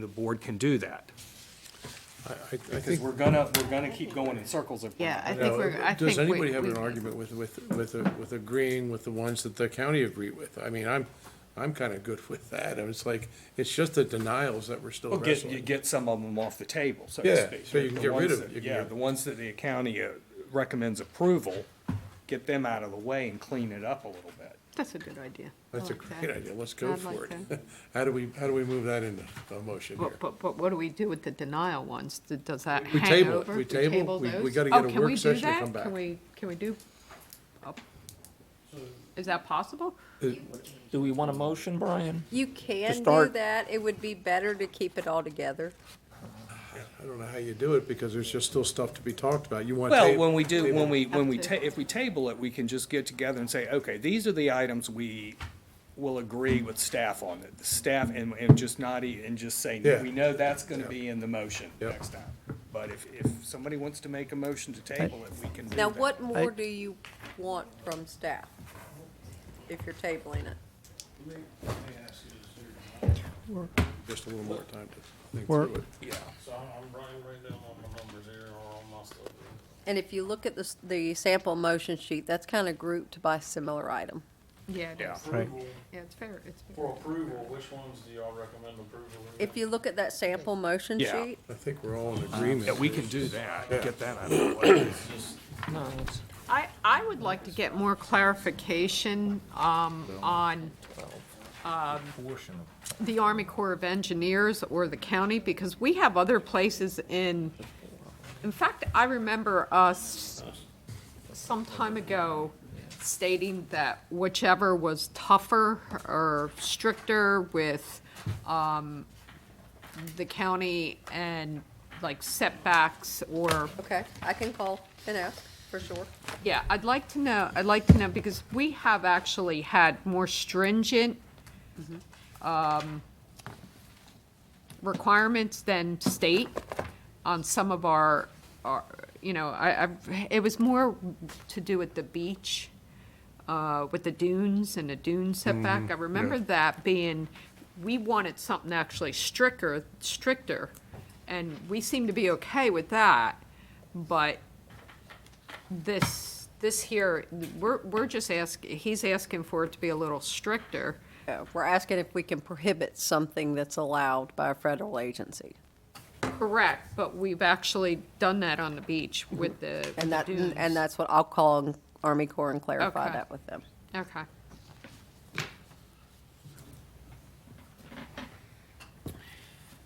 the board can do that. I Because think. we're gonna keep going in circles if. Yeah, I No, think we're, I think Does anybody we- have we- an argument with agreeing with the ones that the county agree with? I mean, I'm kind of good with that. And it's like, it's just the denials that we're still Well, wrestling. you get some of them off the table, so to Yeah, speak. so you can The get rid ones of that- it. You can Yeah, get- the ones that the county recommends approval, get them out of the way and clean it up a little bit. That's a good idea. I That's a like that. great idea. Let's go I'd for like it. that. How do we move that into a motion here? But what do we do with the denial ones? Does that We hang table it. over? We table. We those? gotta get a Oh, can work we do session to that? come back. Can we do? oh. Is that possible? Do we want a motion, Brian? You can do start- that. It would be better to keep it all together. I don't know how you do it because there's just still stuff to be talked about. You want. Well, table- when we do, table- if we table it, we can just get together and say, okay, these are the items we will agree with staff on it. The staff, and just not, and just say, Yeah. we know that's gonna be in the motion Yep. next time. But if somebody wants to make a motion to table it, we can do Now, that. what more do you want from staff if you're tabling it? Just a little more time to think We're- through it. Yeah. So I'm writing down all my numbers here or all my stuff. And if you look at the sample motion sheet, that's kind of grouped by similar item. Yeah, it Yeah. is. Right. Yeah, it's fair, it's fair. For approval, which ones do y'all recommend approval? If you look at that sample motion Yeah. sheet, I think we're all in agreement. Yeah, we can do that, get that out of the way. No, it's I would like to get more clarification, on, Portion of the Army Corps of Engineers or the county, because we have other places in fact, I remember us some time ago stating that whichever was tougher or stricter with, the county and like setbacks or, okay, I can call and ask, for sure. yeah, I'd like to know, because we have actually had more stringent, requirements than state on some of our, it was more to do with the beach, with the dunes and the dune setback. I remember that being we wanted something actually stricter, and we seem to be okay with that, but this here, we're just he's asking for it to be a little stricter. We're asking if we can prohibit something that's allowed by a federal agency. Correct, but we've actually done that on the beach with the And that, dunes. and that's what I'll call Army Corps and clarify Okay. that with them. Okay.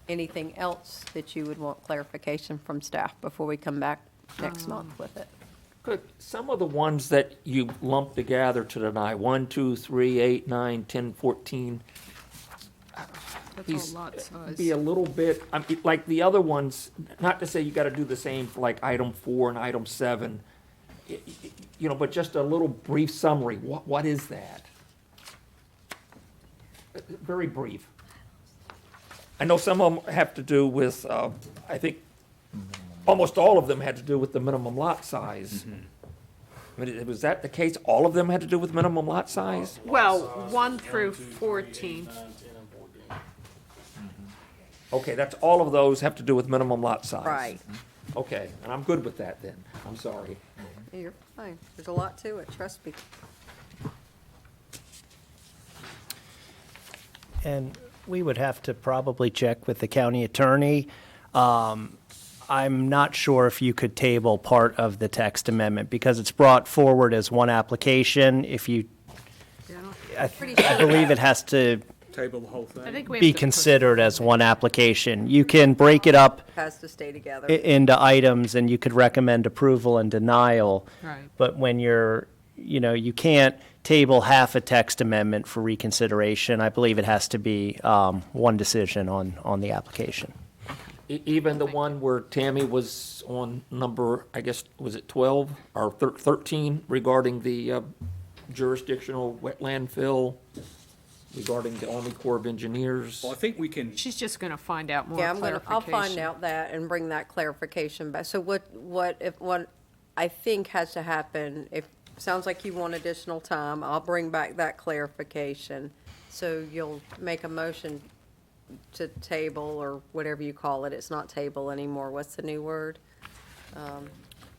Anything else that you would want clarification from staff before we come back next month with it? Good. Some of the ones that you lumped together to tonight, 1, 2, 3, 8, 9, 10, 14. That's These a lot size. be a little bit, I mean, like the other ones, not to say you gotta do the same for like item 4 and item 7. You know, but just a little brief summary. What is that? Very brief. I know some of them have to do with, I think, almost all of them had to do with the minimum lot size. I mean, was that the case? All of them had to do with minimum lot size? Well, 1 through 14. Okay, that's, all of those have to do with minimum lot size. Right. Okay, and I'm good with that then. I'm sorry. You're fine. There's a lot to it, trust me. And we would have to probably check with the county attorney. I'm not sure if you could table part of the text amendment because it's brought forward as one application. If you, I believe it has to Table the whole I thing. think we have be to put- considered as one application. You can break it up Has to stay together. into items and you could recommend approval and denial. Right. But when you're, you can't table half a text amendment for reconsideration. I believe it has to be one decision on the application. Even the one where Tammy was on number, I guess, was it 12 or 13 regarding the jurisdictional wetland fill, regarding the Army Corps of Engineers? Well, I think we can, She's just gonna find out more Yeah, clarification. I'll find out that and bring that clarification back. So what I think has to happen, sounds like you want additional time, I'll bring back that clarification. So you'll make a motion to table or whatever you call it. It's not table anymore. What's the new word?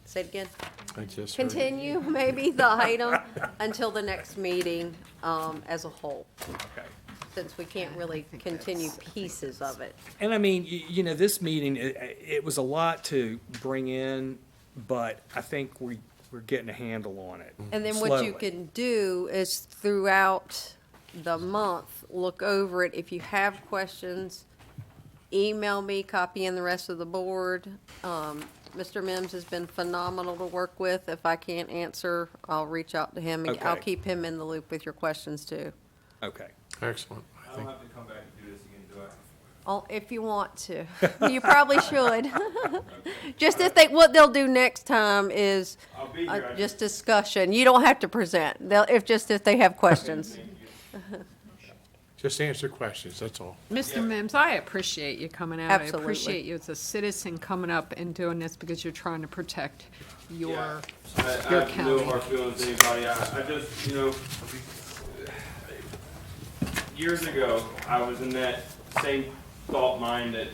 Say it again. I just heard it. Continue, maybe, the item until the next meeting, as a whole, okay. since we can't really continue pieces of it. And I mean, this meeting, it was a lot to bring in, but I think we're getting a handle on it. And then what you slowly. can do is throughout the month, look over it. If you have questions, email me, copy in the rest of the board. Mr. Mims has been phenomenal to work with. If I can't answer, I'll reach out to him. And I'll Okay. keep him in the loop with your questions too. Okay. Excellent. I don't have to come back and do this again, do I? If you want to. You probably should. Just what they'll do next time is I'll be here. I just discussion. You don't have to present. If they have questions. Just answer questions, that's all. Mr. Mims, I appreciate you coming out. Absolutely. I appreciate you as a citizen coming up and doing this because you're trying to protect your I your have no county. hard feelings to anybody. I just, years ago, I was in that same thought mind that,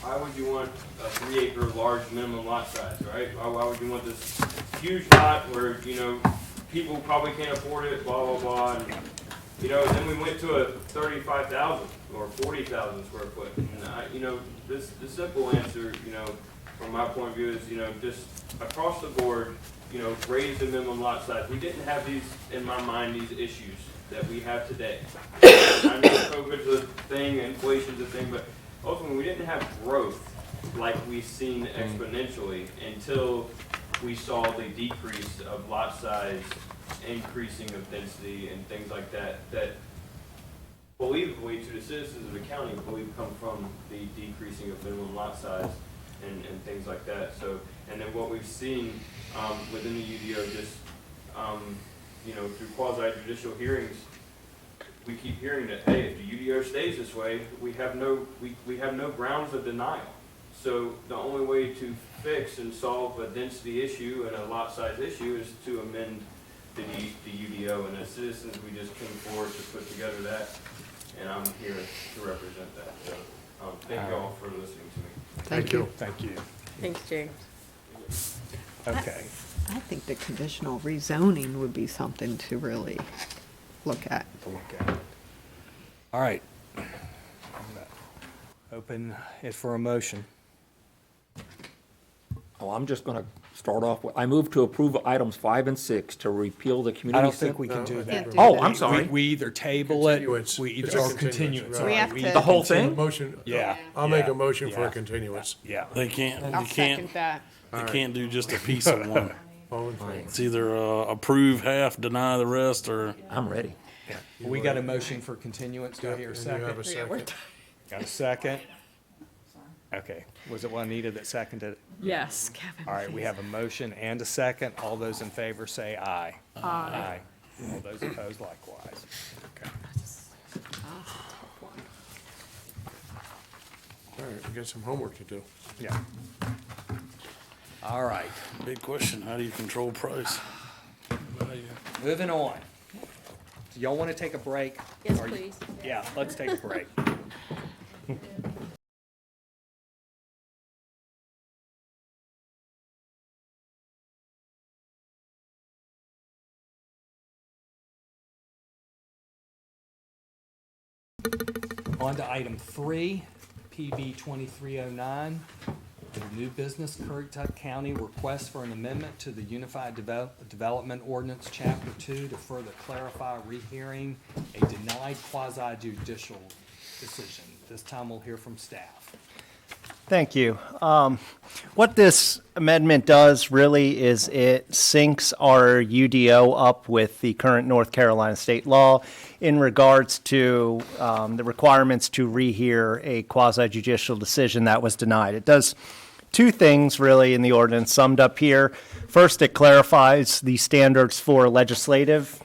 why would you want a 3-acre large minimum lot size, right? Why would you want this huge lot where, people probably can't afford it, blah, blah, blah. And, then we went to a 35,000 or 40,000 square foot. And the simple answer, from my point of view is, just across the board, raise the minimum lot size. We didn't have these, in my mind, these issues that we have today. I know COVID's a thing, inflation's a thing, but ultimately, we didn't have growth like we've seen exponentially until we saw the decrease of lot size, increasing of density and things like that, that believably to the citizens of the county, believe come from the decreasing of minimum lot size and things like that. So, and then what we've seen within the UDO, just through quasi judicial hearings, we keep hearing that, hey, if the UDO stays this way, we have no grounds of denial. So the only way to fix and solve a density issue and a lot size issue is to amend the UDO. And as citizens, we just came forward to put together that. and I'm here to represent that. So, thank you all for listening to me. Thank you. Thank you. Thanks, James. Okay. I think the conditional rezoning would be something to really look at. To look at. All right. I'm gonna open it for a motion. Oh, I'm just gonna start off with, I move to approve items 5 and 6 to repeal the community. I don't think we can No, do I that. think Oh, I'm sorry. We either table it, Continuance. we It's either, a or continuance, continuance. right. all We right, have to- The whole thing? Motion. Yeah. I'll make yeah, a motion for yeah, a continuance. Yeah. They can't, I'll you can't, second that. you can't do just a piece of one. All in favor? It's either approve half, deny the rest, or I'm ready. We got a motion for continuance. Do I hear a And you have second? a second. Got a second? Okay. Was it Juanita that seconded it? Yes, Kevin. All right, we have a motion and a second. All those in favor say aye. Aye. All those opposed likewise. Okay. All right, we got some homework to do. Yeah. All right, big question, how do you control price? moving on. Do y'all want to take a break? Yes, Are you- please. Yeah, let's take a break. On to item 3, PB 2309, the new business Currituck County request for an amendment to the Unified Development Ordinance, Chapter 2, to further clarify rehearing a denied quasi-judicial decision. This time we'll hear from staff. Thank you. What this amendment does really is it syncs our UDO up with the current North Carolina state law in regards to the requirements to rehear a quasi-judicial decision that was denied. It does two things really in the ordinance summed up here. First, it clarifies the standards for legislative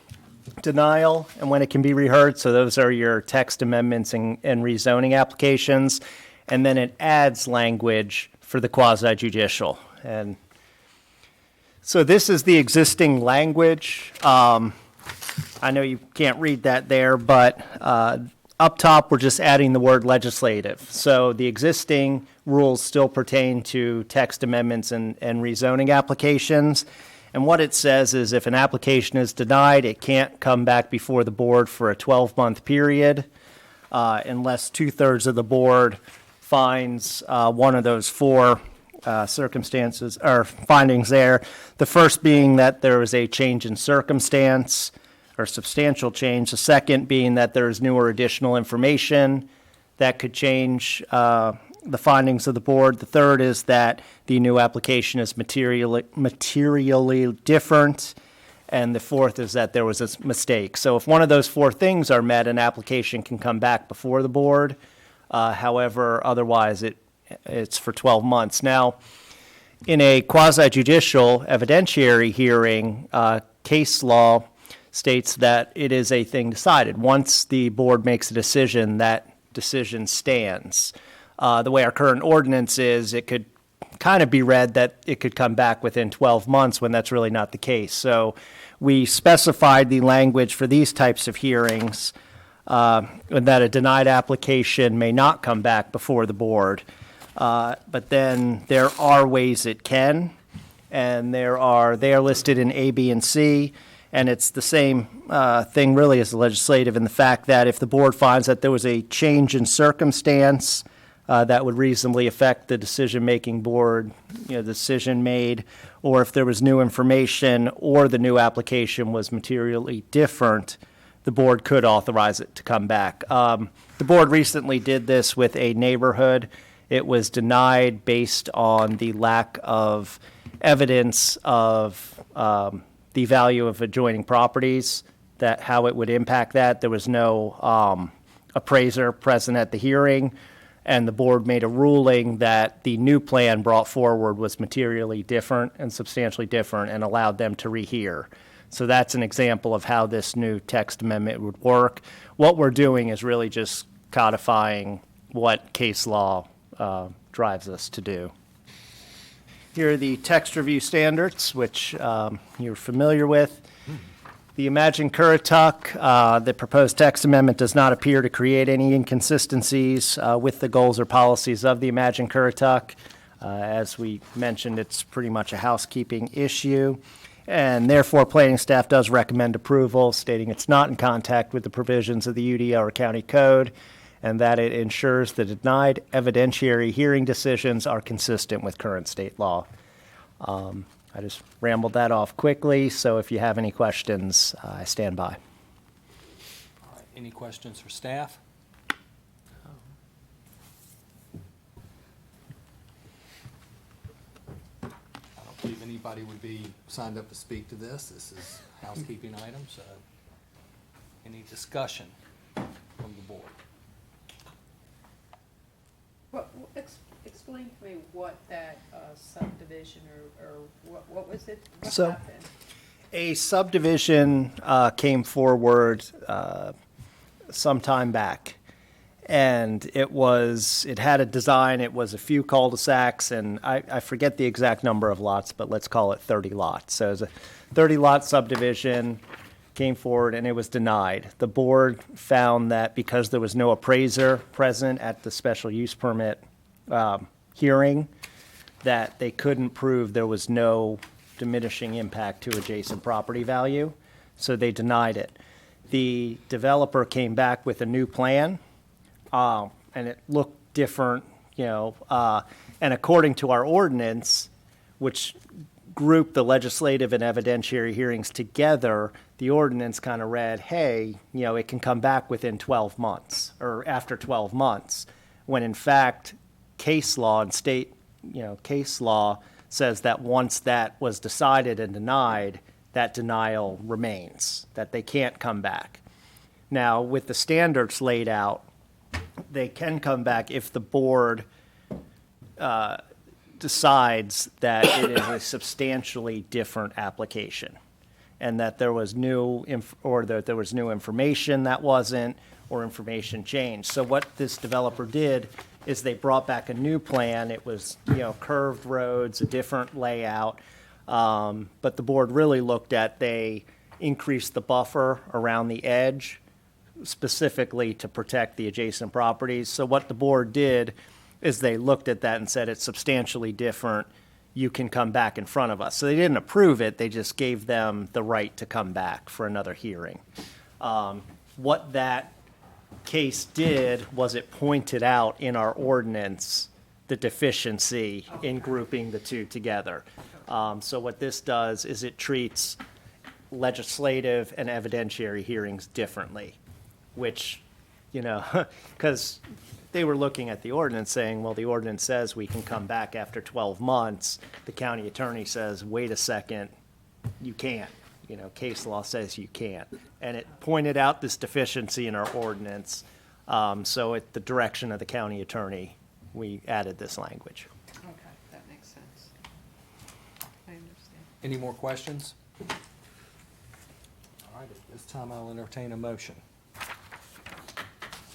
denial and when it can be reheard. So those are your text amendments and rezoning applications. And then it adds language for the quasi-judicial. And so this is the existing language. I know you can't read that there, but up top, we're just adding the word legislative. So the existing rules still pertain to text amendments and rezoning applications. And what it says is if an application is denied, it can't come back before the board for a 12-month period unless 2/3 of the board finds one of those four circumstances or findings there. The first being that there is a change in circumstance or substantial change. The second being that there is new or additional information that could change the findings of the board. The third is that the new application is materially different. And the fourth is that there was a mistake. So if one of those four things are met, an application can come back before the board. However, otherwise, it's for 12 months. Now, in a quasi-judicial evidentiary hearing, case law states that it is a thing decided. Once the board makes a decision, that decision stands. The way our current ordinance is, it could kind of be read that it could come back within 12 months when that's really not the case. So we specified the language for these types of hearings that a denied application may not come back before the board. But then there are ways it can, and they are listed in A, B, and C, and it's the same thing really as the legislative in the fact that if the board finds that there was a change in circumstance that would reasonably affect the decision-making board, decision made, or if there was new information or the new application was materially different, the board could authorize it to come back. The board recently did this with a neighborhood. It was denied based on the lack of evidence of the value of adjoining properties, that how it would impact that. There was no appraiser present at the hearing, and the board made a ruling that the new plan brought forward was materially different and substantially different and allowed them to rehear. So that's an example of how this new text amendment would work. What we're doing is really just codifying what case law drives us to do. Here are the text review standards, which you're familiar with. The Imagine Currituck, the proposed text amendment does not appear to create any inconsistencies with the goals or policies of the Imagine Currituck. As we mentioned, it's pretty much a housekeeping issue, and therefore planning staff does recommend approval, stating it's not in contact with the provisions of the UDO or county code, and that it ensures the denied evidentiary hearing decisions are consistent with current state law. I just rambled that off quickly, so if you have any questions, I stand by. All right, any questions for staff? I don't believe anybody would be signed up to speak to this. This is a housekeeping item, so any discussion from the board? Explain to me what that subdivision or what was it? What So- happened? A subdivision came forward some time back, and it had a design, it was a few cul-de-sacs, and I forget the exact number of lots, but let's call it 30 lots. So it was a 30-lot subdivision, came forward, and it was denied. The board found that because there was no appraiser present at the special use permit hearing, that they couldn't prove there was no diminishing impact to adjacent property value, so they denied it. The developer came back with a new plan, and it looked different, and according to our ordinance, which grouped the legislative and evidentiary hearings together, the ordinance kind of read, hey, it can come back within 12 months, or after 12 months, when in fact, case law and state, case law says that once that was decided and denied, that denial remains, that they can't come back. Now, with the standards laid out, they can come back if the board decides that it is a substantially different application, and that there was new information that wasn't, or information changed. So what this developer did is they brought back a new plan. It was, curved roads, a different layout. But the board really looked at, they increased the buffer around the edge specifically to protect the adjacent properties. So what the board did is they looked at that and said, it's substantially different. You can come back in front of us. So they didn't approve it. They just gave them the right to come back for another hearing. What that case did was it pointed out in our ordinance the deficiency in grouping the two together. So what this does is it treats legislative and evidentiary hearings differently, which, because they were looking at the ordinance saying, well, the ordinance says we can come back after 12 months. The county attorney says, wait a second, you can't. Case law says you can't. And it pointed out this deficiency in our ordinance. So at the direction of the county attorney, we added this language. Okay, that makes sense. I understand. Any more questions? All right, at this time I'll entertain a motion.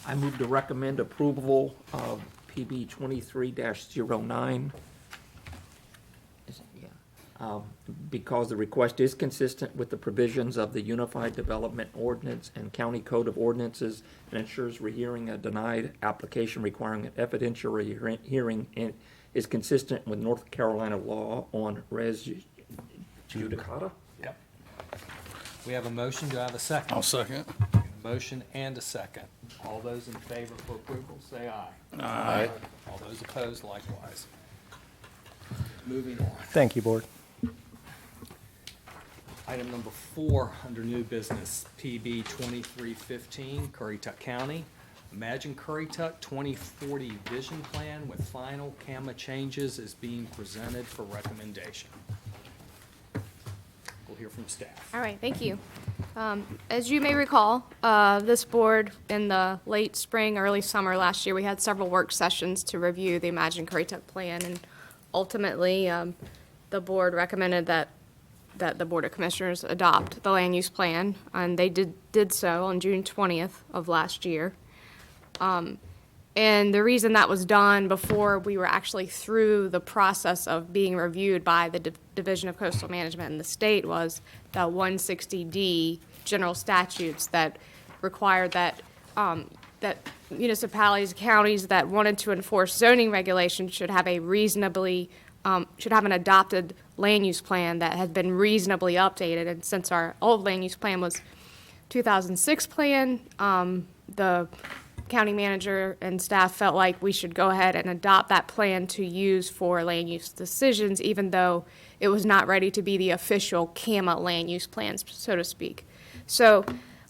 I move to recommend approval of PB 23-09. Because the request is consistent with the provisions of the Unified Development Ordinance and County Code of Ordinances and ensures rehearing a denied application requiring an evidentiary hearing and is consistent with North Carolina law on res judicata. Yep. We have a motion. Do I have a second? I'll second. Motion and a second. All those in favor for approval, say aye. Aye. All those opposed, likewise. Moving on. Thank you, board. Item number 4, under new business, PB 2315, Currituck County. Imagine Currituck 2040 Vision Plan with final CAMA changes is being presented for recommendation. We'll hear from staff. All right, thank you. As you may recall, this board in the late spring, early summer last year, we had several work sessions to review the Imagine Currituck plan, and ultimately, the board recommended that the Board of Commissioners adopt the land use plan, and they did so on June 20th of last year. And the reason that was done before we were actually through the process of being reviewed by the Division of Coastal Management in the state was that 160D general statutes that required that, that municipalities, counties that wanted to enforce zoning regulations should have a reasonably, should have an adopted land use plan that had been reasonably updated. And since our old land use plan was 2006 plan, the county manager and staff felt like we should go ahead and adopt that plan to use for land use decisions, even though it was not ready to be the official CAMA land use plans, so to speak. So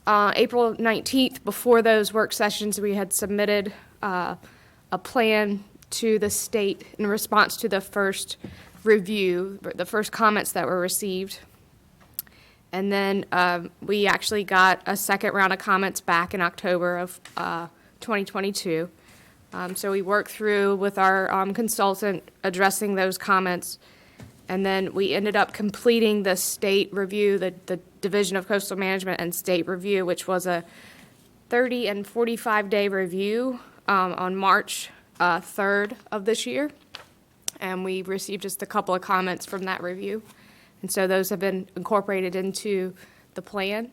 April 19th, before those work sessions, we had submitted a plan to the state in response to the first review, the first comments that were received. And then we actually got a second round of comments back in October of 2022. So we worked through with our consultant addressing those comments. And then we ended up completing the state review, the Division of Coastal Management and State Review, which was a 30 and 45-day review on March 3rd of this year. And we received just a couple of comments from that review. And so those have been incorporated into the plan.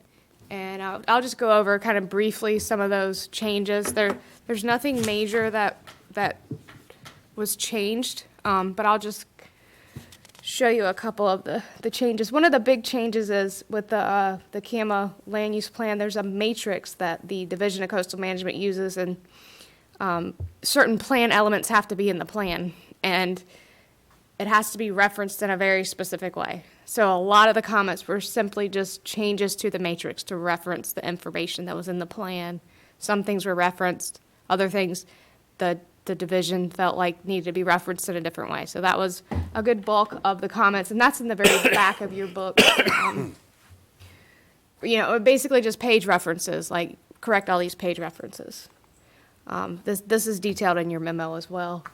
And I'll just go over kind of briefly some of those changes. There's nothing major that was changed, but I'll just show you a couple of the changes. One of the big changes is with the CAMA land use plan, there's a matrix that the Division of Coastal Management uses, and certain plan elements have to be in the plan, and it has to be referenced in a very specific way. So a lot of the comments were simply just changes to the matrix to reference the information that was in the plan. Some things were referenced, other things the division felt like needed to be referenced in a different way. So that was a good bulk of the comments, and that's in the very back of your book. Basically just page references, like correct all these page references. This is detailed in your memo as well.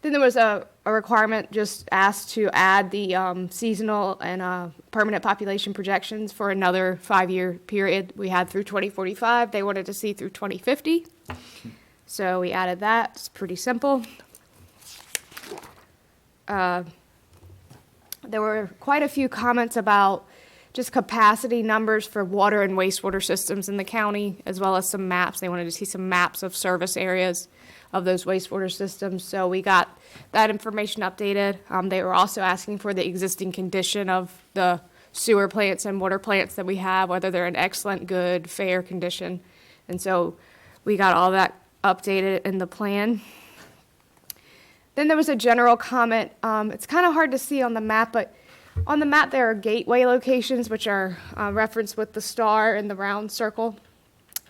Then there was a requirement just asked to add the seasonal and permanent population projections for another 5-year period we had through 2045. They wanted to see through 2050. So we added that. It's pretty simple. There were quite a few comments about just capacity numbers for water and wastewater systems in the county, as well as some maps. They wanted to see some maps of service areas of those wastewater systems. So we got that information updated. They were also asking for the existing condition of the sewer plants and water plants that we have, whether they're in excellent, good, fair condition. And so we got all that updated in the plan. Then there was a general comment. It's kind of hard to see on the map, but on the map there are gateway locations, which are referenced with the star and the round circle,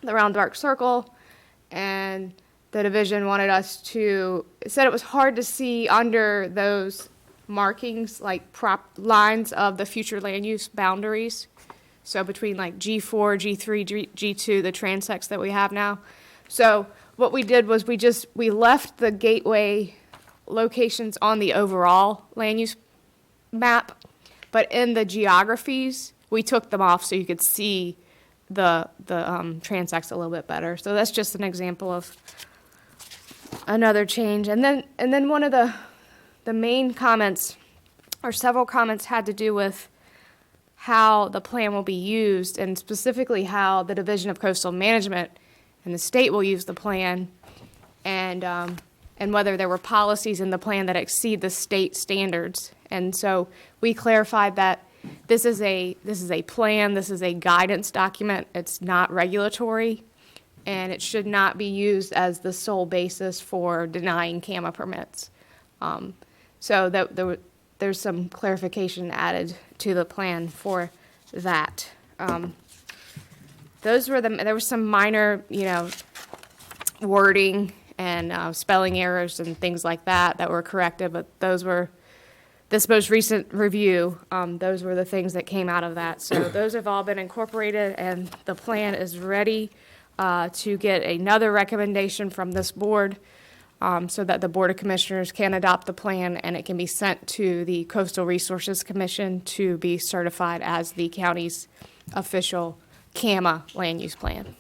the round dark circle. And the division wanted us to, said it was hard to see under those markings, like prop lines of the future land use boundaries. So between like G4, G3, G2, the transects that we have now. So what we did was we left the gateway locations on the overall land use map, but in the geographies, we took them off so you could see the transects a little bit better. So that's just an example of another change. And then one of the main comments, or several comments, had to do with how the plan will be used, and specifically how the Division of Coastal Management and the state will use the plan, and whether there were policies in the plan that exceed the state standards. And so we clarified that this is a plan, this is a guidance document, it's not regulatory, and it should not be used as the sole basis for denying CAMA permits. So there's some clarification added to the plan for that. There was some minor, wording and spelling errors and things like that were corrected, but those were, this most recent review, those were the things that came out of that. So those have all been incorporated, and the plan is ready to get another recommendation from this board, so that the Board of Commissioners can adopt the plan, and it can be sent to the Coastal Resources Commission to be certified as the county's official CAMA land use plan.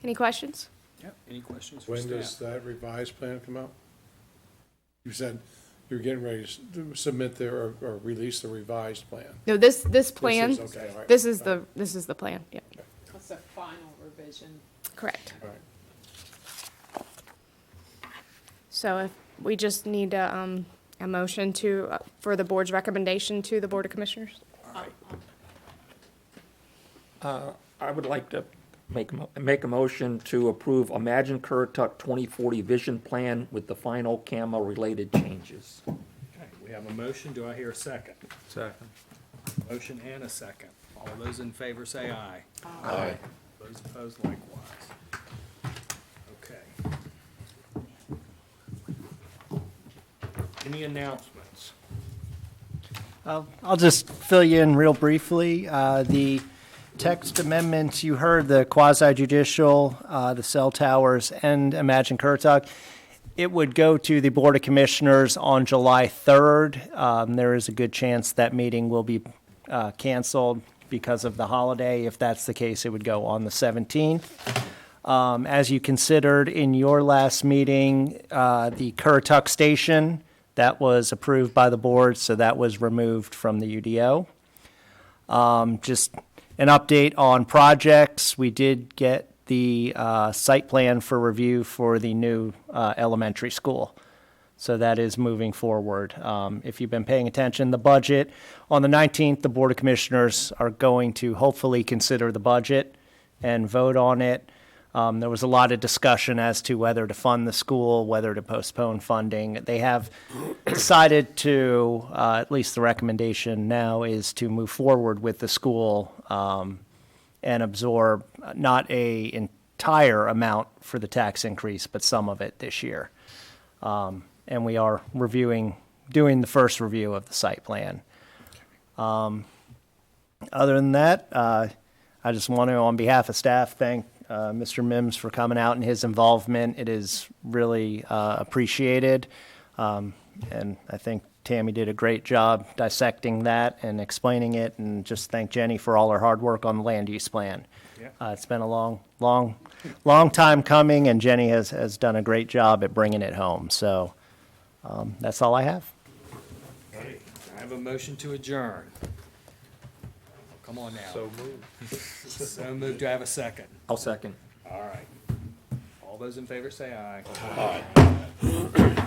Any questions? Yep. Any questions for When staff? does that revised plan come out? You said you're getting ready to submit or release the revised plan. No, this plan, is- okay, all right. this is the plan, yeah, That's a final revision. correct. All right. So if we just need a motion to, for the board's recommendation to the Board of Commissioners? I would like to make a motion to approve Imagine Currituck 2040 Vision Plan with the final CAMA-related changes. Okay, we have a motion. Do I hear a second? Second. Motion and a second. All those in favor say aye. Aye. Those opposed likewise. Okay. Any announcements? I'll just fill you in real briefly. The text amendments, you heard the quasi judicial, the cell towers, and Imagine Currituck. It would go to the Board of Commissioners on July 3rd. There is a good chance that meeting will be canceled because of the holiday. If that's the case, it would go on the 17th. As you considered in your last meeting, the Currituck Station, that was approved by the board, so that was removed from the UDO. Just an update on projects. We did get the site plan for review for the new elementary school. So that is moving forward. If you've been paying attention, the budget, on the 19th, the Board of Commissioners are going to hopefully consider the budget and vote on it. There was a lot of discussion as to whether to fund the school, whether to postpone funding. They have decided to, at least the recommendation now is to move forward with the school and absorb not a entire amount for the tax increase, but some of it this year. And we are doing the first review of the site plan. Other than that, I just want to, on behalf of staff, thank Mr. Mims for coming out and his involvement. It is really appreciated. And I think Tammy did a great job dissecting that and explaining it, and just thank Jenny for all her hard work on the land use plan. Yeah. It's been a long time coming, and Jenny has done a great job at bringing it home. So that's all I have. Okay, I have a motion to adjourn. Come on now. So moved. So moved. Do I have a second? I'll second. All right. All those in favor say aye. Aye.